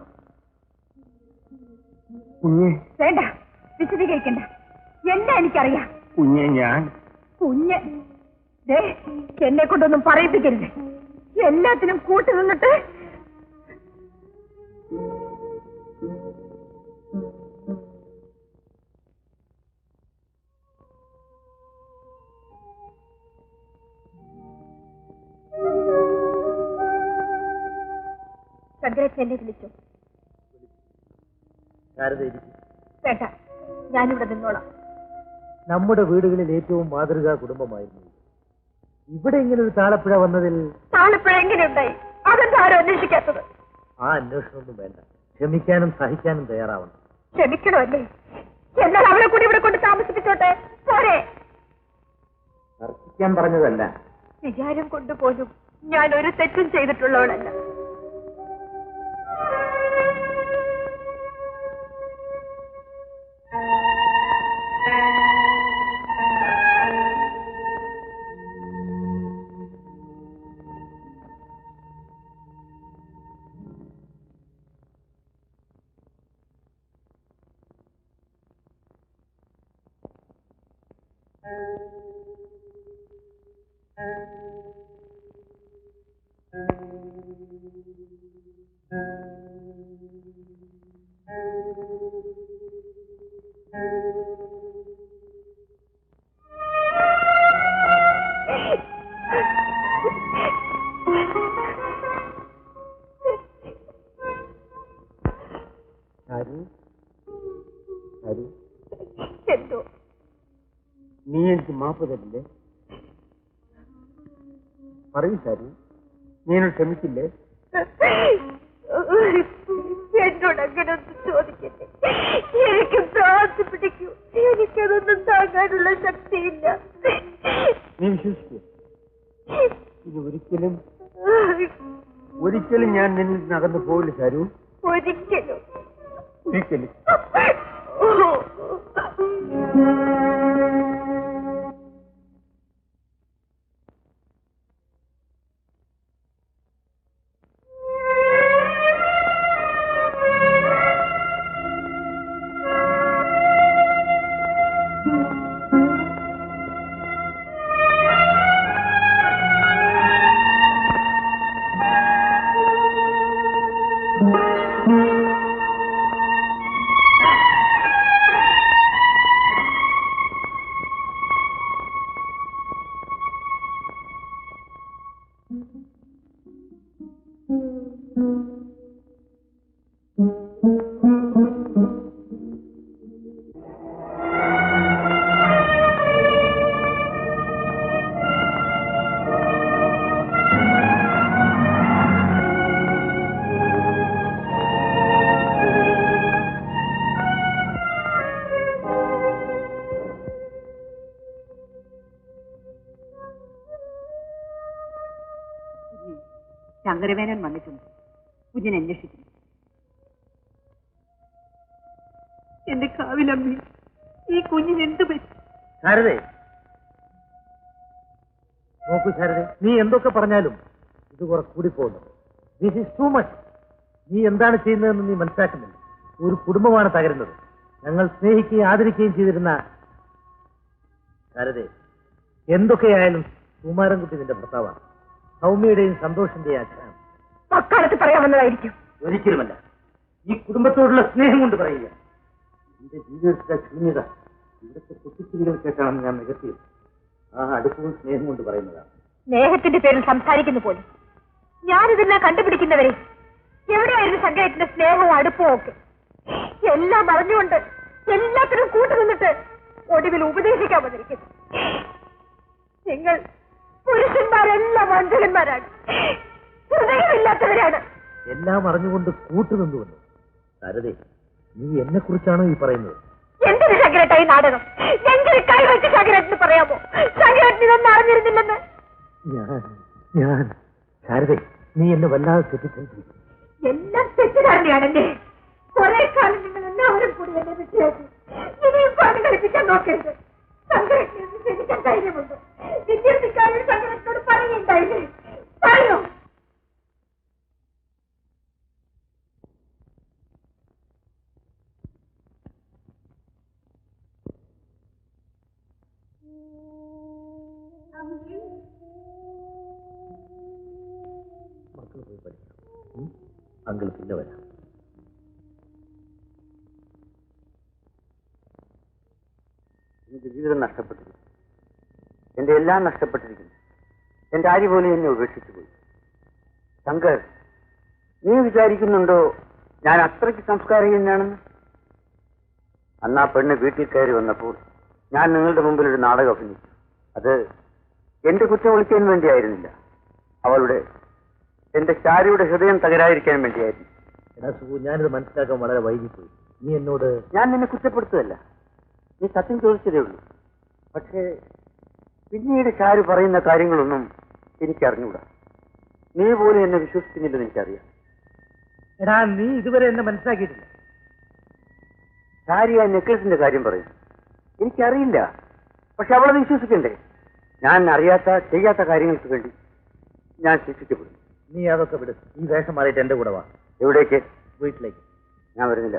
കുഞ്ഞെ, വേണ്ട, വിശദീകരിക്കണ്ട. എല്ലാം എനിക്കറിയാം. കുഞ്ഞെ, ഞാൻ കുഞ്ഞ് ദേ, എന്നെ കൊണ്ടൊന്നും പറയിപ്പിക്കരുത്. എല്ലാത്തിനും കൂട്ടു നിന്നിട്ട് ശങ്കരേട്ടൻ എന്നെ വിളിച്ചു. വേണ്ട, ഞാനിവിടെ നിന്നോളാം. നമ്മുടെ വീടുകളിൽ ഏറ്റവും മാതൃകാ കുടുംബമായിരുന്നു. ഇവിടെ ഇങ്ങനെ ഒരു താളപ്പുഴ വന്നതിൽ താളിപ്പുഴ എങ്ങനെ ഉണ്ടായി? അതെന്താ ആരും അന്വേഷിക്കാത്തത്? ആ അന്വേഷണമൊന്നും വേണ്ട. ക്ഷമിക്കാനും സഹിക്കാനും തയ്യാറാവണം. ക്ഷമിക്കണമല്ലേ? എന്നാൽ അവളെ കൂടി ഇവിടെ കൊണ്ട് താമസിപ്പിച്ചോട്ടെ, പോരെ? തർക്കിക്കാൻ പറഞ്ഞതല്ല. വിചാരം കൊണ്ടുപോലും ഞാൻ ഒരു തെറ്റും ചെയ്തിട്ടുള്ളവളല്ല. എന്തോ നീ എനിക്ക് മാപ്പ് തരില്ലേ? പറയൂ സാരി, നീ എന്നോട് ക്ഷമിക്കില്ലേ? എന്നോട് അങ്ങനെ ഒന്നും ചോദിക്കട്ടെ. എനിക്ക് ഭ്രാന്ത് പിടിക്കൂ. എനിക്കതൊന്നും താങ്ങാനുള്ള ശക്തിയില്ല. നീ വിശ്വസിക്കൂ, ഇത് ഒരിക്കലും ഞാൻ നിന്നിൽ നിന്ന് അകന്നു പോവില്ല സാരു. ഒരിക്കലും ഒരിക്കലും. ശങ്കരവേനൻ വന്നിട്ടുണ്ട്. കുഞ്ഞിനെ അന്വേഷിക്കുന്നു. എന്റെ കാവിലമ്മി, ഈ കുഞ്ഞിന് എന്ത് പറ്റി? ശാരദേ, നോക്കൂ ശാരദേ, നീ എന്തൊക്കെ പറഞ്ഞാലും ഇത് കുറെ കൂടിപ്പോകുന്നു. This is too much. നീ എന്താണ് ചെയ്യുന്നതെന്ന് നീ മനസ്സിലാക്കുന്നില്ല. ഒരു കുടുംബമാണ് തകരുന്നത്. ഞങ്ങൾ സ്നേഹിക്കുകയും ആദരിക്കുകയും ചെയ്തിരുന്ന ശാരദേ, എന്തൊക്കെയായാലും കുമാരൻകുട്ടി നിന്റെ ഭർത്താവാണ്. സൗമ്യയുടെയും സന്തോഷിന്റെയും അച്ഛനാണ്. അക്കാലത്ത് പറയാമെന്നതായിരിക്കും. ഒരിക്കലുമല്ല. ഈ കുടുംബത്തോടുള്ള സ്നേഹം കൊണ്ട് പറയുക. എന്റെ ജീവിതത്തിലെ ശൂന്യത ഇവിടുത്തെ കുട്ടിച്ചിരികൾ കേട്ടാണെന്ന് ഞാൻ നികത്തിയത്. ആ അടുപ്പവും സ്നേഹം കൊണ്ട് പറയുന്നതാണ്. സ്നേഹത്തിന്റെ പേരിൽ സംസാരിക്കുന്ന പോലും ഞാനിതെല്ലാം കണ്ടുപിടിക്കുന്നവരെ എവിടെയായിരുന്നു ശങ്കരേട്ടന്റെ സ്നേഹവും അടുപ്പവും ഒക്കെ? എല്ലാം അറിഞ്ഞുകൊണ്ട് എല്ലാത്തിനും കൂട്ടുനിന്നിട്ട് ഒടുവിൽ ഉപദേശിക്കാൻ വന്നിരിക്കുന്നു. നിങ്ങൾ പുരുഷന്മാരെല്ലാം വഞ്ചകന്മാരാണ്, ഹൃദയമില്ലാത്തവരാണ്. എല്ലാം അറിഞ്ഞുകൊണ്ട് കൂട്ടുനിന്നുവന്നു. ശാരദേ, നീ എന്നെ കുറിച്ചാണോ ഈ പറയുന്നത്? എന്തൊരു ശങ്കരേട്ട ഈ നാടകം? എങ്ങനെ കൈവച്ച് ശങ്കരേട്ടന് പറയാമോ ശങ്കരേട്ടൻ ഇതൊന്നും അറിഞ്ഞിരുന്നില്ലെന്ന്? ഞാൻ ശാരദേ, നീ എന്നെ വല്ലാതെ തെറ്റിദ്ധരിച്ചിരിക്കുന്നു. എല്ലാം തെറ്റിദ്ധാരണയാണല്ലേ? കുറെ കാലം നിങ്ങൾ എല്ലാവരും കൂടി എന്നെ വിട്ടുവെച്ചു. ഇനിയും പണി കളിപ്പിക്കാൻ നോക്കരുത്. ശങ്കരേട്ടനെ ക്ഷണിക്കാൻ ധൈര്യമുണ്ട്. വിദ്യാർത്ഥിക്കാരും ശങ്കരേട്ടനോട് പറയുന്നുണ്ടായില്ലേ? പറയൂ. മക്കൾ പോയി പഠിക്കണം. അങ്കിൾ പിന്നെ വരാം. എനിക്ക് ജീവിതം നഷ്ടപ്പെട്ടിരിക്കുന്നു. എന്റെ എല്ലാം നഷ്ടപ്പെട്ടിരിക്കുന്നു. എന്റെ ആര്യ പോലെ എന്നെ ഉപേക്ഷിച്ചു പോയി. ശങ്കർ, നീ വിചാരിക്കുന്നുണ്ടോ ഞാൻ അത്രയ്ക്ക് സംസ്കാരഹീനാണെന്ന്? അന്ന് ആ പെണ്ണ് വീട്ടിൽ കയറി വന്നപ്പോൾ ഞാൻ നിങ്ങളുടെ മുമ്പിൽ ഒരു നാടകം അഭിനയിച്ചു. അത് എന്റെ കുറ്റം ഒളിക്കാൻ വേണ്ടിയായിരുന്നില്ല, അവളുടെ എന്റെ ശാരിയുടെ ഹൃദയം തകരാതിരിക്കാൻ വേണ്ടിയായിരുന്നു. എടാ സുഖു, ഞാനിത് മനസ്സിലാക്കാൻ വളരെ വൈകിപ്പോയി. നീ എന്നോട്... ഞാൻ നിന്നെ കുറ്റപ്പെടുത്തുകയല്ല, നീ സത്യം ചോദിച്ചതേ ഉള്ളൂ. പക്ഷേ പിന്നീട് ശാരി പറയുന്ന കാര്യങ്ങളൊന്നും എനിക്കറിഞ്ഞൂടാ. നീ പോലും എന്നെ വിശ്വസിക്കുന്നില്ലെന്ന് എനിക്കറിയാം. എടാ, നീ ഇതുവരെ എന്നെ മനസ്സിലാക്കിയിട്ടില്ല. ശാരി ആ നെക്ലസിന്റെ കാര്യം പറയും. എനിക്കറിയില്ല, പക്ഷെ അവളെ വിശ്വസിക്കണ്ടേ? ഞാൻ അറിയാത്ത ചെയ്യാത്ത കാര്യങ്ങൾക്ക് വേണ്ടി ഞാൻ ശിക്ഷിക്കപ്പെടും. നീ അതൊക്കെ വിടും. ഈ വേഷം മാറിയിട്ട് എന്റെ കൂടെ വാ. എവിടേക്ക്? വീട്ടിലേക്ക്. ഞാൻ വരുന്നില്ല.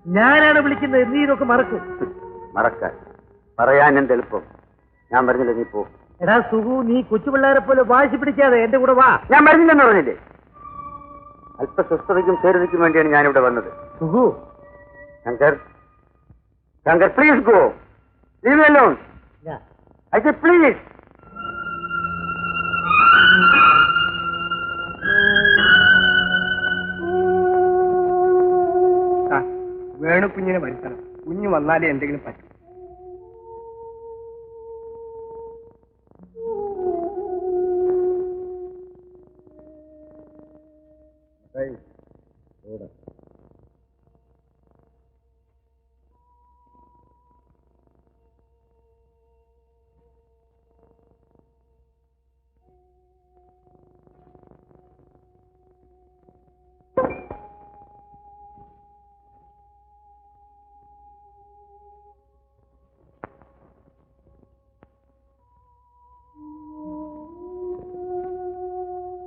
ഞാനാണ് വിളിക്കുന്നത്. നീ ഇതൊക്കെ മറക്കും. മറക്കാൻ പറയാൻ എന്തെളുപ്പം. ഞാൻ പറഞ്ഞില്ല, നീ പോ. എടാ സുഖു, നീ കൊച്ചുപിള്ളേരെ പോലെ വാശി പിടിക്കാതെ എന്റെ കൂടെ വാ. ഞാൻ പറഞ്ഞില്ലെന്ന് പറഞ്ഞില്ലേ? അല്പ സ്വസ്ഥതയ്ക്കും ചേരുതയ്ക്കും വേണ്ടിയാണ് ഞാനിവിടെ വന്നത്. Sukhu, Shankar, Shankar, please go. Leave me alone. I say please. Venu കുഞ്ഞിനെ വരുത്തണം. കുഞ്ഞ് വന്നാലേ എന്തെങ്കിലും പറ്റും.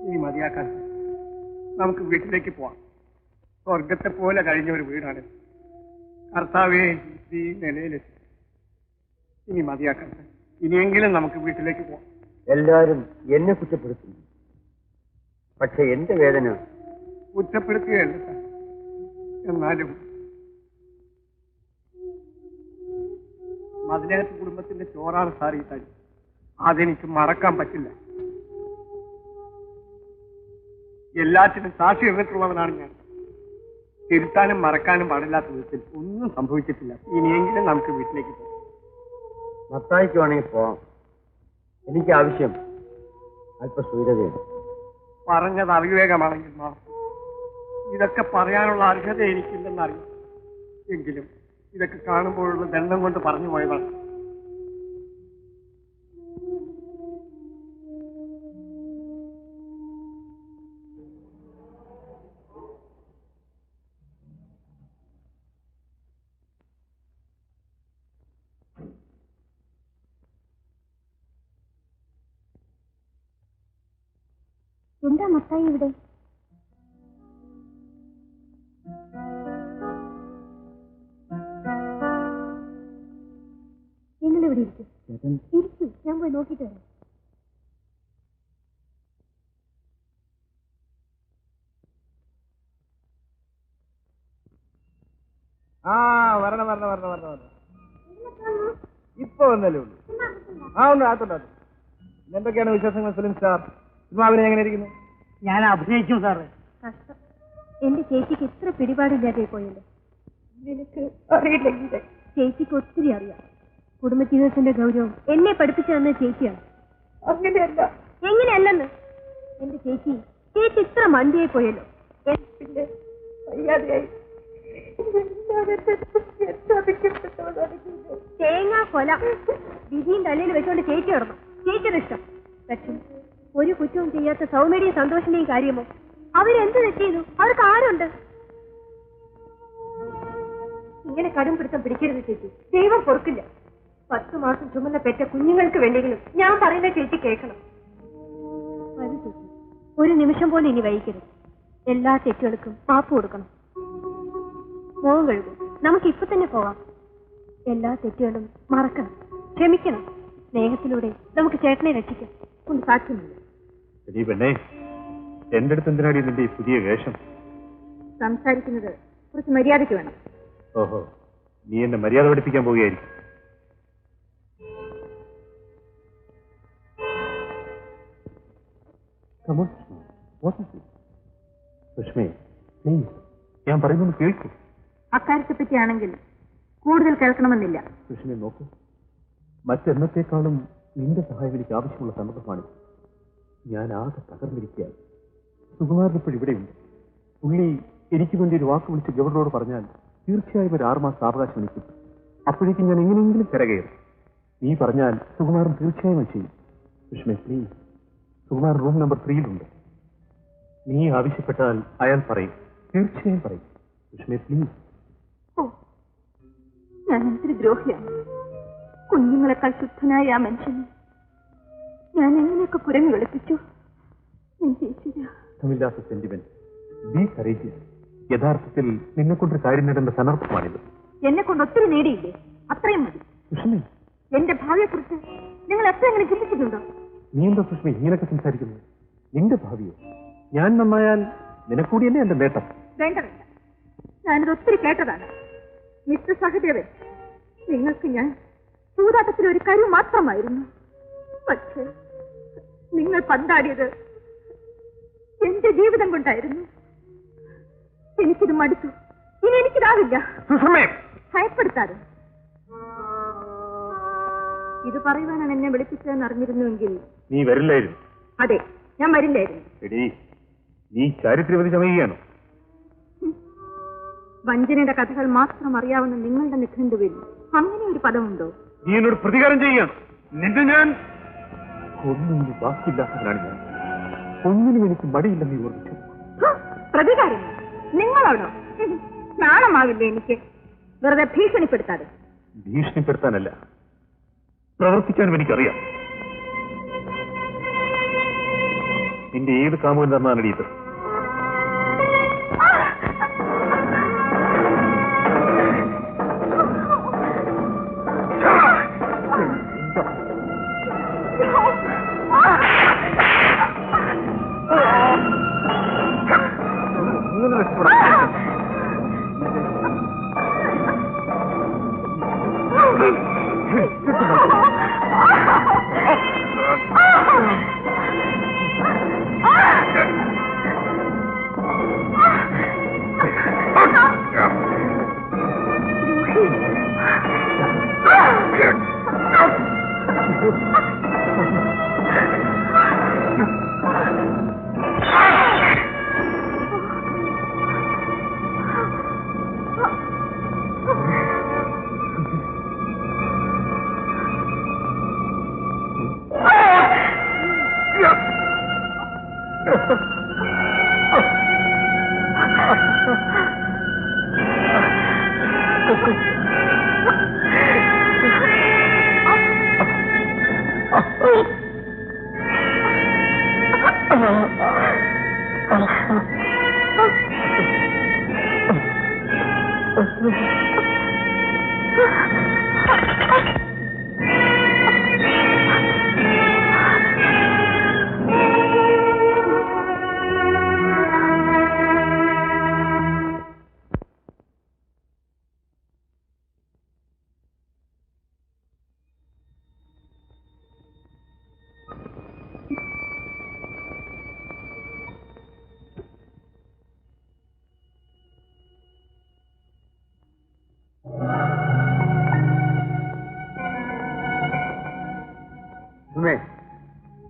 ഇനി മതിയാക്കാൻ നമുക്ക് വീട്ടിലേക്ക് പോവാം. സ്വർഗത്തെ പോലെ കഴിഞ്ഞ ഒരു വീടാണ്. കർത്താവേ, ഈ നിലയിലെത്തി. ഇനി മതിയാക്കാൻ, ഇനിയെങ്കിലും നമുക്ക് വീട്ടിലേക്ക് പോവാം. എല്ലാവരും എന്നെ കുറ്റപ്പെടുത്തുന്നു, പക്ഷെ എന്റെ വേദന കുറ്റപ്പെടുത്തുകയല്ല സാർ. എന്നാലും മതിലകത്ത് കുടുംബത്തിന്റെ ചോറാണ് സാർ ഈ തടി. അതെനിക്ക് മറക്കാൻ പറ്റില്ല. എല്ലാറ്റിനും സാക്ഷി നിന്നിട്ടുള്ളവനാണ് ഞാൻ. തിരുത്താനും മറക്കാനും പാടില്ലാത്ത വിധത്തിൽ ഒന്നും സംഭവിച്ചിട്ടില്ല. ഇനിയെങ്കിലും നമുക്ക് വീട്ടിലേക്ക് പോകാം. മത്തായിക്ക് വേണമെങ്കിൽ പോവാം. എനിക്ക് ആവശ്യം അല്പസൂര്യതയാണ്. പറഞ്ഞത് അവിവേകമാണെങ്കിൽ മാത്രം. ഇതൊക്കെ പറയാനുള്ള അർഹത എനിക്കില്ലെന്നറിയാം. എങ്കിലും ഇതൊക്കെ കാണുമ്പോഴുള്ള ദണ്ഡം കൊണ്ട് പറഞ്ഞു പോയതാണ്. എന്താ മത്തായി ഇവിടെ? നിങ്ങൾ ഇവിടെ ഇരിക്കും. ഇരിക്കും, ഞാൻ പോയി നോക്കിട്ട് വരാം. വരണം. ഇപ്പൊ വന്നല്ലേ ഉള്ളൂ. ഉണ്ട്, അകത്തോട്ട്. എന്തൊക്കെയാണ് വിശേഷങ്ങൾ ഫിലിം സ്റ്റാർ? സിനിമാവിനെ എങ്ങനെ ഇരിക്കുന്നു? ഞാൻ അഭിനയിക്കും സാറ്. കഷ്ടം, എന്റെ ചേച്ചിക്ക് ഇത്ര പിടിപാടില്ലാതെ പോയല്ലോ. നിനക്ക് അറിയില്ലെങ്കിൽ ചേച്ചിക്ക് ഒത്തിരി അറിയാം. കുടുംബജീവിതത്തിന്റെ ഗൗരവം എന്നെ പഠിപ്പിച്ചു തന്ന ചേച്ചിയാണ്. അങ്ങനെയല്ല. എങ്ങനെയല്ലെന്ന്? എന്റെ ചേച്ചി ഇത്ര മണ്ടിയായി പോയല്ലോ. പിന്നെ വയ്യാതെയായി തേങ്ങാ കൊല വിധിയും തലയിൽ വെച്ചോണ്ട് ചേച്ചി കിടന്നു. ചേച്ചിയുടെ ഇഷ്ടം. പക്ഷെ ഒരു കുറ്റവും ചെയ്യാത്ത സൗമ്യയുടെയും സന്തോഷിന്റെയും കാര്യമോ? അവരെന്ത് തെറ്റിയിരുന്നു? അവർക്ക് ആരുണ്ട്? ഇങ്ങനെ കടും പിടുത്തം പിടിക്കരുത് ചേച്ചി. ദൈവം പൊറുക്കില്ല. 10 മാസം ചുമന്ന പെറ്റ കുഞ്ഞുങ്ങൾക്ക് വേണ്ടെങ്കിലും ഞാൻ പറയുന്ന ചേച്ചി കേൾക്കണം. ഒരു നിമിഷം പോലും ഇനി വൈകരുത്. എല്ലാ തെറ്റുകൾക്കും മാപ്പ് കൊടുക്കണം. മോഹം കഴുകും. നമുക്ക് ഇപ്പൊ തന്നെ പോവാം. എല്ലാ തെറ്റുകളും മറക്കണം, ക്ഷമിക്കണം. സ്നേഹത്തിലൂടെ നമുക്ക് ചേട്ടനെ രക്ഷിക്കാം. കൊണ്ട് സാക്ഷ്യമില്ല. പെണ്ണേ, എന്റെ അടുത്ത് എന്തിനാടി നിന്റെ ഈ പുതിയ വേഷം? സംസാരിക്കുന്നത് കുറച്ച് മര്യാദയ്ക്ക് വേണം. ഓഹോ, നീ എന്നെ മര്യാദ പഠിപ്പിക്കാൻ പോവുകയായിരിക്കും. ലക്ഷ്മി, ഞാൻ പറയുന്നത് കേൾക്കൂ. അക്കാര്യത്തെ പറ്റിയാണെങ്കിൽ കൂടുതൽ കേൾക്കണമെന്നില്ല. ലക്ഷ്മി നോക്കൂ, മറ്റെന്നത്തേക്കാളും നിന്റെ സഹായം എനിക്ക് ആവശ്യമുള്ള സന്ദർഭമാണ്. ഞാൻ ആകെ തകർന്നിരിക്കുകയാണ്. സുകുമാരൻ ഇപ്പോൾ ഇവിടെയുണ്ട്. പുള്ളി എനിക്ക് വേണ്ടി ഒരു വാക്ക് വിളിച്ച് ഗവർണറോട് പറഞ്ഞാൽ തീർച്ചയായും ഒരു 6 മാസം അവകാശം എനിക്ക്. അപ്പോഴേക്കും ഞാൻ എങ്ങനെയെങ്കിലും കരകയറും. നീ പറഞ്ഞാൽ സുകുമാരൻ തീർച്ചയായും ചെയ്യും. Lakshmi please, Sukumaran room number 3-ലുണ്ട്. നീ ആവശ്യപ്പെട്ടാൽ അയാൾ പറയും, തീർച്ചയായും പറയും. ലക്ഷ്മി പ്ലീസ്. ഞാൻ എന്തൊരു ദ്രോഹിയാണ്. കുഞ്ഞുങ്ങളെക്കാൾ ശുദ്ധനായ ആ മനുഷ്യനെ ഞാൻ എങ്ങനെയൊക്കെ കുരങ്ങി വെളുപ്പിച്ചു. ഇല്ലാത്ത സെന്റിമെന്റ്. B courageous. യഥാർത്ഥത്തിൽ നിന്നെ കൊണ്ടൊരു കാര്യം നേടേണ്ട സന്ദർഭമാണിത്. എന്നെ കൊണ്ട് ഒത്തിരി നേടിയില്ലേ? അത്രയും മതി. എന്റെ ഭാവിയെ കുറിച്ച് നിങ്ങൾ നിങ്ങൾ എപ്പോഴെങ്കിലും ചിന്തിച്ചിട്ടുണ്ടോ? നീ എന്താ സുഷ്മ ഇങ്ങനെയൊക്കെ സംസാരിക്കുന്നു? നിന്റെ ഭാവിയോ? ഞാൻ നന്നായാൽ നിനക്കൂടിയല്ലേ എന്റെ നേട്ടം. വേണ്ട വേണ്ട, ഞാനിത് ഒത്തിരി കേട്ടതാണ്. മിസ്റ്റർ സഹദേവൻ, നിങ്ങൾക്ക് ഞാൻ ചൂതാട്ടത്തിൽ ഒരു കരു മാത്രമായിരുന്നു. പക്ഷേ നിങ്ങൾ പന്താടിയത് എന്റെ ജീവിതം കൊണ്ടായിരുന്നു. എനിക്കിത് മടുത്തു. ഇനി എനിക്കിതാവില്ല. ഭയപ്പെടുത്താതെ. ഇത് പറയുവാനാണ് എന്നെ വിളിപ്പിച്ചതെന്ന് അറിഞ്ഞിരുന്നുവെങ്കിൽ നീ വരില്ലായിരുന്നു. അതെ, ഞാൻ വരില്ലായിരുന്നു. എടീ, നീ ചാരിത്രവതി ചമയുകയാണോ? വഞ്ചനയുടെ കഥകൾ മാത്രം അറിയാവുന്ന നിങ്ങളുടെ നിഘണ്ടുവിൽ അങ്ങനെ ഒരു പദമുണ്ടോ? നീ എന്നോട് പ്രതികാരം ചെയ്യുകയാണ്. നിന്റെ ഞാൻ ഒന്നിനും ബാക്കിയില്ലാത്തവനാണ് ഞാൻ. ഒന്നിനും എനിക്ക് മടിയില്ലെന്ന് നീ ഓർമ്മിച്ചു. പ്രതികാരം നിങ്ങളോടോ? നാണമാവില്ലേ എനിക്ക്? വെറുതെ ഭീഷണിപ്പെടുത്താതെ. ഭീഷണിപ്പെടുത്താനല്ല, പ്രവർത്തിക്കാനും എനിക്കറിയാം. നിന്റെ ഏത് കാമുകൻ തന്നാണ് ഇത്?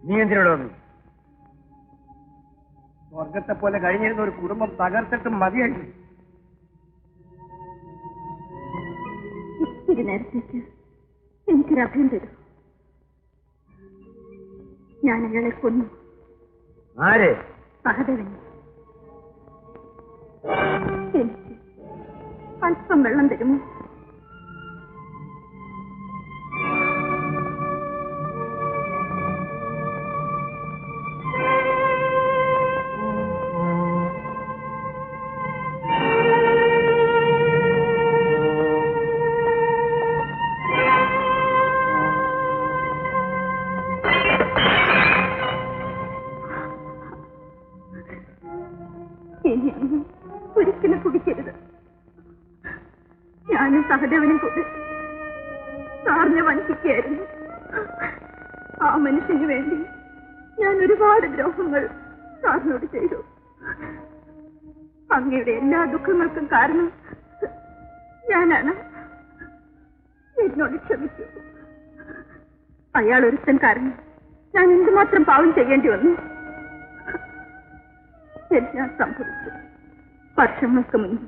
നീ എന്തിനോട് വന്നു? സ്വർഗത്തെ പോലെ കഴിഞ്ഞിരുന്ന ഒരു കുടുംബം തകർത്തിട്ടും മതിയായി. ഇത്തിരി നേരത്തേക്ക് എനിക്കൊരു അഭയം തരും. ഞാൻ അയാളെ കൊന്നു. ആരെ? സഹദേവനെ. എനിക്ക് അല്പം വെള്ളം തരുമോ? ഒരിക്കലും കുടിക്കരുത്. ഞാനും സഹദേവനും കൂടെ സാറിനെ വഞ്ചിക്കുകയായിരുന്നു. ആ മനുഷ്യന് വേണ്ടി ഞാൻ ഒരുപാട് ദ്രോഹങ്ങൾ സാറിനോട് ചെയ്തു. അങ്ങയുടെ എല്ലാ ദുഃഖങ്ങൾക്കും കാരണം ഞാനാണ്. എന്നോട് ക്ഷമിച്ചു. അയാൾ ഒരുത്തൻ കാരണം ഞാൻ എന്തുമാത്രം പാവം ചെയ്യേണ്ടി വന്നു. എല്ലാം സംഭവിച്ചു. വർഷങ്ങൾക്ക് മുൻപ്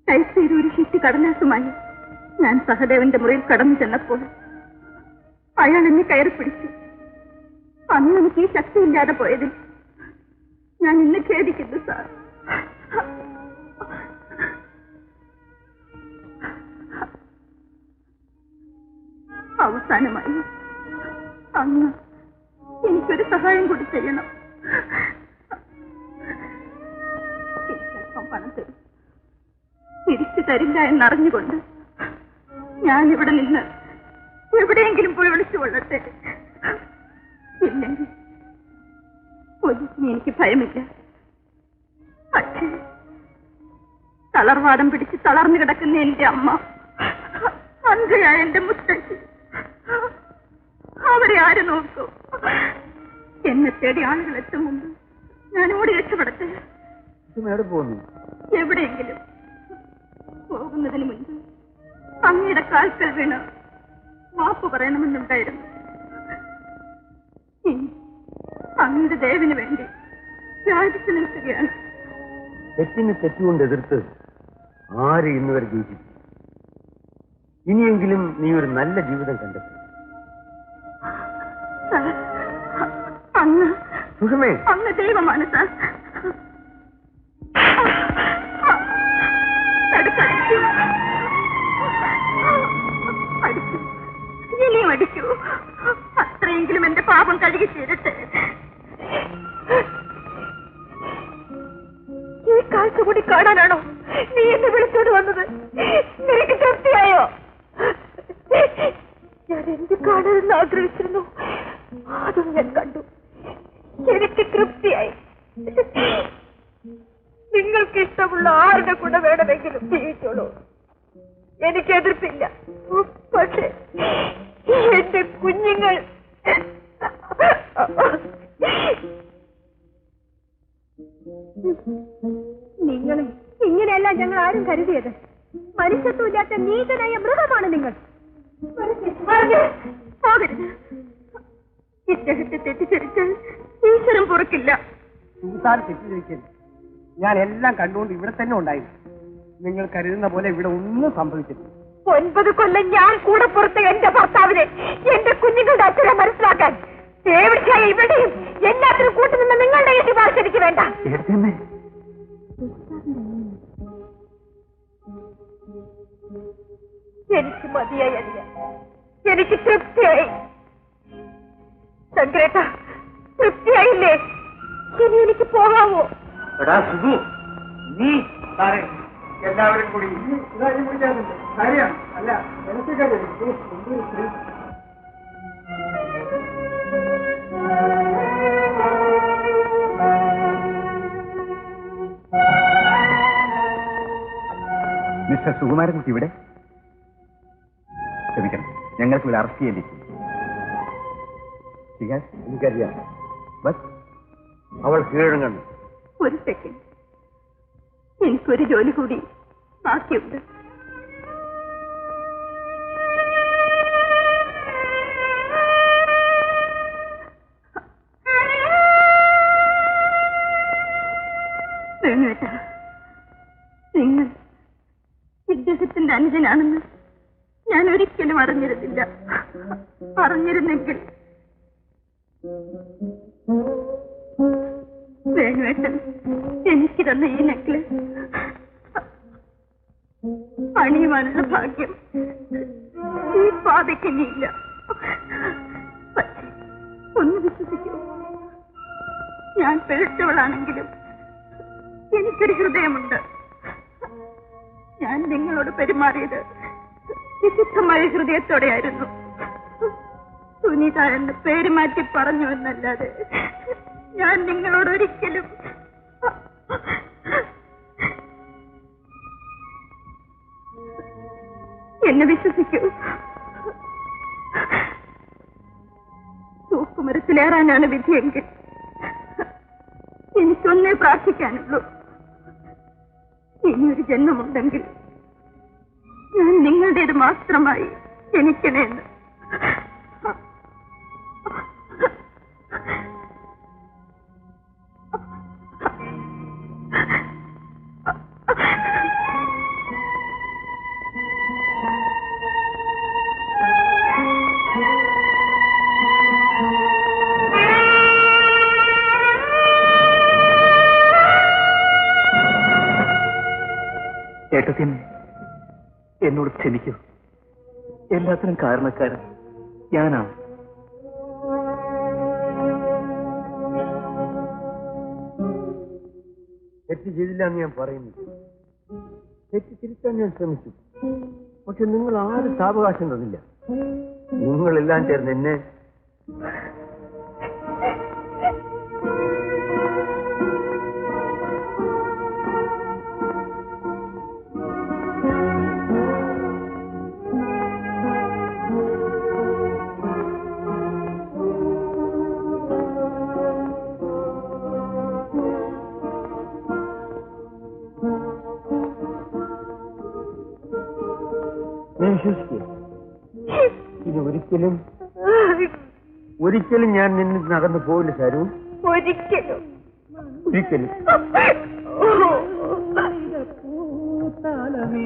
ടൈപ്പ് ചെയ്ത ഒരു ഷീറ്റ് കടലാസുമായി ഞാൻ സഹദേവന്റെ മുറിയിൽ കടന്നു ചെന്നപ്പോൾ അയാൾ എന്നെ കയറി പിടിച്ചു. അന്ന് എനിക്ക് ഈ ശക്തിയില്ലാതെ പോയതിൽ ഞാൻ ഇന്ന് ഖേദിക്കുന്നു സാർ. അവസാനമായി അങ്ങ് എനിക്കൊരു സഹായം കൂടി ചെയ്യണം. പണം തരും. തിരിച്ചു തരില്ല എന്നറിഞ്ഞുകൊണ്ട് ഞാൻ ഇവിടെ നിന്ന് എവിടെയെങ്കിലും പോയി വിളിച്ചു കൊള്ളട്ടെ. എനിക്ക് ഭയമില്ല. പക്ഷേ തളർവാദം പിടിച്ച് തളർന്നു കിടക്കുന്ന എന്റെ അമ്മ, അന്ധയായ എന്റെ മുത്തശ്ശി, അവരെ ആര് നോക്കും? എന്നെ തേടി ആളുകൾ എത്തും മുമ്പ് ഞാൻ ഓടി രക്ഷപ്പെടട്ടെ. എവിടെയെങ്കിലും പോകുന്നതിന് മുൻപ് അങ്ങയുടെ കാൽക്കൽ വീണ് മാപ്പ് പറയണമെന്നുണ്ടായിരുന്നു. അങ്ങയുടെ ദേവിന് വേണ്ടി യാചിച്ചു നിൽക്കുകയാണ്. തെറ്റിന് തെറ്റുകൊണ്ട് എതിർത്ത് ആര് ഇന്നുവരെ ജീവിച്ചു. ഇനിയെങ്കിലും നീ ഒരു നല്ല ജീവിതം കണ്ടെത്തും. അങ്ങ് ദൈവമാണ് സാർ. അടിക്കൂ, ഇനിയും അടിക്കൂ. അത്രയെങ്കിലും എന്റെ പാപം കഴുകി തീരട്ടെ. ഈ കാഴ്ച കൂടി കാണാനാണോ നീ എന്നെ വിളിച്ചോണ്ട് വന്നത്? നിനക്ക് തൃപ്തിയായോ? ഞാൻ എന്ത് കാണരുതെന്ന് ആഗ്രഹിച്ചിരുന്നു, അതും ഞാൻ കണ്ടു. എനിക്ക് തൃപ്തിയായി. നിങ്ങൾക്ക് ഇഷ്ടമുള്ള ആരുടെ കൂടെ വേണമെങ്കിലും ജീവിച്ചോളൂ, എനിക്ക് എതിർപ്പില്ല. പക്ഷേ എന്റെ കുഞ്ഞുങ്ങൾ നിങ്ങളും ഇങ്ങനെയല്ല ഞങ്ങൾ ആരും കരുതിയത്. മനുഷ്യത്വമില്ലാത്ത നീചനായ മൃഗമാണ് നിങ്ങൾ. പോകരുത്. ഇദ്ദേഹത്തെ തെറ്റിദ്ധരിച്ചാൽ ഈശ്വരൻ പൊറുക്കില്ല. തെറ്റിദ്ധരിക്കരുത്. ഞാൻ എല്ലാം കണ്ടുകൊണ്ട് ഇവിടെ തന്നെ ഉണ്ടായിരുന്നു. നിങ്ങൾ കരുതുന്ന പോലെ ഇവിടെ ഒന്നും സംഭവിച്ചില്ല. 9 കൊല്ലം ഞാൻ കൂടെ പുറത്ത് എന്റെ ഭർത്താവിനെ, എന്റെ കുഞ്ഞുങ്ങളുടെ അച്ഛനെ മനസ്സിലാക്കാൻ തീർച്ചയായും ഇവിടെയും എല്ലാത്തിനും കൂട്ടുനിന്ന് നിങ്ങളുടെ ശുപാർശ എനിക്ക് വേണ്ട. എനിക്ക് മതിയായി അല്ല, എനിക്ക് തൃപ്തിയായി. ശങ്കരേട്ട, തൃപ്തിയായില്ലേ? ഇനി എനിക്ക് പോകാമോ? നീ എല്ലാവരും കൂടി കാര്യം അല്ല മിസ്റ്റർ സുകുമാരൻകുട്ടി ഇവിടെ? ക്ഷമിക്കണം, ഞങ്ങൾക്ക് ഇവിടെ അറസ്റ്റ് ചെയ്യേണ്ടിയിരിക്കും. എനിക്കറിയാം, ബസ് അവൾ കീഴടങ്ങുന്നു. ഒരു സെക്കൻഡ്, എനിക്കൊരു ജോലി കൂടി ബാക്കിയുണ്ട്. വേണുവേട്ട, നിങ്ങൾ ഇദ്ദേഹത്തിന്റെ അനുജനാണെന്ന് ഞാൻ ഒരിക്കലും അറിഞ്ഞിരുന്നില്ല. അറിഞ്ഞിരുന്നെങ്കിൽ വേണുവേട്ടൻ എനിക്ക് തന്ന ഈ നെക്ലസ് അണിയുവാനുള്ള ഭാഗ്യം ഈ പാതയ്ക്ക് ഇനിയില്ല. ഒന്ന് വിശ്വസിക്കൂ, ഞാൻ പിഴച്ചവളാണെങ്കിലും എനിക്കൊരു ഹൃദയമുണ്ട്. ഞാൻ നിങ്ങളോട് പെരുമാറിയത് വിശുദ്ധമായ ഹൃദയത്തോടെയായിരുന്നു. സുനിത എന്ന് പേര് മാറ്റി പറഞ്ഞു എന്നല്ലാതെ ഞാൻ നിങ്ങളോട് ഒരിക്കലും എന്നെ വിശ്വസിക്കൂ. തൂക്കുമരത്തിലേറാനാണ് വിധിയെങ്കിൽ എനിക്കൊന്നേ പ്രാർത്ഥിക്കാനുള്ളൂ. ഇനിയൊരു ജന്മമുണ്ടെങ്കിൽ ഞാൻ നിങ്ങളുടേത് മാത്രമായി ജനിക്കണേന്ന്. ഏട്ടത്തിന് എന്നോട് ക്ഷമിക്കൂ. എല്ലാത്തിനും കാരണക്കാരൻ ഞാനാണ്. തെറ്റ് ചെയ്തില്ല എന്ന് ഞാൻ പറയുന്നു. തെറ്റ് തിരുത്താൻ ഞാൻ ശ്രമിച്ചു. പക്ഷെ നിങ്ങൾ ആരും സാവകാശം തന്നില്ല. നിങ്ങളെല്ലാം ചേർന്ന് എന്നെ ഒരിക്കലും ഒരിക്കലും ഞാൻ നിന്നിൽ നടന്നു പോവില്ല സാരു. ഒരിക്കലും ഒരിക്കലും. തലമേ